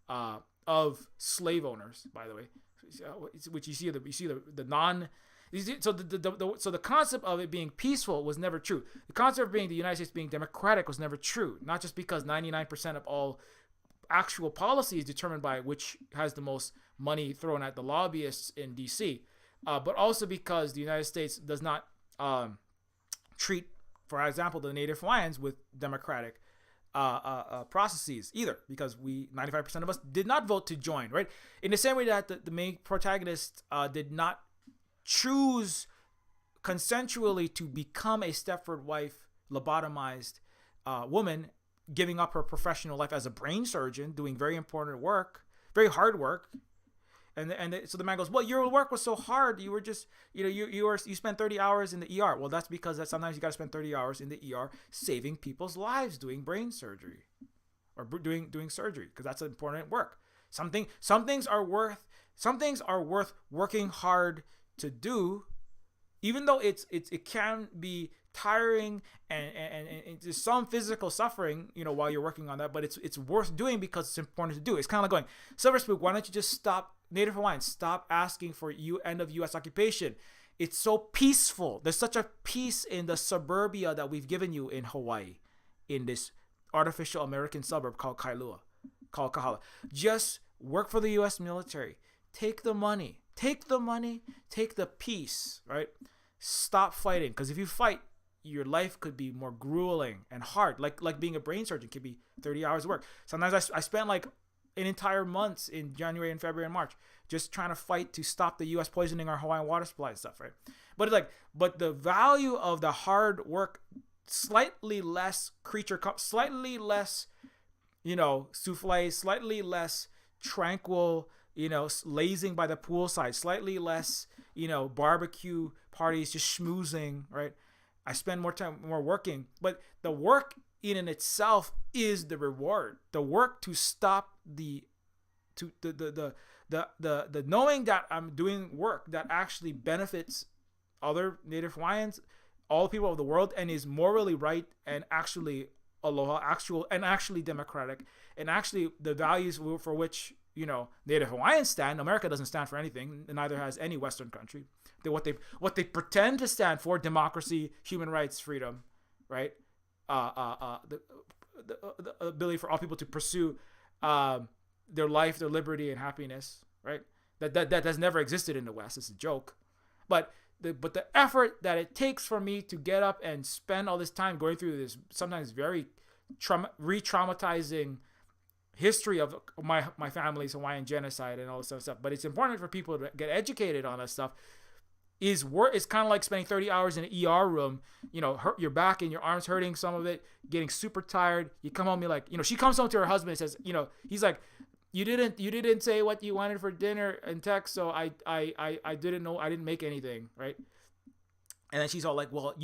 Speaker 1: of slave owners, by the way, which you see the non. So the concept of it being peaceful was never true. The concept of being the United States being democratic was never true. Not just because 99% of all actual policy is determined by which has the most money thrown at the lobbyists in D.C., but also because the United States does not treat, for example, the Native Hawaiians with democratic processes either, because 95% of us did not vote to join, right? In the same way that the main protagonist did not choose consensually to become a Stepford wife, lobotomized woman, giving up her professional life as a brain surgeon, doing very important work, very hard work. So the man goes, well, your work was so hard. You were just, you spent 30 hours in the ER. Well, that's because sometimes you got to spend 30 hours in the ER saving people's lives, doing brain surgery or doing surgery, because that's important work. Some things are worth working hard to do, even though it can be tiring and there's some physical suffering, while you're working on that, but it's worth doing because it's important to do. It's kind of like going, Silver Spook, why don't you just stop, Native Hawaiians, stop asking for end of U.S. occupation.
Speaker 2: it's so peaceful. There's such a peace in the suburbia that we've given you in Hawaii, in this artificial American suburb called Kahala. Just work for the U.S. military. Take the money, take the peace, right? Stop fighting, because if you fight, your life could be more grueling and hard. Like being a brain surgeon could be 30 hours of work. Sometimes I spent like an entire months in January and February and March just trying to fight to stop the U.S. poisoning our Hawaiian water supply and stuff, right? But it's like, but the value of the hard work, slightly less slightly less, souffle, slightly less tranquil, lazing by the poolside, slightly less, barbecue parties, just schmoozing, right? I spend more working, but the work in and itself is the reward. The work to stop the knowing that I'm doing work that actually benefits other Native Hawaiians, all people of the world, and is morally right and actually aloha, actually democratic, and actually the values for which Native Hawaiians stand. America doesn't stand for anything, and neither has any Western country. What they pretend to stand for: democracy, human rights, freedom, right? The ability for all people to pursue their life, their liberty, and happiness, right? That has never existed in the West. It's a joke, but the effort that it takes for me to get up and spend all this time going through this sometimes very re-traumatizing history of my family's Hawaiian genocide and all this stuff. But it's important for people to get educated on that stuff. It's kind of like spending 30 hours in an ER room, hurt your back and your arms hurting, some of it, getting super tired. You come home, you're like, she comes home to her husband and says, he's like, you didn't say what you wanted for dinner in text, so I didn't know, I didn't make anything, right? And then she's all like, well,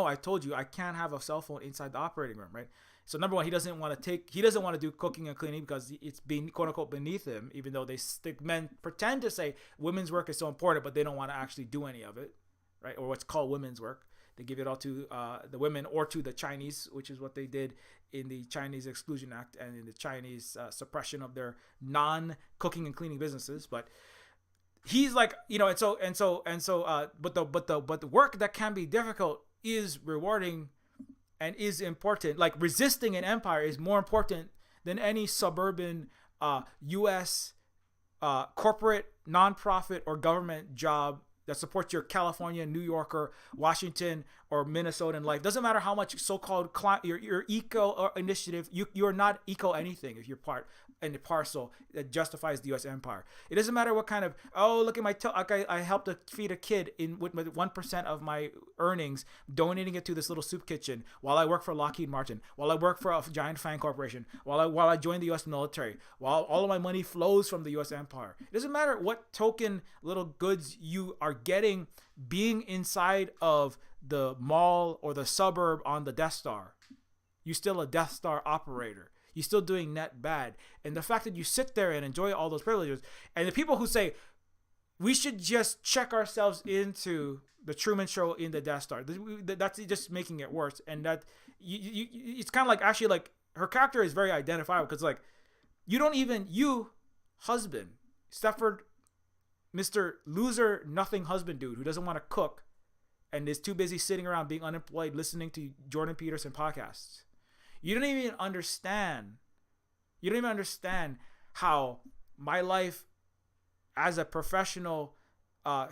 Speaker 2: I told you I can't have a cell phone inside the operating room, right? So number one, he doesn't want to do cooking and cleaning because it's being quote unquote beneath him, even though men pretend to say women's work is so important, but they don't want to actually do any of it, right? Or what's called women's work. They give it all to the women or to the Chinese, which is what they did in the Chinese Exclusion Act and in the Chinese suppression of their non-cooking and cleaning businesses. But he's like, but the work that can be difficult is rewarding and is important. Like resisting an empire is more important than any suburban U.S. Corporate, nonprofit, or government job that supports your California, New York, or Washington, or Minnesotan life. Doesn't matter how much so-called your eco initiative, you're not eco anything if you're part and the parcel that justifies the U.S. empire. It doesn't matter what kind of, look at I helped to feed a kid with 1% of my earnings, donating it to this little soup kitchen while I work for Lockheed Martin, while I work for a giant FANG corporation, while I join the U.S. military, while all of my money flows from the U.S. empire. It doesn't matter what token little goods you are getting being inside of the mall or the suburb on the Death Star. You're still a Death Star operator. You're still doing net bad. And the fact that you sit there and enjoy all those privileges, and the people who say we should just check ourselves into the Truman Show in the Death Star, that's just making it worse. And that it's kind of like, actually, like, her character is very identifiable because, like, you husband, Stefford, Mr. Loser Nothing husband dude who doesn't want to cook and is too busy sitting around being unemployed listening to Jordan Peterson podcasts. You don't even understand how my life as a professional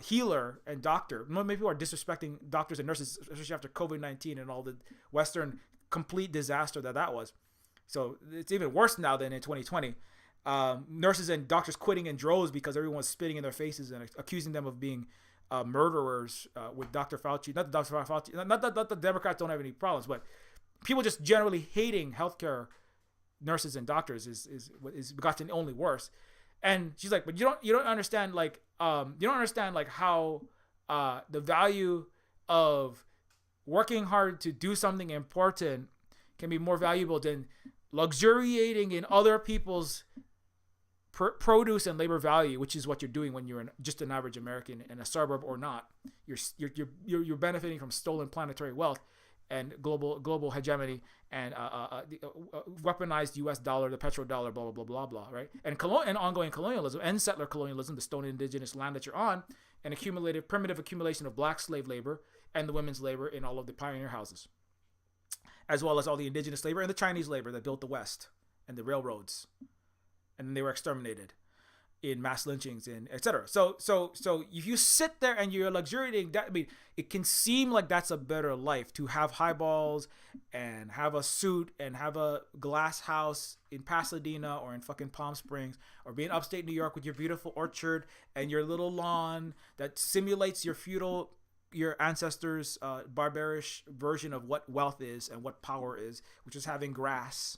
Speaker 2: healer and doctor, many people are disrespecting doctors and nurses, especially after COVID-19 and all the Western complete disaster that was. So it's even worse now than in 2020. Nurses and doctors quitting in droves because everyone's spitting in their faces and accusing them of being murderers with Dr. Fauci. Not that the Democrats don't have any problems, but people just generally hating healthcare nurses and doctors is gotten only worse. And she's like, but you don't understand how the value of working hard to do something important can be more valuable than luxuriating in other people's produce and labor value, which is what you're doing when you're just an average American in a suburb or not. You're benefiting from stolen planetary wealth and global hegemony and the weaponized U.S. dollar, the petrodollar, blah, blah, blah, blah, blah, right? And ongoing colonialism and settler colonialism, the stone indigenous land that you're on, and primitive accumulation of black slave labor and the women's labor in all of the pioneer houses, as well as all the indigenous labor and the Chinese labor that built the West and the railroads, and then they were exterminated in mass lynchings and etc. So if you sit there and you're luxuriating, that, I mean, it can seem like that's a better life to have highballs and have a suit and have a glass house in Pasadena or in fucking Palm Springs, or be in upstate New York with your beautiful orchard and your little lawn that simulates your ancestors' barbarish version of what wealth is and what power is, which is having grass,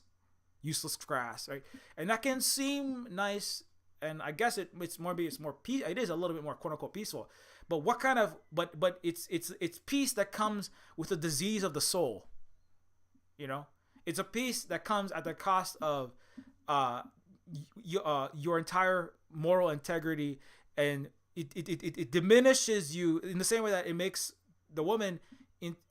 Speaker 2: useless grass, right? And that can seem nice. And I guess it's more peace. It is a little bit more quote unquote peaceful, but what kind of but it's peace that comes with the disease of the soul. You know, it's a peace that comes at the cost of your entire moral integrity, and it diminishes you in the same way that it makes the woman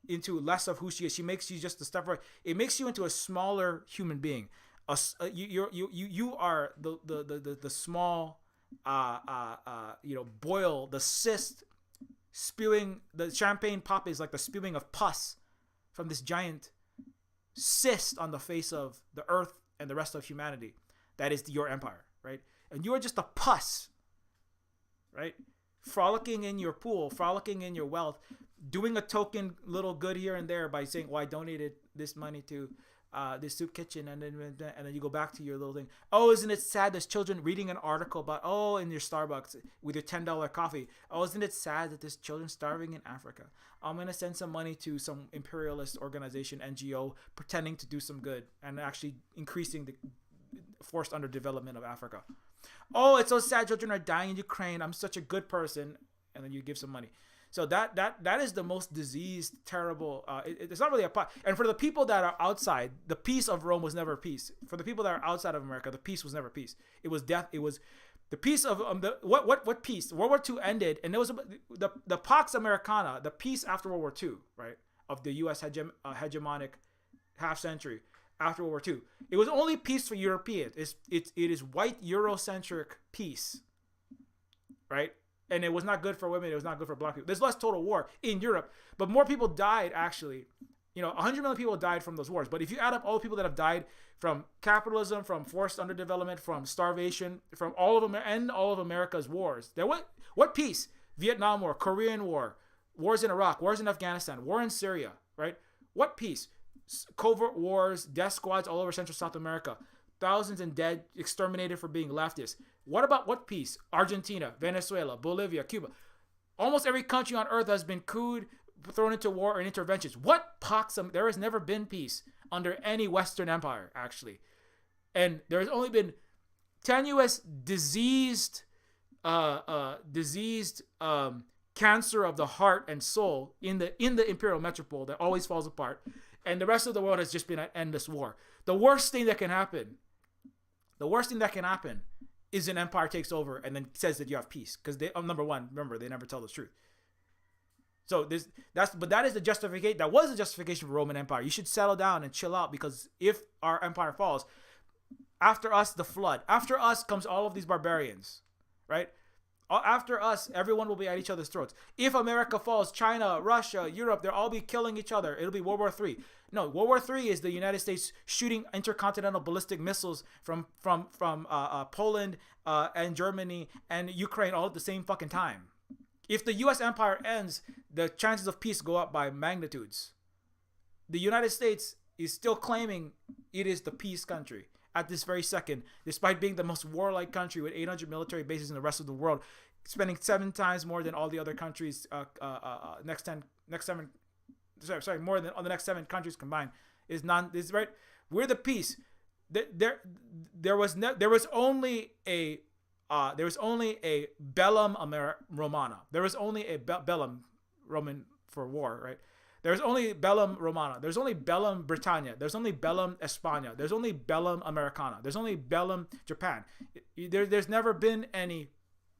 Speaker 2: into less of who she is. She makes you just a step right. It makes you into a smaller human being. You are the small boil, the cyst spewing. The champagne pop is like the spewing of pus from this giant cyst on the face of the earth and the rest of humanity. That is your empire, right? And you are just a pus, right? Frolicking in your pool, frolicking in your wealth, doing a token little good here and there by saying, "Well, I donated this money to this soup kitchen," and then you go back to your little thing. Oh, isn't it sad? There's children reading an article about, in your Starbucks with your $10 coffee. Oh, isn't it sad that there's children starving in Africa? I'm gonna send some money to some imperialist organization, NGO, pretending to do some good and actually increasing the forced underdevelopment of Africa. Oh, it's so sad, children are dying in Ukraine. I'm such a good person, and then you give some money. So that is the most diseased, terrible. It's not really a pot. And for the people that are outside, the peace of Rome was never peace. For the people that are outside of America, the peace was never peace. It was death. It was the peace of what peace? World War II ended, and there was the POX Americana, the peace after World War II, right, of the U.S. hegemonic half century after World War II. It was only peace for Europeans. It is white Eurocentric peace, right? And it was not good for women. It was not good for black people. There's less total war in Europe, but more people died actually. 100 million people died from those wars. But if you add up all the people that have died from capitalism, from forced underdevelopment, from starvation, from all of them and all of America's wars, what peace? Vietnam War, Korean War, wars in Iraq, wars in Afghanistan, war in Syria, right? What peace? Covert wars, death squads all over Central South America. Thousands and dead, exterminated for being leftists. What peace? Argentina, Venezuela, Bolivia, Cuba. Almost every country on earth has been couped, thrown into war, and interventions. What POX? There has never been peace under any Western empire, actually. And there has only been tenuous, diseased cancer of the heart and soul in the imperial metropole that always falls apart. And the rest of the world has just been an endless war. The worst thing that can happen is an empire takes over and then says that you have peace. Because number one, remember, they never tell the truth. So that is the justification. That was the justification for Roman Empire. You should settle down and chill out, because if our empire falls, after us the flood, after us comes all of these barbarians, right? After us, everyone will be at each other's throats. If America falls, China, Russia, Europe, they'll all be killing each other. It'll be World War III. No, World War III is the United States shooting intercontinental ballistic missiles from Poland and Germany and Ukraine all at the same fucking time. If the U.S. empire ends, the chances of peace go up by magnitudes. The United States is still claiming it is the peace country at this very second, despite being the most warlike country with 800 military bases in the rest of the world, spending 7 times more than all the other countries, more than all the next 7 countries combined. Is right. We're the peace. There was only a bellum Romana. There was only a bellum Roman for war, right? There's only bellum Romana. There's only bellum Britannia. There's only bellum España. There's only bellum Americana. There's only bellum Japan. There's never been any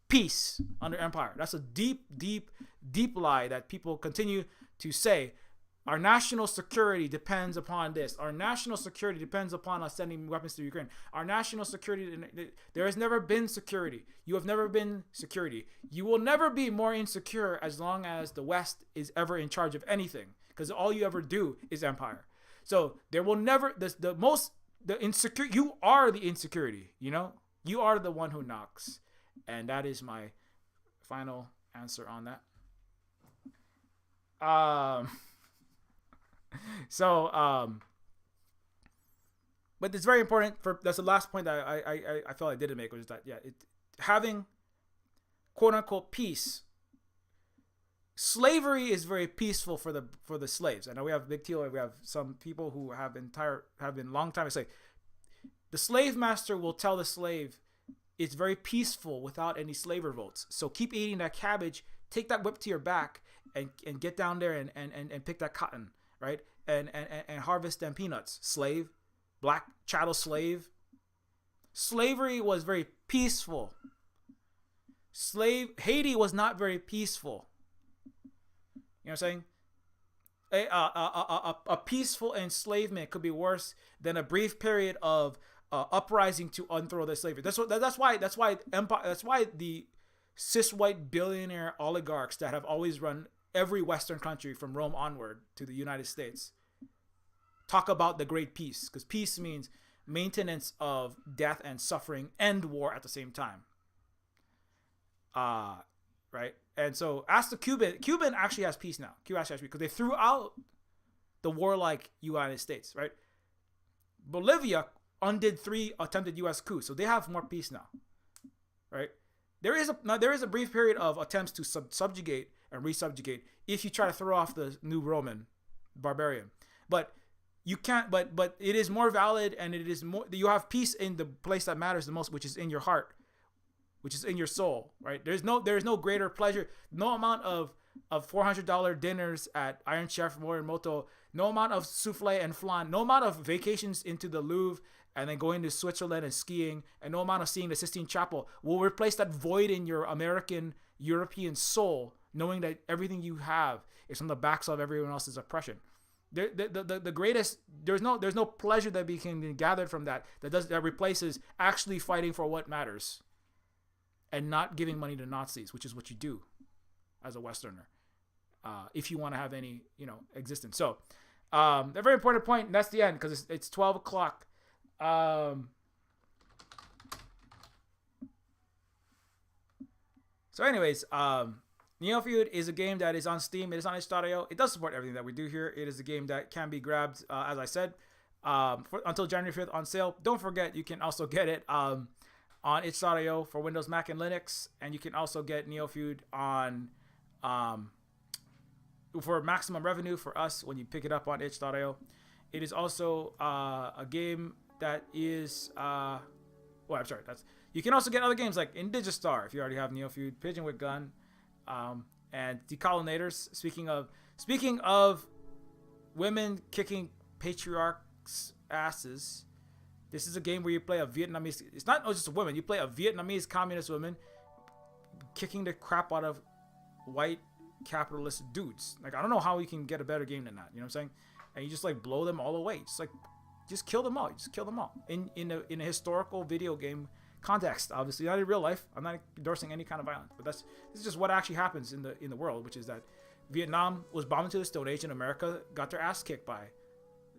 Speaker 2: peace under empire. That's a deep, deep, deep lie that people continue to say Our national security depends upon this. Our national security depends upon us sending weapons to Ukraine. Our national security, there has never been security. You have never been security. You will never be more insecure as long as the West is ever in charge of anything, because all you ever do is empire. So there will never, the insecure, you are the insecurity, you know? You are the one who knocks. And that is my final answer on that. But it's very important that's the last point that I felt I didn't make, which is that having quote unquote peace. Slavery is very peaceful for the slaves. I know we have Big Teal, we have some people who have been long time enslaved. The slave master will tell the slave it's very peaceful without any slave revolts. So keep eating that cabbage, take that whip to your back, and get down there and pick that cotton, right? And harvest them peanuts. Slave, black chattel slave. Slavery was very peaceful. Haiti was not very peaceful. You know what I'm saying? A peaceful enslavement could be worse than a brief period of uprising to unthrow the slavery. That's why the cis white billionaire oligarchs that have always run every Western country from Rome onward to the United States talk about the great peace, because peace means maintenance of death and suffering and war at the same time. Right? And so ask the Cuban actually has peace now. Cuba actually has peace because they threw out the warlike United States, right? Bolivia undid 3 attempted U.S. coups, so they have more peace now, right? There is a brief period of attempts to subjugate and resubjugate if you try to throw off the new Roman barbarian, but you can't. But it is more valid, and it is more. You have peace in the place that matters the most, which is in your heart, which is in your soul, right? There's no greater pleasure. No amount of $400 dinners at Iron Chef Morimoto, no amount of souffle and flan, no amount of vacations into the Louvre and then going to Switzerland and skiing, and no amount of seeing the Sistine Chapel will replace that void in your American, European soul, knowing that everything you have is on the backs of everyone else's oppression. The greatest, there's no pleasure that can be gathered from that replaces actually fighting for what matters and not giving money to Nazis, which is what you do as a Westerner, if you want to have any, existence. So, a very important point, and that's the end, because it's 12 o'clock. So anyways, Neofeud is a game that is on Steam. It is on itch.io. It does support everything that we do here. It is a game that can be grabbed, as I said, until January 5th on sale. Don't forget, you can also get it on itch.io for Windows, Mac, and Linux. And you can also get Neofeud on for maximum revenue for us when you pick it up on itch.io. It is also a game that is you can also get other games like Indigistar if you already have Neofeud, Pigeon with Gun, and Decolonators. Speaking of women kicking patriarchs' asses, this is a game where you play a Vietnamese. It's not just a woman. You play a Vietnamese communist woman kicking the crap out of white capitalist dudes. Like, I don't know how you can get a better game than that. You know what I'm saying? And you just like blow them all away. Just kill them all. Just kill them all in a historical video game context. Obviously, not in real life. I'm not endorsing any kind of violence, but this is just what actually happens in the world, which is that Vietnam was bombed to the Stone Age, and America got their ass kicked by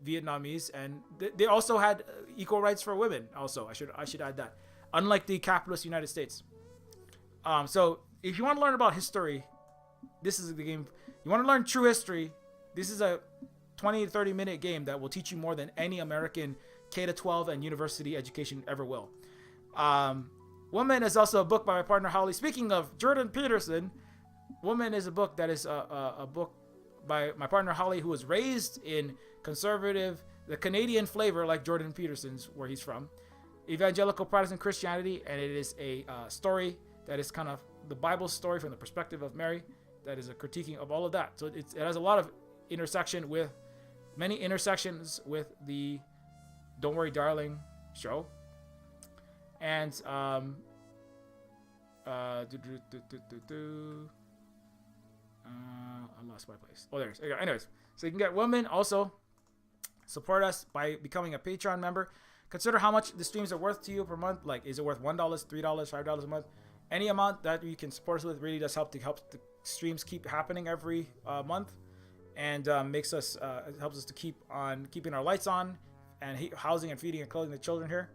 Speaker 2: Vietnamese, and they also had equal rights for women. Also, I should add that, unlike the capitalist United States. So if you want to learn about history, this is the game. You want to learn true history, this is a 20 to 30 minute game that will teach you more than any American K-12 and university education ever will. Woman is also a book by my partner Holly. Speaking of Jordan Peterson, Woman is a book that is a book by my partner Holly, who was raised in conservative, the Canadian flavor, like Jordan Peterson's, where he's from, evangelical Protestant Christianity, and it is a story that is kind of the Bible story from the perspective of Mary, that is a critiquing of all of that. So it has a lot of many intersections with the Don't Worry Darling show. And I lost my place. Oh, there it is. Anyways, so you can get women. Also, support us by becoming a Patreon member. Consider how much the streams are worth to you per month. Like, is it worth $1, $3, $5 a month? Any amount that you can support us with really does help the streams keep happening every month, and makes us helps us to keep on keeping our lights on, and housing and feeding and clothing the children here.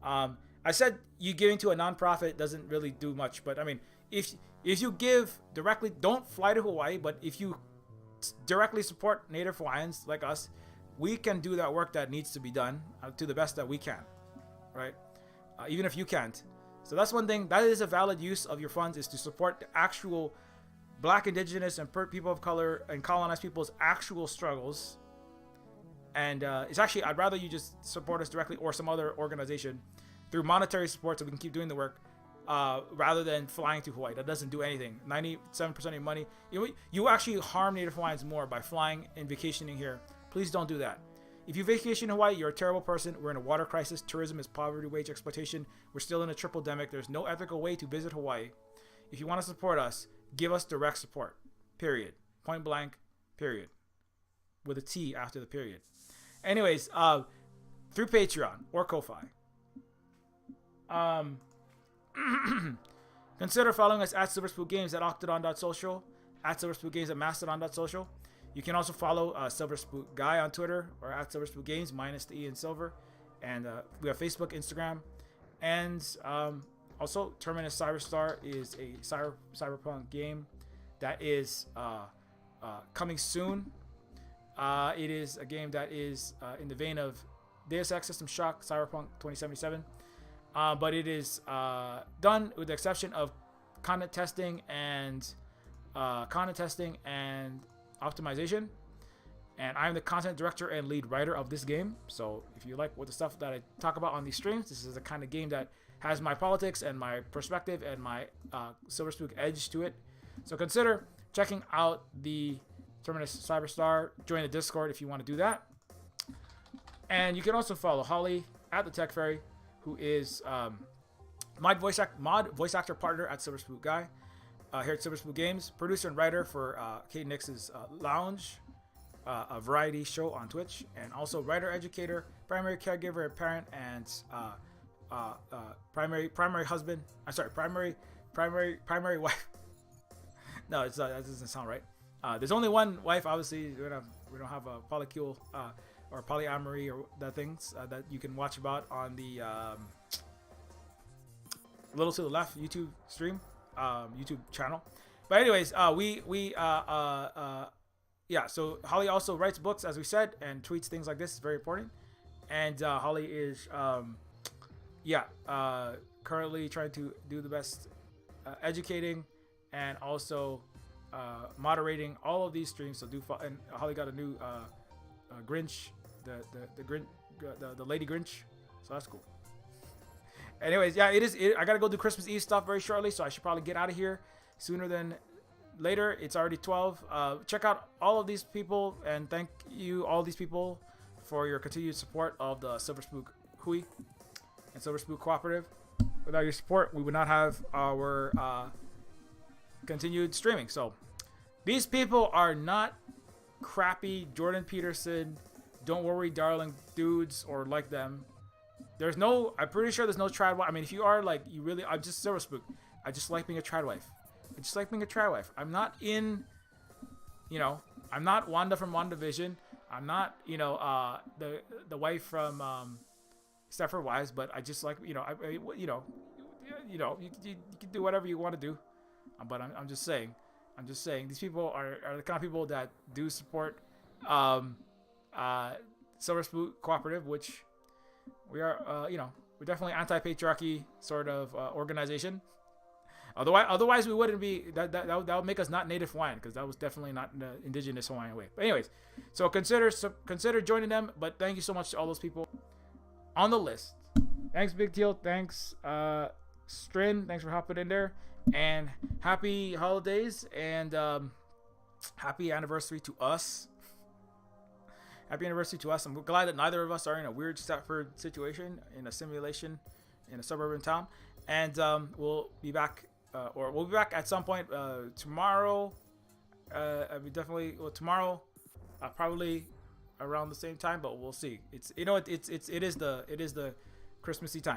Speaker 2: I said you giving to a nonprofit doesn't really do much, but I mean, if you give directly, don't fly to Hawaii, but if you directly support Native Hawaiians like us, we can do that work that needs to be done to the best that we can, right? Even if you can't. So that's one thing. That is a valid use of your funds, is to support the actual Black, Indigenous, and people of color and colonized people's actual struggles. And it's actually, I'd rather you just support us directly or some other organization through monetary support so we can keep doing the work, rather than flying to Hawaii. That doesn't do anything. 97% of your money, you actually harm Native Hawaiians more by flying and vacationing here. Please don't do that. If you vacation in Hawaii, you're a terrible person. We're in a water crisis. Tourism is poverty, wage exploitation. We're still in a triple-demic. There's no ethical way to visit Hawaii. If you want to support us, give us direct support. Period. Point blank. Period. With a T after the period. Anyways, through Patreon or Ko-Fi. Consider following us at SilverSpook Games at octodon.social, at SilverSpook Games at mastodon.social. You can also follow SilverSpook Guy on Twitter, or at SilverSpook Games minus the E in silver. And we have Facebook, Instagram, and also Terminus Cyberstar is a cyberpunk game that is coming soon. It is a game that is in the vein of Deus Ex System Shock Cyberpunk 2077, but it is done with the exception of content testing and optimization, and I'm the content director and lead writer of this game. So if you like what the stuff that I talk about on these streams, this is the kind of game that has my politics and my perspective and my SilverSpook edge to it. So consider checking out the Terminus Cyberstar. Join the Discord if you want to do that. And you can also follow Holly at the Tech Fairy, who is mod voice actor partner at SilverSpook Guy. Here at SilverSpook Games, producer and writer for Kate Nix's Lounge, a variety show on Twitch, and also writer, educator, primary caregiver, and parent, and primary husband. I'm sorry, primary wife. No, that doesn't sound right. There's only one wife. Obviously, we don't have a polycule or polyamory or that things that you can watch about on the Little to the Left YouTube stream. YouTube channel. But anyways, so Holly also writes books, as we said, and tweets things like this. It's very important. And Holly is currently trying to do the best educating and also moderating all of these streams. So and Holly got a new Grinch, the Lady Grinch, so that's cool. Anyways, yeah, I gotta go do Christmas Eve stuff very shortly, so I should probably get out of here sooner than later. It's already 12. Check out all of these people, and thank you, all these people, for your continued support of the SilverSpook Hui and SilverSpook Cooperative. Without your support, we would not have our continued streaming. So these people are not crappy Jordan Peterson, don't worry darling dudes or like them. I'm pretty sure there's no trad wife. I mean, if you are like, I'm just SilverSpook. I just like being a trad wife. I'm not I'm not Wanda from WandaVision. I'm not, the wife from Stepford Wives, but I just like, you can do whatever you want to do. But I'm just saying, these people are the kind of people that do support SilverSpook Cooperative, which we are, we're definitely anti-patriarchy sort of organization. Otherwise we wouldn't be. That would make us not Native Hawaiian, because that was definitely not the indigenous Hawaiian way. But anyways, so consider joining them. But thank you so much to all those people on the list. Thanks, Big Teal. Thanks, Strin. Thanks for hopping in there. And happy holidays and happy anniversary to us. Happy anniversary to us. I'm glad that neither of us are in a weird Stepford situation in a simulation in a suburban town. And we'll be back at some point tomorrow.
Speaker 1: I mean, definitely. Well, tomorrow, probably around the same time, but we'll see. It's it is the Christmassy time.